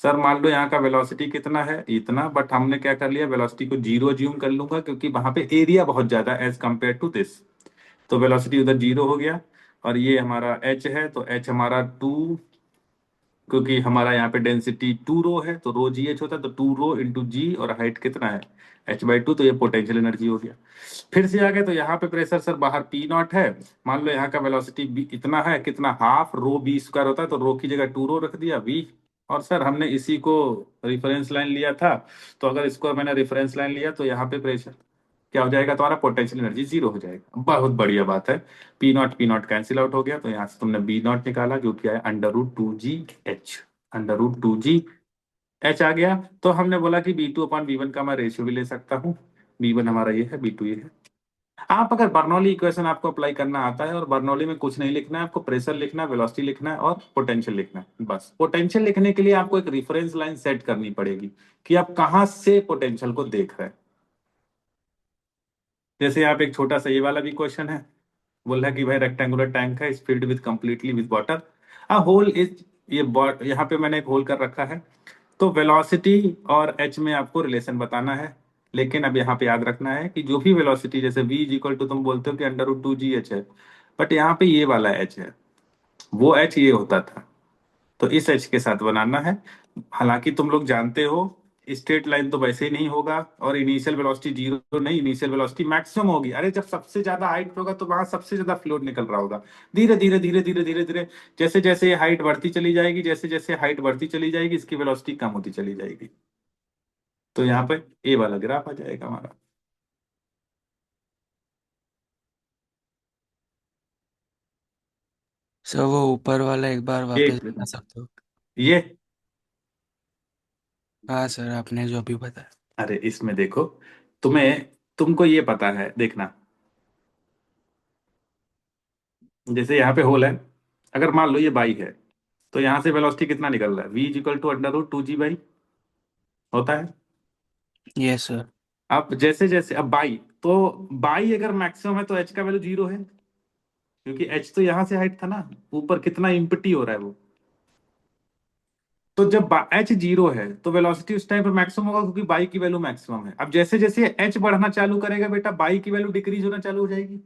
सर मान लो यहाँ का वेलोसिटी कितना है, इतना, बट हमने क्या कर लिया, वेलोसिटी को जीरो ज्यूम कर लूंगा क्योंकि वहां पे एरिया बहुत ज्यादा एज कंपेयर टू दिस। तो वेलोसिटी उधर जीरो हो गया, और ये हमारा एच है, तो एच हमारा टू, क्योंकि हमारा यहाँ पे डेंसिटी टू रो है तो रो जी एच होता है, तो टू रो इंटू जी, और हाइट कितना है एच बाई टू, तो ये पोटेंशियल एनर्जी हो गया। फिर से आ गए तो यहाँ पे प्रेशर सर बाहर पी नॉट है, मान लो यहाँ का वेलोसिटी इतना है, कितना हाफ रो बी स्क्वायर होता है, तो रो की जगह टू रो रख दिया वी। और सर हमने इसी को रिफरेंस लाइन लिया था, तो अगर इसको मैंने रिफरेंस लाइन लिया तो यहाँ पे प्रेशर क्या हो जाएगा, तुम्हारा पोटेंशियल एनर्जी जीरो हो जाएगा। बहुत बढ़िया बात है, पी नॉट कैंसिल आउट हो गया, तो यहाँ से तुमने बी नॉट निकाला जो कि है under root two G H, under root two G H आ गया। तो हमने बोला कि B two upon B one का मैं रेशियो भी ले सकता हूँ, बी वन हमारा ये है, बी टू ये है। आप अगर बर्नौली इक्वेशन आपको अप्लाई करना आता है, और बर्नौली में कुछ नहीं लिखना है आपको, प्रेशर लिखना है, वेलोसिटी लिखना है और पोटेंशियल लिखना है बस। पोटेंशियल लिखने के लिए आपको एक रिफरेंस लाइन सेट करनी पड़ेगी कि आप कहाँ से पोटेंशियल को देख रहे हैं। जैसे आप एक छोटा सा ये वाला भी क्वेश्चन है, बोल रहा है कि भाई रेक्टेंगुलर टैंक है, is filled with completely with water, a hole is, ये यहाँ पे मैंने एक होल कर रखा है। तो वेलोसिटी और एच में आपको रिलेशन बताना है, लेकिन अब यहाँ पे याद रखना है कि जो भी वेलोसिटी, जैसे v इज इक्वल टू, तुम बोलते हो कि under root two G H है, बट यहाँ पे ये वाला एच है, वो एच ये होता था, तो इस एच के साथ बनाना है। हालांकि तुम लोग जानते हो स्ट्रेट लाइन तो वैसे ही नहीं होगा, और इनिशियल वेलोसिटी जीरो नहीं, इनिशियल वेलोसिटी मैक्सिमम होगी। अरे जब सबसे ज्यादा हाइट होगा तो वहां सबसे ज्यादा फ्लूइड निकल रहा होगा, धीरे धीरे धीरे धीरे धीरे धीरे जैसे जैसे हाइट बढ़ती चली जाएगी, जैसे जैसे हाइट बढ़ती चली जाएगी, इसकी वेलोसिटी कम होती चली जाएगी। तो यहाँ पे ए वाला ग्राफ आ जाएगा हमारा। सर वो ऊपर वाला एक बार वापस एक बता सकते हो? ये, हाँ सर, आपने जो भी बताया। अरे इसमें देखो, तुम्हें, तुमको ये पता है, देखना, जैसे यहाँ पे होल है, अगर मान लो ये बाई है, तो यहाँ से वेलोसिटी कितना निकल रहा है, v is equal to under root two G y होता है। Yes sir. अब जैसे जैसे अब बाई, तो बाई अगर मैक्सिमम है तो एच का वैल्यू जीरो है, क्योंकि एच तो यहाँ से हाइट था ना, ऊपर कितना इम्पटी हो रहा है वो। तो जब एच जीरो है तो वेलोसिटी उस टाइम पर मैक्सिमम होगा, क्योंकि बाई की वैल्यू मैक्सिमम है। अब जैसे जैसे एच बढ़ना चालू करेगा बेटा, बाई की वैल्यू डिक्रीज होना चालू हो जाएगी।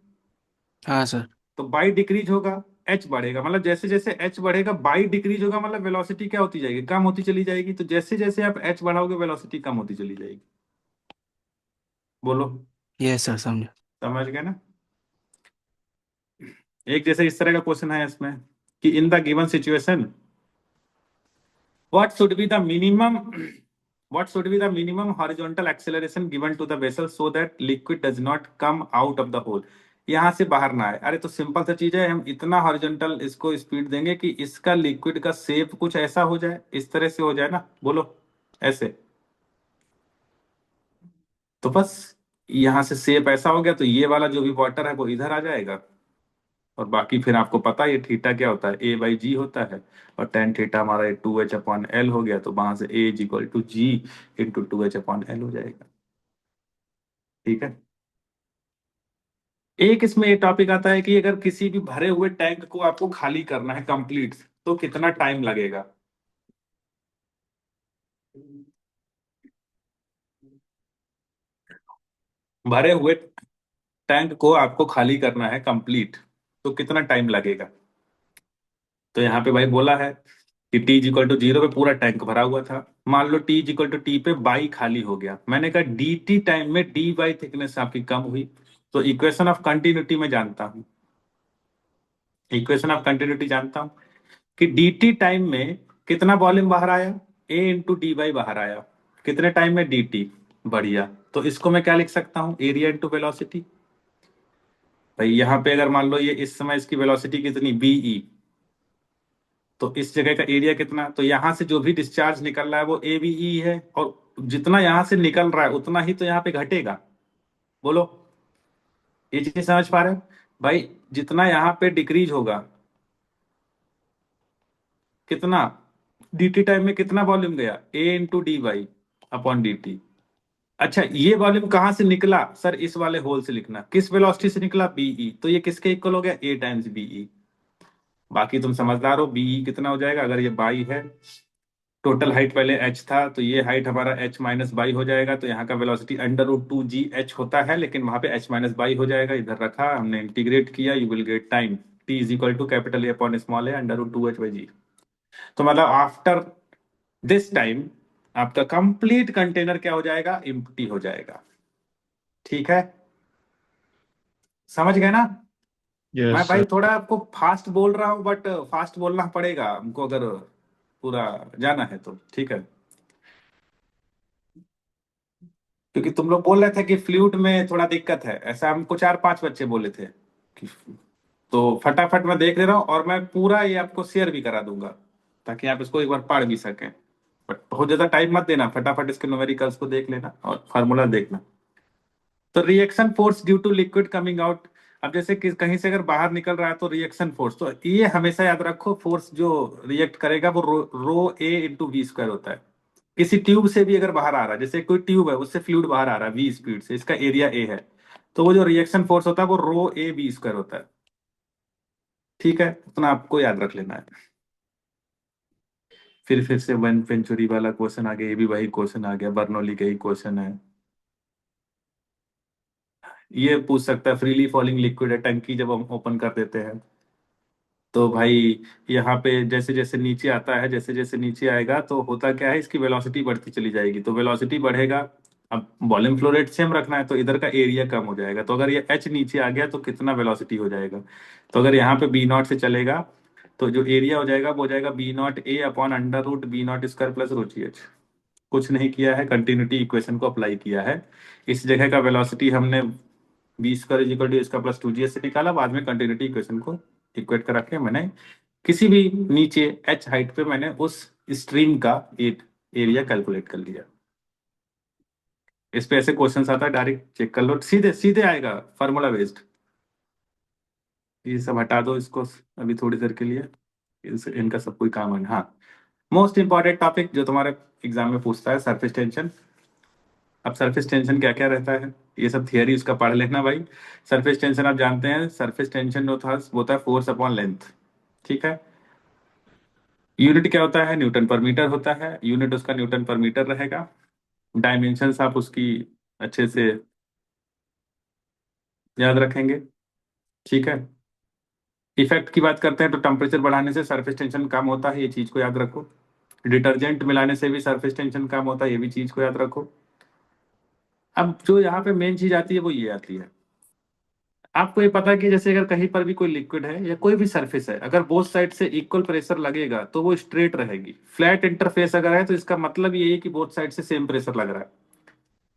हाँ सर। तो बाई डिक्रीज होगा, एच बढ़ेगा, मतलब जैसे जैसे एच बढ़ेगा बाई डिक्रीज होगा, मतलब वेलोसिटी क्या होती जाएगी, कम होती चली जाएगी। तो जैसे जैसे आप एच बढ़ाओगे वेलोसिटी कम होती चली जाएगी। बोलो, यस सर, समझो। समझ गए ना। एक जैसे इस तरह का क्वेश्चन है इसमें कि in the given situation what should be the minimum, what should be the minimum horizontal acceleration given to the vessel so that liquid does not come out of the hole, यहां से बाहर ना आए। अरे तो सिंपल सा चीज है, हम इतना हॉरिजॉन्टल इसको स्पीड देंगे कि इसका लिक्विड का शेप कुछ ऐसा हो जाए, इस तरह से हो जाए ना, बोलो ऐसे। तो बस यहां से शेप ऐसा हो गया तो ये वाला जो भी वाटर है वो इधर आ जाएगा, और बाकी फिर आपको पता है ये थीटा क्या होता है, ए बाई जी होता है, और टेन थीटा हमारा टू एच अपॉन एल हो गया, तो वहां से A is equal to G into two H upon L हो जाएगा। ठीक है। एक इसमें ये टॉपिक आता है कि अगर किसी भी भरे हुए टैंक को आपको खाली करना है कंप्लीट, तो कितना टाइम लगेगा। भरे हुए टैंक को आपको खाली करना है कंप्लीट, तो कितना टाइम लगेगा। तो यहाँ पे भाई बोला है कि T is equal to zero पे पूरा टैंक भरा हुआ था, मान लो T is equal to T पे बाई खाली हो गया, मैंने कहा डी टी टाइम में डी बाई थिकनेस आपकी कम हुई। तो इक्वेशन ऑफ कंटिन्यूटी में जानता हूं, इक्वेशन ऑफ कंटिन्यूटी जानता हूं कि डी टी टाइम में कितना वॉल्यूम बाहर आया, ए इंटू डी बाई बाहर आया, कितने टाइम में डी टी। बढ़िया, तो इसको मैं क्या लिख सकता हूं, एरिया इंटू वेलोसिटी। भाई यहाँ पे अगर मान लो ये इस समय इसकी वेलोसिटी कितनी बीई, तो इस जगह का एरिया कितना, तो यहां से जो भी डिस्चार्ज निकल रहा है वो ए बी ई है, और जितना यहां से निकल रहा है उतना ही तो यहाँ पे घटेगा। बोलो, ये चीज समझ पा रहे हो भाई, जितना यहाँ पे डिक्रीज होगा, कितना डी टी टाइम में कितना वॉल्यूम गया, A into D Y upon D T. अच्छा ये वॉल्यूम कहां से निकला सर, इस वाले होल से लिखना, किस वेलोसिटी से निकला बीई, तो ये किसके इक्वल हो गया, ए टाइम्स बीई। बाकी तुम समझदार हो, बीई कितना हो जाएगा, अगर ये बाई है टोटल हाइट पहले h था, तो ये हाइट हमारा h माइनस बाई हो जाएगा, तो यहाँ का वेलोसिटी √2gh होता है, लेकिन वहां पे h माइनस बाई हो जाएगा, इधर रखा हमने, इंटीग्रेट किया, you will get time t is equal to capital A upon small a √2h/g। तो मतलब आफ्टर दिस टाइम आपका कंप्लीट कंटेनर क्या हो जाएगा, एम्प्टी हो जाएगा। ठीक है, समझ गए ना? यस मैं भाई सर। थोड़ा आपको फास्ट बोल रहा हूँ, बट फास्ट बोलना पड़ेगा हमको अगर पूरा जाना है तो। ठीक है, क्योंकि तुम लोग बोल रहे थे कि फ्लूइड में थोड़ा दिक्कत है, ऐसा हमको 4-5 बच्चे बोले थे कि, तो फटाफट मैं देख ले रहा हूँ, और मैं पूरा ये आपको शेयर भी करा दूंगा ताकि आप इसको एक बार पढ़ भी सकें। बट बहुत ज्यादा टाइम मत देना, फटाफट इसके न्यूमेरिकल्स को देख लेना और फार्मूला देखना। तो reaction force due to liquid coming out, अब जैसे कि कहीं से अगर बाहर निकल रहा है तो रिएक्शन फोर्स, तो ये हमेशा याद रखो, फोर्स जो रिएक्ट करेगा वो ρ a × v² होता है। किसी ट्यूब से भी अगर बाहर आ रहा है, जैसे कोई ट्यूब है उससे फ्लूइड बाहर आ रहा है v स्पीड से, इसका एरिया a है, तो वो जो रिएक्शन फोर्स होता है वो ρ a v² होता है। ठीक है, उतना आपको याद रख लेना है। फिर से वन पेंचुरी वाला क्वेश्चन आ गया, ये भी वही क्वेश्चन आ गया, बर्नौली का ही क्वेश्चन है। ये पूछ सकता है, फ्रीली फॉलिंग लिक्विड है, टंकी जब हम ओपन कर देते हैं तो भाई यहाँ पे जैसे जैसे नीचे आता है, जैसे जैसे नीचे आएगा तो होता क्या है, इसकी वेलोसिटी बढ़ती चली जाएगी, तो वेलोसिटी बढ़ेगा। अब वॉल्यूम फ्लो रेट सेम रखना है, तो इधर का एरिया कम हो जाएगा, तो अगर ये h नीचे आ गया तो कितना वेलोसिटी हो जाएगा, तो अगर यहाँ पे b0 से चलेगा तो जो एरिया हो जाएगा वो हो जाएगा b0a upon √b0² plus ρgh। कुछ नहीं किया है, कंटिन्यूटी इक्वेशन को अप्लाई किया है। इस जगह का वेलोसिटी हमने v² इक्वल टू इसका प्लस 2gh से निकाला, बाद में कंटिन्यूटी इक्वेशन को इक्वेट करा के मैंने किसी भी नीचे h हाइट पे मैंने उस स्ट्रीम का एक एरिया कैलकुलेट कर लिया। इस पे ऐसे क्वेश्चंस आता है, डायरेक्ट चेक कर लो, सीधे सीधे आएगा, फार्मूला बेस्ड। ये सब हटा दो इसको अभी थोड़ी देर के लिए, इनका सब कोई काम है। हाँ, मोस्ट इंपॉर्टेंट टॉपिक जो तुम्हारे एग्जाम में पूछता है, सरफेस टेंशन। अब सरफेस टेंशन क्या क्या रहता है, ये सब थियरी उसका पढ़ लेना भाई। सरफेस टेंशन आप जानते हैं, सरफेस टेंशन जो था वो था फोर्स अपॉन लेंथ। ठीक है, यूनिट क्या होता है, न्यूटन पर मीटर होता है, यूनिट उसका न्यूटन पर मीटर रहेगा। डायमेंशंस आप उसकी अच्छे से याद रखेंगे। ठीक है, इफेक्ट की बात करते हैं तो टेम्परेचर बढ़ाने से सरफेस टेंशन कम होता है, ये चीज को याद रखो। डिटर्जेंट मिलाने से भी सरफेस टेंशन कम होता है, ये भी चीज को याद रखो। अब जो यहाँ पे मेन चीज आती है वो ये आती है, आपको ये पता है कि जैसे अगर कहीं पर भी कोई लिक्विड है या कोई भी सरफेस है, अगर बोथ साइड से इक्वल प्रेशर लगेगा तो वो स्ट्रेट रहेगी। फ्लैट इंटरफेस अगर है तो इसका मतलब ये है कि बोथ साइड से सेम प्रेशर लग रहा है।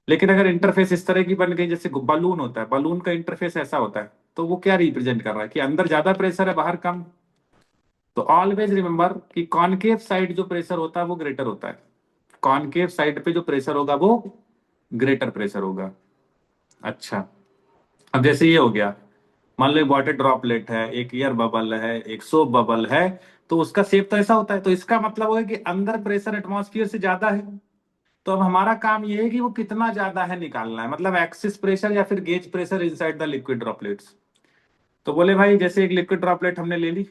लेकिन अगर इंटरफेस इस तरह की बन गई, जैसे बलून होता है, बलून का इंटरफेस ऐसा होता है, तो वो क्या रिप्रेजेंट कर रहा है कि अंदर ज्यादा प्रेशर है बाहर कम। तो ऑलवेज रिमेंबर कि कॉनकेव साइड जो प्रेशर होता है वो ग्रेटर होता है, कॉनकेव साइड पे जो प्रेशर होगा वो ग्रेटर प्रेशर होगा। अच्छा, अब जैसे ये हो गया, मान लो एक वाटर ड्रॉपलेट है, एक एयर बबल है, एक सोप बबल है, तो उसका शेप तो ऐसा होता है, तो इसका मतलब होगा कि अंदर प्रेशर एटमॉस्फेयर से ज्यादा है। तो अब हमारा काम ये है कि वो कितना ज्यादा है निकालना है, मतलब एक्सिस प्रेशर या फिर gauge pressure inside the liquid droplets. तो बोले भाई जैसे एक लिक्विड ड्रॉपलेट हमने ले ली,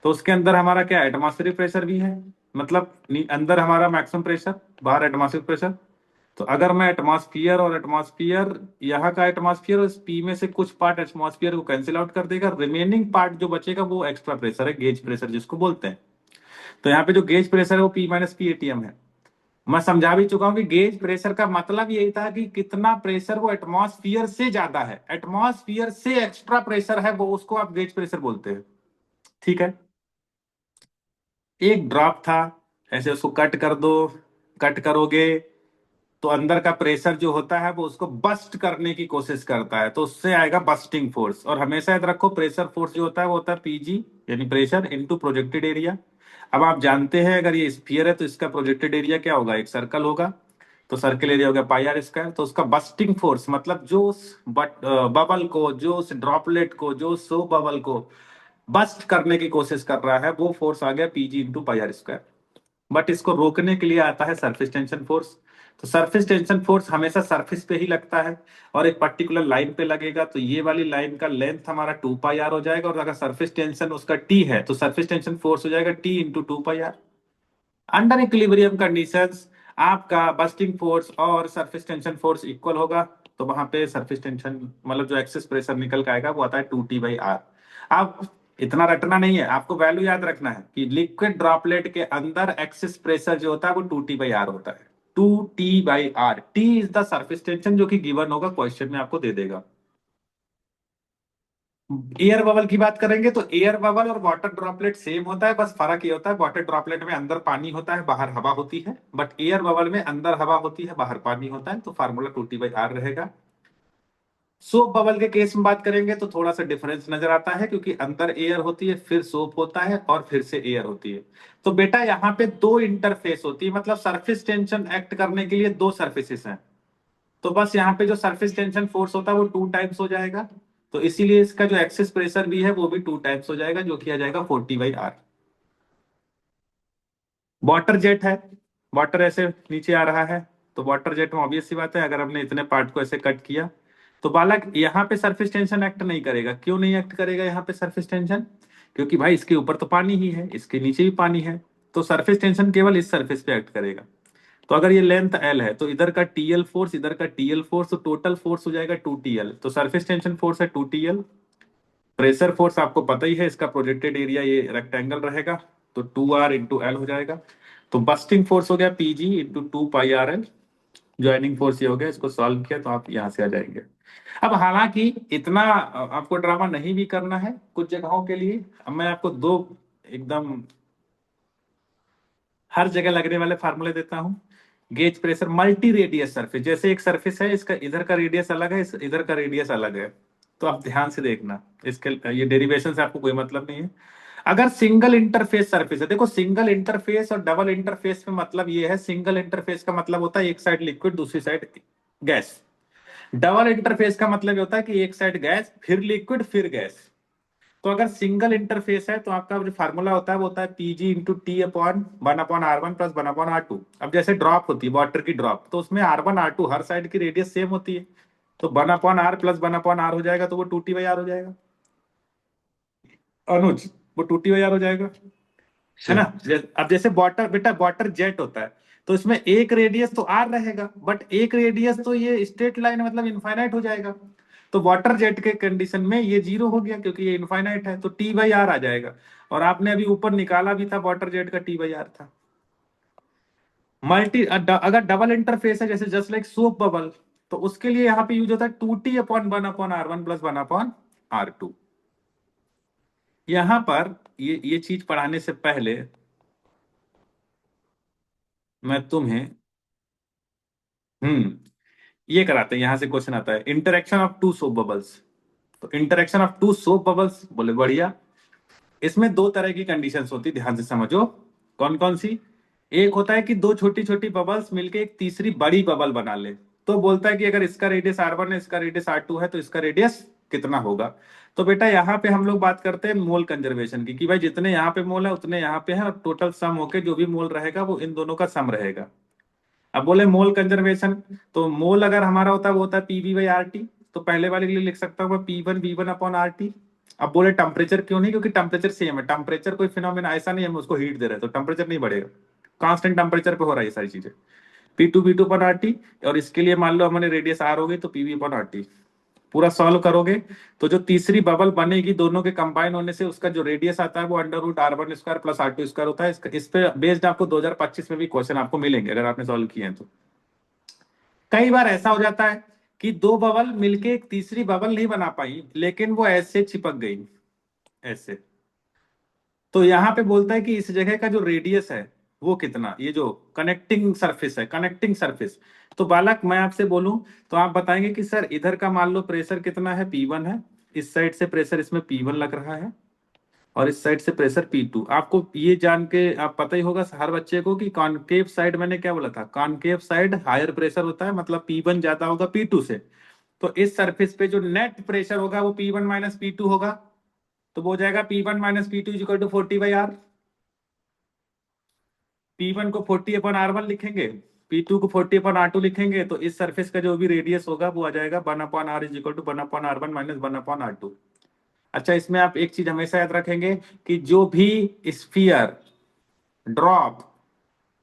तो उसके अंदर हमारा क्या एटमॉस्फेरिक प्रेशर भी है, मतलब अंदर हमारा मैक्सिमम प्रेशर, बाहर एटमॉस्फेरिक प्रेशर। तो अगर मैं एटमॉस्फियर और एटमॉस्फियर, यहाँ का एटमॉस्फियर और पी में से कुछ पार्ट एटमॉस्फियर को कैंसिल आउट कर देगा, रिमेनिंग पार्ट जो बचेगा वो एक्स्ट्रा प्रेशर है, गेज प्रेशर जिसको बोलते हैं। तो यहाँ पे जो गेज प्रेशर है वो P-PATM है। मैं समझा भी चुका हूं कि गेज प्रेशर का मतलब यही था कि कितना प्रेशर वो एटमॉस्फियर से ज्यादा है, एटमॉस्फियर से एक्स्ट्रा प्रेशर है वो, उसको आप गेज प्रेशर बोलते हैं। ठीक है, एक ड्रॉप था, ऐसे उसको कट कर दो, कट करोगे तो अंदर का प्रेशर जो होता है वो उसको बस्ट करने की कोशिश करता है, तो उससे आएगा बस्टिंग फोर्स। और हमेशा याद रखो, प्रेशर फोर्स जो होता है वो होता है पीजी, यानी प्रेशर इनटू प्रोजेक्टेड एरिया। अब आप जानते हैं अगर ये स्फीयर है तो इसका प्रोजेक्टेड एरिया क्या होगा, एक सर्कल होगा, तो सर्कल एरिया हो गया πr²। तो उसका बस्टिंग फोर्स मतलब जो उस बबल को, जो उस ड्रॉपलेट को, जो सो बबल को बस्ट करने की कोशिश कर रहा है, वो फोर्स आ गया pg × πr²। बट इसको रोकने के लिए आता है सरफेस टेंशन फोर्स। तो सरफेस टेंशन फोर्स हमेशा सरफेस पे ही लगता है और एक पर्टिकुलर लाइन पे लगेगा, तो ये वाली लाइन का लेंथ हमारा 2πr हो जाएगा, और अगर सरफेस टेंशन उसका t है तो सरफेस टेंशन फोर्स हो जाएगा t × 2πr। Under equilibrium conditions आपका बस्टिंग फोर्स और सरफेस टेंशन फोर्स इक्वल होगा, तो वहां पे सरफेस टेंशन मतलब जो एक्सेस प्रेशर निकल के आएगा वो आता है 2T/R। आप इतना रटना नहीं है, आपको वैल्यू याद रखना है कि लिक्विड ड्रॉपलेट के अंदर एक्सेस प्रेशर जो होता है वो 2T/R होता है। 2T/R, T is the surface tension जो कि गिवन होगा, क्वेश्चन में आपको दे देगा। एयर बबल की बात करेंगे तो एयर बबल और वाटर ड्रॉपलेट सेम होता है, बस फर्क ये होता है वाटर ड्रॉपलेट में अंदर पानी होता है बाहर हवा होती है, बट एयर बबल में अंदर हवा होती है बाहर पानी होता है, तो फार्मूला 2T/R रहेगा। सोप बबल के केस में बात करेंगे तो थोड़ा सा डिफरेंस नजर आता है, क्योंकि अंदर एयर होती है फिर सोप होता है और फिर से एयर होती है। तो बेटा यहाँ पे दो इंटरफेस होती है, मतलब सरफेस टेंशन एक्ट करने के लिए दो सरफेसेस हैं, तो बस यहाँ पे जो सरफेस टेंशन फोर्स होता है वो 2 टाइम्स हो जाएगा, तो इसीलिए इसका जो एक्सेस प्रेशर भी है वो भी 2 टाइम्स हो जाएगा, जो कि आ जाएगा 40/R। वाटर जेट है, वाटर ऐसे नीचे आ रहा है, तो वाटर जेट में ऑब्वियस सी बात है, अगर हमने इतने पार्ट को ऐसे कट किया तो बालक यहाँ पे सरफेस टेंशन एक्ट नहीं करेगा। क्यों नहीं एक्ट करेगा यहाँ पे सरफेस टेंशन? क्योंकि भाई इसके ऊपर तो पानी ही है, इसके नीचे भी पानी है, तो सरफेस टेंशन केवल इस सरफेस पे एक्ट करेगा। तो अगर ये लेंथ L है तो इधर का TL फोर्स इधर का TL फोर्स, तो टोटल फोर्स हो जाएगा 2TL। तो सरफेस टेंशन फोर्स है 2TL। प्रेशर फोर्स आपको पता ही है, इसका प्रोजेक्टेड एरिया ये रेक्टेंगल रहेगा, तो 2R × L हो जाएगा। तो बस्टिंग फोर्स हो गया PG × 2πRL। ज्वाइनिंग फोर्स ये हो गया, इसको सॉल्व किया तो आप यहां से आ जाएंगे। अब हालांकि इतना आपको ड्रामा नहीं भी करना है कुछ जगहों के लिए, अब मैं आपको दो एकदम हर जगह लगने वाले फार्मूले देता हूं। Gauge pressure multi radius surface, जैसे एक सरफेस है, इसका इधर का रेडियस अलग है, इधर का रेडियस अलग है, तो आप ध्यान से देखना, इसके ये डेरिवेशन से आपको कोई मतलब नहीं है। अगर सिंगल इंटरफेस सरफेस है, देखो सिंगल इंटरफेस और डबल इंटरफेस में मतलब ये है, सिंगल इंटरफेस का मतलब होता है एक साइड लिक्विड दूसरी साइड गैस। डबल इंटरफेस का मतलब ये होता है कि एक साइड गैस फिर लिक्विड फिर गैस। तो अगर सिंगल इंटरफेस है तो आपका जो फार्मूला होता है वो होता है PG × T/1/R1 + 1/R2। अब जैसे ड्रॉप होती है वाटर की ड्रॉप, तो उसमें R1 R2 हर साइड की रेडियस सेम होती है, तो 1/R + 1/R हो जाएगा, तो वो 2T/R हो जाएगा। अनुज, वो 2T/R हो जाएगा, है ना? सर अब जैसे वाटर, बेटा वाटर जेट होता है तो इसमें एक रेडियस तो R रहेगा, बट एक रेडियस तो ये स्ट्रेट लाइन मतलब इनफाइनाइट हो जाएगा। तो वाटर जेट के कंडीशन में ये 0 हो गया क्योंकि ये इनफाइनाइट है, तो T/R आ जाएगा। और आपने अभी ऊपर निकाला भी था वाटर जेट का T/R था। अगर डबल इंटरफेस है जैसे जस्ट लाइक सोप बबल, तो उसके लिए यहाँ पे यूज होता है 2T/1/R1 + 1/R2। यहां पर ये चीज पढ़ाने से पहले मैं तुम्हें ये कराते हैं। यहां से क्वेश्चन आता है, interaction of two soap bubbles. तो interaction of two soap bubbles, बोले बढ़िया। इसमें दो तरह की कंडीशंस होती, ध्यान से समझो। कौन कौन सी? एक होता है कि दो छोटी छोटी बबल्स मिलके एक तीसरी बड़ी बबल बना ले, तो बोलता है कि अगर इसका रेडियस R1 है इसका रेडियस R2 है तो इसका रेडियस कितना होगा। तो बेटा यहाँ पे हम लोग बात करते हैं मोल कंजर्वेशन की, कि भाई जितने यहाँ पे मोल है उतने यहाँ पे है, और टोटल सम होके जो भी मोल रहेगा वो इन दोनों का सम रहेगा। अब बोले मोल कंजर्वेशन, तो मोल अगर हमारा होता है वो होता है PV/RT, तो पहले वाले के लिए लिख सकता हूँ P1V1/RT। अब बोले टेम्परेचर क्यों नहीं? क्योंकि टेम्परेचर सेम है, टेम्परेचर कोई फिनोमेना ऐसा नहीं है हम उसको हीट दे रहे हैं तो टेम्परेचर नहीं बढ़ेगा, कांस्टेंट टेम्परेचर पे हो रहा है ये सारी चीजें। P2V2/RT, और इसके लिए मान लो हमने रेडियस R हो गई तो PV/RT। पूरा सॉल्व करोगे तो जो तीसरी बबल बनेगी दोनों के कंबाइन होने से उसका जो रेडियस आता है वो √R1² + R2² होता है। इस पे बेस्ड आपको 2025 में भी क्वेश्चन आपको मिलेंगे अगर आपने सॉल्व किए हैं तो। कई बार ऐसा हो जाता है कि दो बबल मिलके एक तीसरी बबल नहीं बना पाई, लेकिन वो ऐसे चिपक गई ऐसे, तो यहां पे बोलता है कि इस जगह का जो रेडियस है वो कितना, ये जो कनेक्टिंग सरफेस है, कनेक्टिंग सरफेस। तो बालक मैं आपसे बोलूं तो आप बताएंगे कि सर इधर का मान लो प्रेशर कितना है, P1 है, इस साइड से प्रेशर इसमें P1 लग रहा है, और इस साइड से प्रेशर P2। आपको ये जान के आप पता ही होगा हर बच्चे को कि कॉनकेव साइड, मैंने क्या बोला था, कॉनकेव साइड हायर प्रेशर होता है, मतलब P1 ज्यादा होगा P2 से। तो इस सरफेस पे जो नेट प्रेशर होगा वो P1 - P2 होगा, तो वो हो जाएगा P1 - P2 = 40/R। P1 को 40/R1 लिखेंगे, P2 को 40/R2 लिखेंगे, तो इस सरफेस का जो भी रेडियस होगा वो आ जाएगा 1/R = 1/R1 - 1/R2। अच्छा, इसमें आप एक चीज हमेशा याद रखेंगे कि जो भी स्फीयर ड्रॉप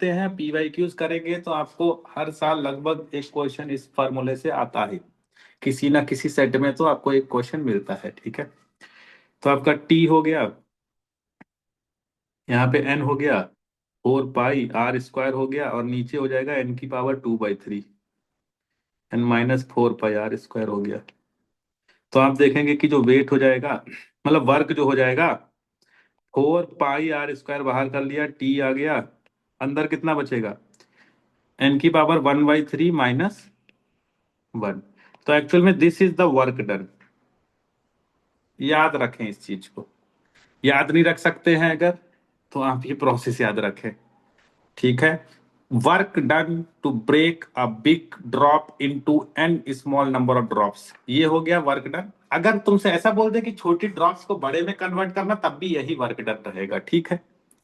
मिलते हैं, पीवाईक्यूज करेंगे तो आपको हर साल लगभग एक क्वेश्चन इस फॉर्मूले से आता है, किसी ना किसी सेट में तो आपको एक क्वेश्चन मिलता है। ठीक है, तो आपका टी हो गया, यहाँ पे एन हो गया, 4 पाई r² हो गया, और नीचे हो जाएगा n⁻²/3 एन -4 पाई r² हो गया। तो आप देखेंगे कि जो वेट हो जाएगा, मतलब वर्क जो हो जाएगा, 4 पाई r² बाहर कर लिया, टी आ गया, अंदर कितना बचेगा, n⁻1/3 -1। तो एक्चुअल में this is the work done. याद रखें इस चीज को, याद नहीं रख सकते हैं अगर, तो आप ये प्रोसेस याद रखें। ठीक है, work done to break a big drop into an small number of drops, ये हो गया वर्क डन। अगर तुमसे ऐसा बोल दे कि छोटी ड्रॉप्स को बड़े में कन्वर्ट करना, तब भी यही वर्क डन रहेगा। ठीक है,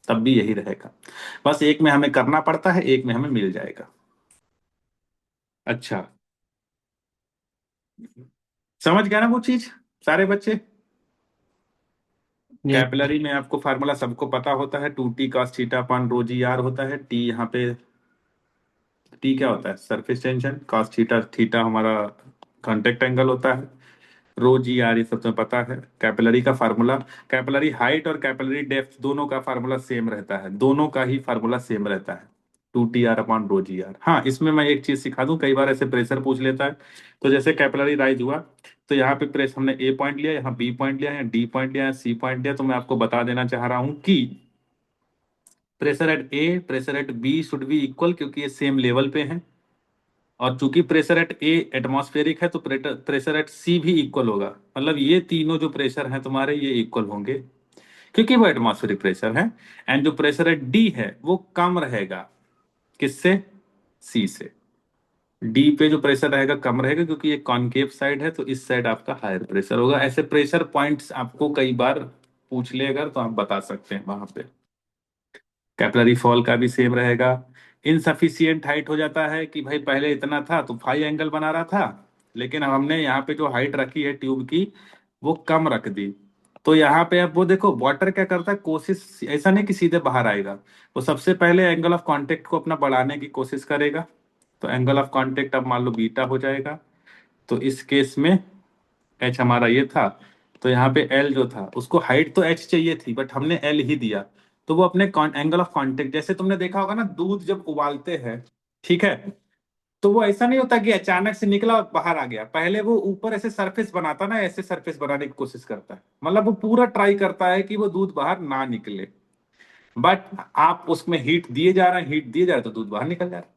तब भी यही रहेगा, बस एक में हमें करना पड़ता है, एक में हमें मिल जाएगा। अच्छा, समझ गया ना वो चीज सारे बच्चे? ये कैपिलरी में आपको फार्मूला सबको पता होता है, 2t cos theta upon rho G R होता है। टी यहाँ पे टी क्या होता है? Surface tension. cos theta, theta हमारा कांटेक्ट एंगल होता है। रो जी आर ये सब तुम्हें पता है। कैपिलरी का फार्मूला, कैपिलरी हाइट और कैपिलरी डेप्थ दोनों का फार्मूला सेम रहता है, दोनों का ही फार्मूला सेम रहता है, 2t r upon rho G R. हाँ, इसमें मैं एक चीज सिखा दूं, कई बार ऐसे प्रेशर पूछ लेता है। तो जैसे कैपिलरी राइज हुआ, तो यहाँ पे प्रेस हमने ए पॉइंट लिया, यहाँ बी पॉइंट लिया, यहाँ डी पॉइंट लिया, सी पॉइंट लिया। तो मैं आपको बता देना चाह रहा हूँ कि pressure at A, pressure at B should be equal, क्योंकि ये सेम लेवल पे हैं। और चूंकि प्रेशर एट ए एटमॉस्फेरिक है, तो प्रेशर एट सी भी इक्वल होगा। मतलब ये तीनों जो प्रेशर हैं तुम्हारे, ये इक्वल होंगे, क्योंकि वो एटमॉस्फेरिक प्रेशर है। एंड जो प्रेशर एट डी है वो कम रहेगा, किससे? सी से। डी पे जो प्रेशर रहेगा कम रहेगा, क्योंकि ये कॉनकेव साइड है, तो इस साइड आपका हायर प्रेशर होगा। ऐसे प्रेशर पॉइंट्स आपको कई बार पूछ ले अगर, तो आप बता सकते हैं वहां पे। कैपिलरी फॉल का भी सेम रहेगा। इनसफिशियंट हाइट हो जाता है कि भाई पहले इतना था तो फाई एंगल बना रहा था, लेकिन हमने यहाँ पे जो हाइट रखी है ट्यूब की वो कम रख दी। तो यहाँ पे अब वो देखो, वाटर क्या करता है, कोशिश ऐसा नहीं कि सीधे बाहर आएगा, वो सबसे पहले एंगल ऑफ कांटेक्ट को अपना बढ़ाने की कोशिश करेगा। तो एंगल ऑफ कांटेक्ट अब मान लो बीटा हो जाएगा। तो इस केस में एच हमारा ये था, तो यहाँ पे एल जो था, उसको हाइट तो एच चाहिए थी, बट हमने एल ही दिया। तो वो अपने एंगल ऑफ कांटेक्ट, जैसे तुमने देखा होगा ना, दूध जब उबालते हैं, ठीक है, तो वो ऐसा नहीं होता कि अचानक से निकला और बाहर आ गया। पहले वो ऊपर ऐसे सरफेस बनाता ना, ऐसे सरफेस बनाने की कोशिश करता है, मतलब वो पूरा ट्राई करता है कि वो दूध बाहर ना निकले। बट आप उसमें हीट दिए जा रहे हैं, हीट दिए जा रहे हैं, तो दूध बाहर निकल जा रहा है।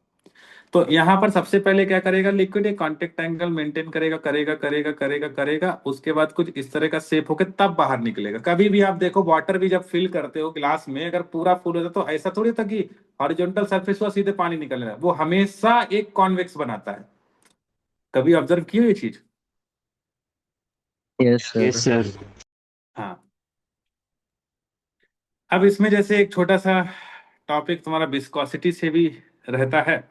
तो यहां पर सबसे पहले क्या करेगा लिक्विड, एक कांटेक्ट एंगल मेंटेन करेगा करेगा करेगा करेगा करेगा, उसके बाद कुछ इस तरह का शेप होकर तब बाहर निकलेगा। कभी भी आप देखो, वाटर भी जब फिल करते हो ग्लास में, अगर पूरा फुल होता तो ऐसा थोड़ी था कि हॉरिजॉन्टल सरफेस हुआ सीधे पानी निकल रहा है, वो हमेशा एक कॉन्वेक्स बनाता है। कभी ऑब्जर्व किए ये चीज? Yes sir. Yes sir. हाँ। अब इसमें जैसे एक छोटा सा टॉपिक तुम्हारा विस्कोसिटी से भी रहता है,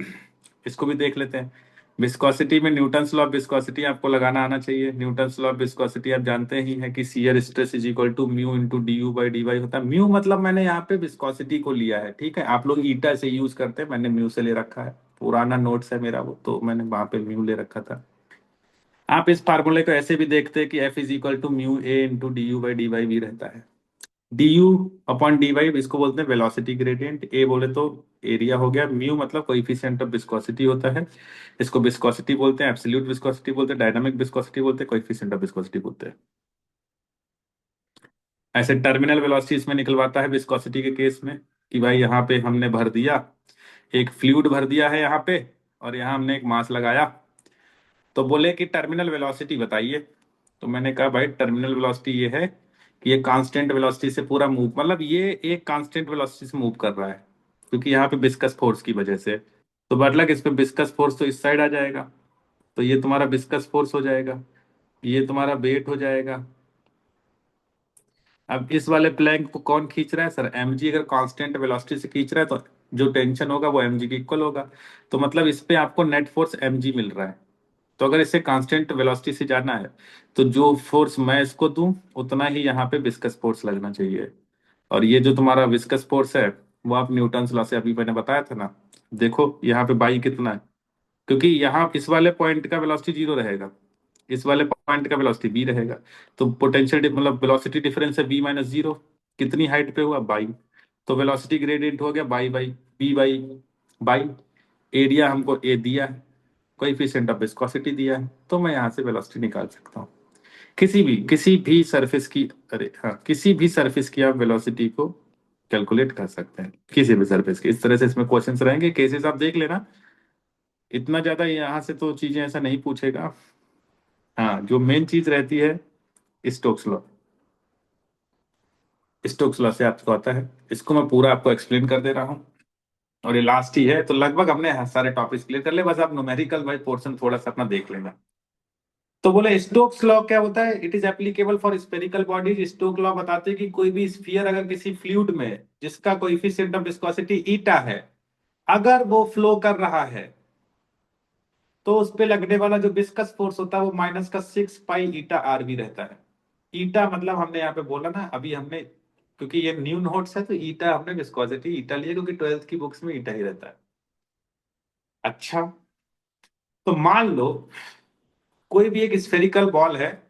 इसको भी देख लेते हैं। विस्कोसिटी में न्यूटन्स लॉ ऑफ विस्कोसिटी आपको लगाना आना चाहिए। न्यूटन्स लॉ ऑफ विस्कोसिटी आप जानते ही हैं कि shear stress is equal to mu into D U by D Y होता है। म्यू मतलब मैंने यहाँ पे विस्कोसिटी को लिया है, ठीक है, आप लोग ईटा से यूज करते हैं, मैंने म्यू से ले रखा है, पुराना नोट्स है मेरा वो, तो मैंने वहां पे म्यू ले रखा था। आप इस फार्मूले को ऐसे भी देखते हैं कि F is equal to mu A into D U by D Y भी रहता है। D U upon D Y इसको बोलते हैं वेलोसिटी ग्रेडियंट, ए बोले तो एरिया हो गया, म्यू मतलब कोएफिशिएंट ऑफ विस्कोसिटी होता है, इसको विस्कोसिटी बोलते हैं, एब्सोल्यूट विस्कोसिटी बोलते हैं, डायनामिक विस्कोसिटी बोलते हैं, कोएफिशिएंट ऑफ विस्कोसिटी बोलते हैं। ऐसे टर्मिनल वेलोसिटी इसमें निकलवाता है विस्कोसिटी के केस में, कि भाई यहाँ पे हमने भर दिया, एक फ्लूइड भर दिया है यहाँ पे, और यहाँ हमने एक मास लगाया, तो बोले कि टर्मिनल वेलोसिटी बताइए। तो मैंने कहा भाई टर्मिनल वेलोसिटी ये है कि ये कांस्टेंट वेलोसिटी से पूरा मूव, मतलब ये एक कांस्टेंट वेलोसिटी से मूव कर रहा है, क्योंकि यहाँ पे विस्कस फोर्स की वजह से। तो मतलब इस पे विस्कस फोर्स तो इस साइड आ जाएगा, तो ये तुम्हारा विस्कस फोर्स हो जाएगा, ये तुम्हारा वेट हो जाएगा। अब इस वाले प्लैंक को कौन खींच रहा है सर? mg। अगर कांस्टेंट वेलोसिटी से खींच रहा है तो जो टेंशन होगा वो mg के इक्वल होगा। तो मतलब इस पे आपको नेट फोर्स mg मिल रहा है। तो अगर इसे कांस्टेंट वेलोसिटी से जाना है, तो जो फोर्स मैं इसको दूं उतना ही यहाँ पे विस्कस फोर्स लगना चाहिए। और ये जो तुम्हारा विस्कस फोर्स है, वो आप न्यूटन्स लॉ से अभी मैंने बताया था ना, देखो यहाँ पे बाई कितना है, क्योंकि यहाँ इस वाले पॉइंट का वेलोसिटी जीरो रहेगा, इस वाले पॉइंट का वेलोसिटी बी रहेगा। तो पोटेंशियल मतलब वेलोसिटी डिफरेंस है बी माइनस जीरो, कितनी हाइट पे हुआ? बाई। तो वेलोसिटी ग्रेडियंट हो गया y by V by y. Area हमको ए दिया है, कोएफिशिएंट ऑफ विस्कोसिटी दिया है, तो मैं यहाँ से वेलोसिटी निकाल सकता हूँ। किसी भी सरफेस की, अरे हाँ, किसी भी सरफेस की आप वेलोसिटी को कैलकुलेट कर सकते हैं, किसी भी सरफेस की। इस तरह से इसमें क्वेश्चंस रहेंगे, केसेस आप देख लेना। इतना ज्यादा यहाँ से तो चीजें ऐसा नहीं पूछेगा। हाँ, जो मेन चीज रहती है स्टोक्स लॉ, स्टोक्स लॉ से आपको आता है, इसको मैं पूरा आपको एक्सप्लेन कर दे रहा हूँ। और ये लास्ट ही है, तो लगभग हमने सारे टॉपिक्स क्लियर कर ले, बस आप न्यूमेरिकल भाई पोर्शन थोड़ा सा अपना देख लेना। तो बोले स्टोक्स लॉ क्या होता है? It is applicable for spherical bodies. Stoke law बताते हैं कि कोई भी स्फीयर अगर किसी फ्लूइड में जिसका कोएफिशिएंट ऑफ विस्कोसिटी ईटा है, अगर वो फ्लो कर रहा है, तो उस पे लगने वाला जो विस्कस फोर्स होता है वो माइनस का 6 पाई ईटा आर भी रहता है। ईटा मतलब हमने यहाँ पे बोला ना, अभी हमने, क्योंकि ये न्यू नोट्स है तो ईटा हमने विस्कोसिटी ईटा लिया, क्योंकि 12th की बुक्स में ईटा ही रहता है। अच्छा, तो मान लो कोई भी एक स्फेरिकल बॉल है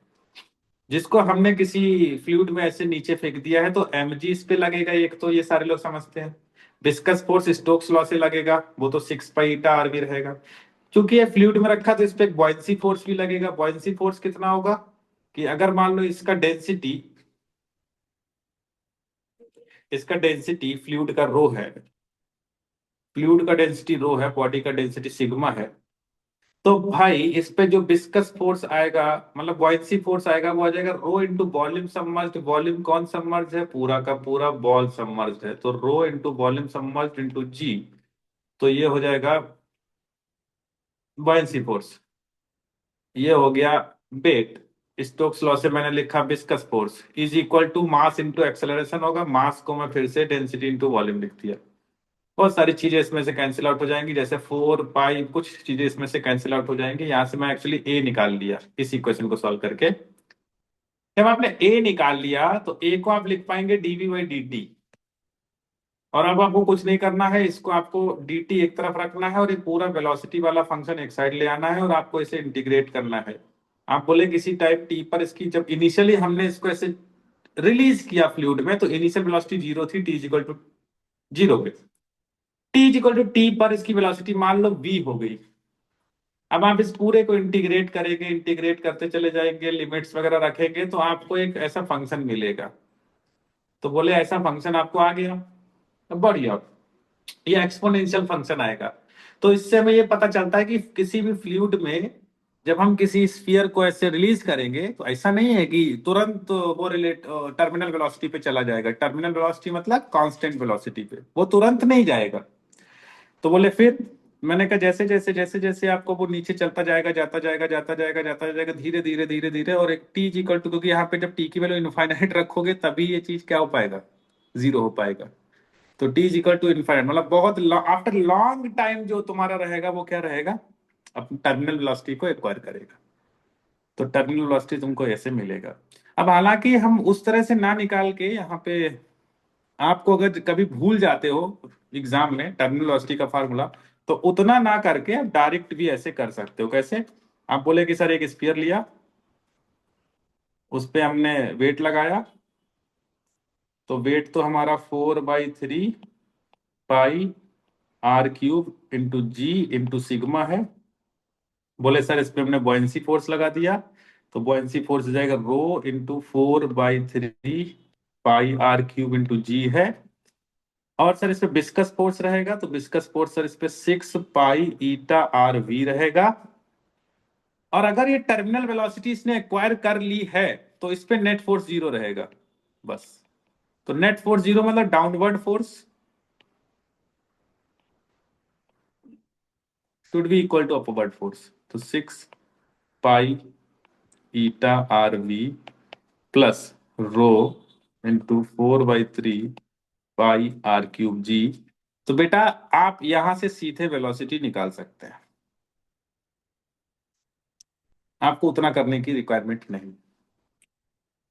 जिसको हमने किसी फ्लूइड में ऐसे नीचे फेंक दिया है, तो mg इस पे लगेगा, एक तो ये सारे लोग समझते हैं। विस्कस फोर्स स्टोक्स लॉ से लगेगा, वो तो 6 पाई ईटा आर भी रहेगा। क्योंकि ये फ्लूइड में रखा तो इस पे एक बॉयंसी फोर्स भी लगेगा। बॉयंसी फोर्स कितना होगा कि अगर मान लो इसका डेंसिटी फ्लूइड का रो है, फ्लूइड का डेंसिटी रो है, बॉडी का डेंसिटी सिग्मा है, तो भाई इस पे जो विस्कस फोर्स आएगा, मतलब बॉयंसी फोर्स आएगा, वो आ जाएगा rho into volume submerged. Volume कौन सबमर्ज्ड है? पूरा का पूरा बॉल सबमर्ज्ड है, तो rho into volume submerged into जी, तो ये हो जाएगा बॉयंसी फोर्स। ये हो गया वेट। स्टोक्स लॉ से मैंने लिखा viscous force is equal to mass into acceleration होगा। मास को मैं फिर से डेंसिटी इंटू वॉल्यूम लिख दिया। बहुत सारी चीजें इसमें से कैंसिल आउट हो जाएंगी, जैसे 4 पाई, कुछ चीजें इसमें से कैंसिल आउट हो जाएंगी। यहां से मैं एक्चुअली ए निकाल लिया इस इक्वेशन को सॉल्व करके। जब आपने ए निकाल लिया तो ए को आप लिख पाएंगे डीवी बाई डी टी। और अब आपको कुछ नहीं करना है, इसको आपको डी टी एक तरफ रखना है और ये पूरा वेलोसिटी वाला फंक्शन एक साइड ले आना है और आपको इसे इंटीग्रेट करना है। आप बोले किसी टाइप टी पर इसकी, जब इनिशियली हमने इसको ऐसे रिलीज किया फ्लूइड में, तो इनिशियल वेलोसिटी 0 थी, टी इक्वल टू 0 पे। टी इक्वल टू टी पर इसकी वेलोसिटी मान लो v हो गई। अब आप इस पूरे को इंटीग्रेट करेंगे, इंटीग्रेट करते चले जाएंगे, लिमिट्स वगैरह रखेंगे, तो आपको एक ऐसा फंक्शन मिलेगा। तो बोले ऐसा फंक्शन आपको आ गया, तो बढ़िया, ये एक्सपोनेंशियल फंक्शन आएगा। तो इससे हमें ये पता चलता है कि किसी भी फ्लूइड में जब हम किसी स्फीयर को ऐसे रिलीज करेंगे, तो ऐसा नहीं है कि तुरंत वो रिलेट टर्मिनल वेलोसिटी पे चला जाएगा। टर्मिनल वेलोसिटी मतलब कांस्टेंट वेलोसिटी पे, वो तुरंत नहीं जाएगा। तो बोले फिर, मैंने कहा जैसे जैसे जैसे जैसे आपको वो नीचे चलता जाएगा, जाता जाएगा, जाता जाएगा, जाता जाएगा, धीरे धीरे धीरे धीरे, और एक टी इक्वल टू, क्योंकि यहाँ पे जब टी की वैल्यू इनफाइनाइट रखोगे तभी ये चीज क्या हो पाएगा, 0 हो पाएगा। तो टी इक्वल टू इनफाइनाइट मतलब बहुत आफ्टर लॉन्ग टाइम जो तुम्हारा रहेगा वो क्या रहेगा, अपनी टर्मिनल वेलोसिटी को एक्वायर करेगा। तो टर्मिनल वेलोसिटी तुमको ऐसे मिलेगा। अब हालांकि हम उस तरह से ना निकाल के, यहाँ पे आपको अगर कभी भूल जाते हो एग्जाम में टर्मिनल वेलोसिटी का फार्मूला, तो उतना ना करके आप डायरेक्ट भी ऐसे कर सकते हो। कैसे? आप बोले कि सर एक स्फीयर लिया, उस पे हमने वेट लगाया, तो वेट तो हमारा 4/3 pi are cube into G into sigma है। बोले सर इस पे हमने बॉयंसी फोर्स लगा दिया, तो बॉयंसी फोर्स हो जाएगा rho into 4/3 pi are cube into G है। और सर इस पे विस्कस फोर्स रहेगा, तो विस्कस फोर्स सर इस पे 6 पाई ईटा आर वी रहेगा। और अगर ये टर्मिनल वेलोसिटी इसने एक्वायर कर ली है, तो इस पे नेट फोर्स 0 रहेगा बस। तो नेट फोर्स 0 मतलब downward force should be equal to upward force. तो 6 pi eta r v plus rho into 4/3 pi are cube g. तो बेटा आप यहां से सीधे वेलोसिटी निकाल सकते हैं, आपको उतना करने की रिक्वायरमेंट नहीं।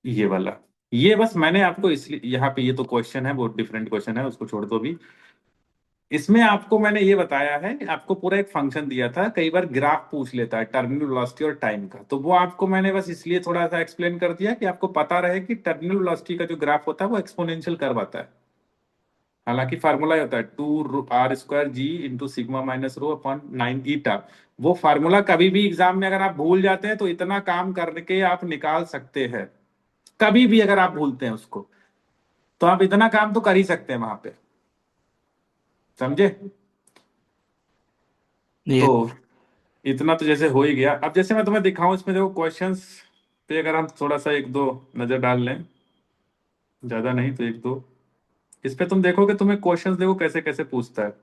ये वाला, ये बस मैंने आपको इसलिए यहाँ पे, ये तो क्वेश्चन है, बहुत डिफरेंट क्वेश्चन है, उसको छोड़ दो अभी। इसमें आपको मैंने ये बताया है कि आपको पूरा एक फंक्शन दिया था, कई बार ग्राफ पूछ लेता है टर्मिनल वेलोसिटी और टाइम का, तो वो आपको मैंने बस इसलिए थोड़ा सा एक्सप्लेन कर दिया कि आपको पता रहे कि टर्मिनल वेलोसिटी का जो ग्राफ होता है वो एक्सपोनेंशियल कर्व आता है। हालांकि फार्मूला होता है 2r² g into sigma minus rho upon 9 ईटा। वो फार्मूला कभी भी एग्जाम में अगर आप भूल जाते हैं तो इतना काम करके आप निकाल सकते हैं। कभी भी अगर आप भूलते हैं उसको, तो आप इतना काम तो कर ही सकते हैं वहां पे, समझे? ये तो इतना तो जैसे हो ही गया। अब जैसे मैं तुम्हें दिखाऊं, इसमें देखो क्वेश्चंस पे अगर हम थोड़ा सा एक दो नजर डाल लें, ज्यादा नहीं तो एक दो, इस पे तुम देखोगे, तुम्हें क्वेश्चंस देखो कैसे कैसे पूछता है।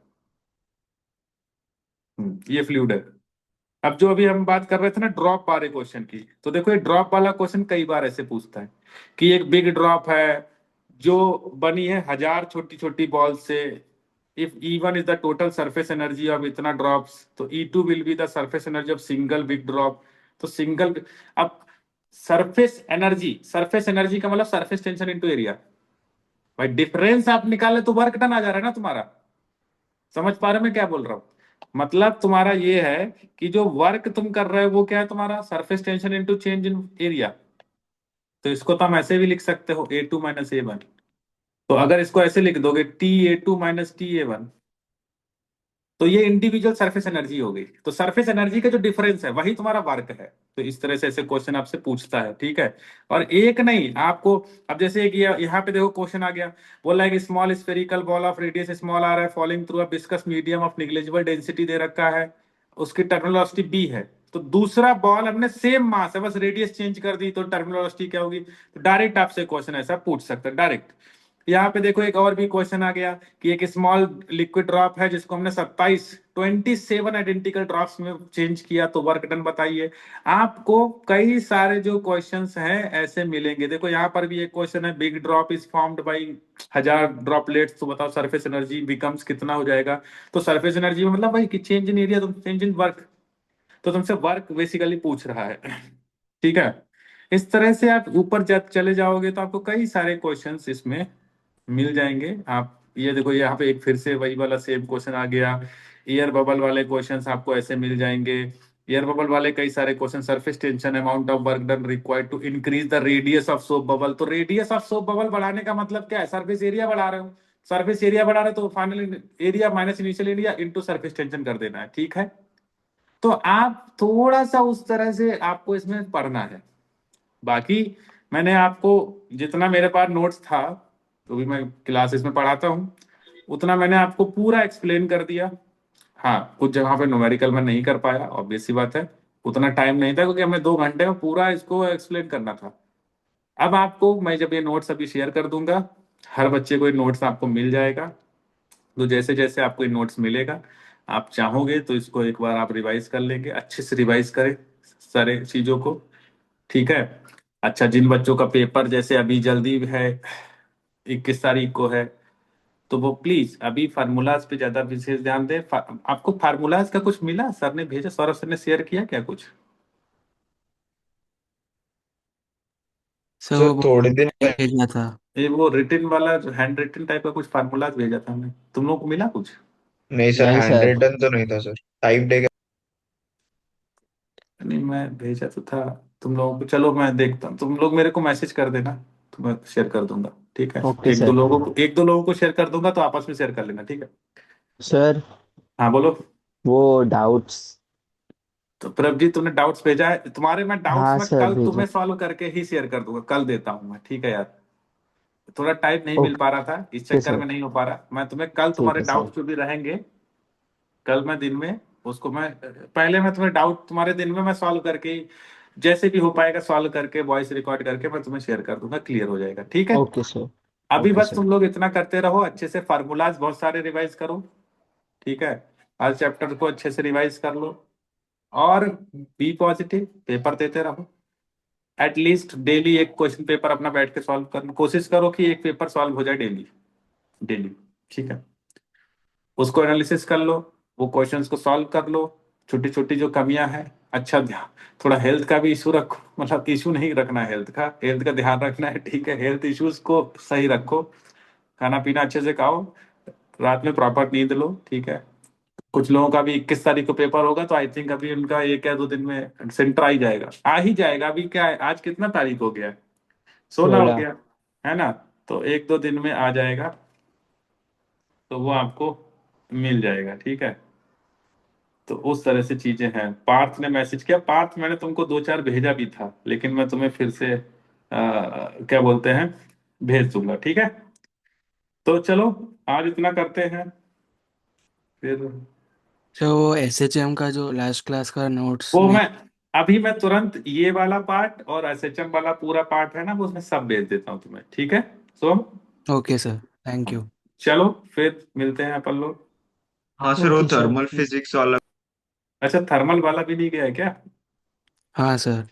ये फ्लूइड है। अब जो अभी हम बात कर रहे थे ना ड्रॉप वाले क्वेश्चन की, तो देखो ये ड्रॉप वाला क्वेश्चन कई बार ऐसे पूछता है कि एक बिग ड्रॉप है जो बनी है 1000 छोटी छोटी बॉल से। If E1 is the total surface energy of इतना ड्रॉप्स, तो E2 will be the surface energy of single big drop. तो सिंगल, अब सरफेस एनर्जी का मतलब सरफेस टेंशन इनटू एरिया। भाई डिफरेंस आप निकाले तो वर्क डन आ जा रहा है ना तुम्हारा। समझ पा रहे हो मैं क्या बोल रहा हूँ? मतलब तुम्हारा ये है कि जो वर्क तुम कर रहे हो वो क्या है तुम्हारा, surface tension into change in area. तो इसको तो हम ऐसे भी लिख सकते हो A2 - A1। तो अगर इसको ऐसे लिख दोगे Ta2 - Ta1, तो ये इंडिविजुअल सरफेस एनर्जी हो गई। तो सरफेस एनर्जी का जो डिफरेंस है वही तुम्हारा वर्क है। तो इस तरह से ऐसे क्वेश्चन आपसे पूछता है, ठीक है। और एक नहीं आपको, अब जैसे कि यहाँ पे देखो क्वेश्चन आ गया, बोला है कि small spherical ball of radius small आ रहा है falling through a viscous medium of negligible density दे रखा है, उसकी टर्मिनल बी है। तो दूसरा बॉल हमने सेम मास है, बस रेडियस चेंज कर दी, तो टर्मिनल क्या होगी? तो डायरेक्ट आपसे क्वेश्चन ऐसा पूछ सकते हैं डायरेक्ट। यहाँ पे देखो एक और भी क्वेश्चन आ गया कि एक स्मॉल लिक्विड ड्रॉप है जिसको हमने 27 आइडेंटिकल ड्रॉप्स में चेंज किया, तो वर्क डन बताइए। आपको कई सारे जो क्वेश्चंस हैं ऐसे मिलेंगे। देखो यहाँ पर भी एक क्वेश्चन है, big drop is formed by 1000 droplets, तो बताओ सरफेस एनर्जी बिकम्स कितना हो जाएगा? तो सरफेस एनर्जी में मतलब भाई कि चेंज इन एरिया, तो चेंज इन वर्क, तो तुमसे वर्क बेसिकली पूछ रहा है। ठीक है। इस तरह से आप ऊपर चले जाओगे तो आपको कई सारे क्वेश्चंस इसमें मिल जाएंगे। आप ये देखो यहाँ पे एक फिर से वही वाला सेम क्वेश्चन आ गया। एयर बबल वाले क्वेश्चंस आपको ऐसे मिल जाएंगे। एयर बबल वाले कई सारे question, surface tension, amount of work done required to increase the radius of soap bubble. तो रेडियस ऑफ सोप बबल बढ़ाने का मतलब क्या है? सरफेस एरिया बढ़ा रहे हो। सरफेस एरिया बढ़ा रहे हो तो final area minus initial area into surface tension कर देना है, ठीक है। तो आप थोड़ा सा उस तरह से आपको इसमें पढ़ना है। बाकी मैंने आपको जितना मेरे पास नोट्स था, तो भी मैं क्लासेस में पढ़ाता हूँ, उतना मैंने आपको पूरा एक्सप्लेन कर दिया। हाँ, कुछ जगह पे न्यूमेरिकल में नहीं कर पाया, ऑब्वियस सी बात है, उतना टाइम नहीं था क्योंकि हमें 2 घंटे में पूरा इसको एक्सप्लेन करना था। अब आपको मैं जब ये नोट्स अभी शेयर कर दूंगा, हर बच्चे को ये नोट्स आपको मिल जाएगा। तो जैसे जैसे आपको ये नोट्स मिलेगा, आप चाहोगे तो इसको एक बार आप रिवाइज कर लेंगे, अच्छे से रिवाइज करें सारे चीजों को, ठीक है। अच्छा, जिन बच्चों का पेपर जैसे अभी जल्दी है, 21 तारीख को है, तो वो प्लीज अभी फार्मूलाज पे ज्यादा विशेष ध्यान दें। आपको फार्मूलाज का कुछ मिला? सर ने भेजा, सौरभ सर ने शेयर किया क्या कुछ? सर वो सर थोड़े दिन भेजना था। ये वो रिटिन वाला, हैंड रिटिन टाइप का कुछ फार्मूलाज भेजा था हमने, तुम लोगों को मिला कुछ? नहीं सर, नहीं हैंड सर। रिटन तो नहीं था सर, टाइप डे। नहीं, मैं भेजा तो था तुम लोगों को। चलो मैं देखता हूँ, तुम लोग मेरे को मैसेज कर देना तो मैं शेयर कर दूंगा, ठीक है। ओके एक दो सर। लोगों को एक दो लोगों को शेयर कर दूंगा, तो आपस में शेयर कर लेना, ठीक है। सर हाँ बोलो। वो डाउट्स। तो प्रभजीत, तुमने डाउट्स भेजा है तुम्हारे, मैं डाउट्स हाँ में सर कल भेजा। तुम्हें सॉल्व करके ही शेयर कर दूंगा, कल देता हूँ मैं, ठीक है यार। थोड़ा टाइम नहीं मिल ओके पा रहा था, इस चक्कर सर। में नहीं हो पा रहा। मैं तुम्हें कल ठीक तुम्हारे है सर। डाउट्स जो भी रहेंगे, कल मैं दिन में उसको मैं पहले मैं तुम्हें डाउट तुम्हारे दिन में मैं सॉल्व करके ही, जैसे भी हो पाएगा सॉल्व करके वॉइस रिकॉर्ड करके मैं तुम्हें शेयर कर दूंगा, क्लियर हो जाएगा, ठीक है। Okay sir. अभी ओके बस सर। तुम लोग इतना करते रहो, अच्छे से फार्मूलाज बहुत सारे रिवाइज करो, ठीक है। हर चैप्टर को अच्छे से रिवाइज कर लो, और बी पॉजिटिव, पेपर देते रहो। एटलीस्ट डेली एक क्वेश्चन पेपर अपना बैठ के सॉल्व करना कोशिश करो कि एक पेपर सॉल्व हो जाए डेली, डेली, ठीक है। उसको एनालिसिस कर लो, वो क्वेश्चंस को सॉल्व कर लो, छोटी छोटी जो कमियां हैं। अच्छा, ध्यान, थोड़ा हेल्थ का भी इशू रखो, मतलब इशू नहीं रखना है हेल्थ का, हेल्थ का ध्यान रखना है, ठीक है। हेल्थ इश्यूज को सही रखो, खाना पीना अच्छे से खाओ, रात में प्रॉपर नींद लो, ठीक है। कुछ लोगों का भी 21 तारीख को पेपर होगा, तो आई थिंक अभी उनका 1 या 2 दिन में सेंटर आ ही जाएगा, आ ही जाएगा। अभी क्या है, आज कितना तारीख हो गया है? 16 हो 16। गया, है ना। तो 1 2 दिन में आ जाएगा, तो वो आपको मिल जाएगा, ठीक है। तो उस तरह से चीजें हैं। पार्थ ने मैसेज किया, पार्थ मैंने तुमको 2 4 भेजा भी था, लेकिन मैं तुम्हें फिर से क्या बोलते हैं, भेज दूंगा, ठीक है। तो चलो, आज इतना करते हैं फिर। सर वो एसएचएम का जो लास्ट क्लास का नोट्स वो नहीं। मैं तुरंत ये वाला पार्ट और एसएचएम वाला पूरा पार्ट है ना, वो उसमें सब भेज देता हूँ तुम्हें, ठीक है। So okay sir, thank you. चलो फिर मिलते हैं अपन लोग। हाँ सर, वो ओके सर। थर्मल फिजिक्स वाला। अच्छा, थर्मल वाला भी नहीं गया है क्या? हाँ सर।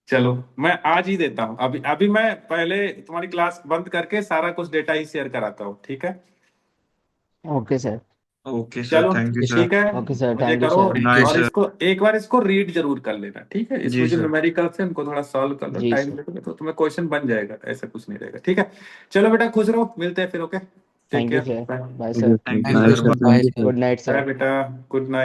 चलो, मैं आज ही देता हूँ। अभी अभी मैं पहले तुम्हारी क्लास बंद करके सारा कुछ डेटा ही शेयर कराता हूँ, ठीक है। Okay sir. ओके सर, चलो थैंक यू सर। ठीक है, ओके सर, मुझे थैंक यू करो। सर। गुड नाइट और सर। इसको एक बार इसको रीड जरूर कर लेना, ठीक है। जी इसमें जो सर। न्यूमेरिकल्स है उनको थोड़ा सॉल्व कर लो, जी टाइम सर। लगेगा तो तुम्हें क्वेश्चन बन जाएगा, ऐसा कुछ नहीं रहेगा, ठीक है। चलो बेटा, खुश रहो, मिलते हैं फिर। Okay, take thank you care, sir. Bye. Bye okay sir. Okay, thank you bye sir. Sir, bye thank you sir. Sir. Good night bye sir. बेटा, गुड नाइट।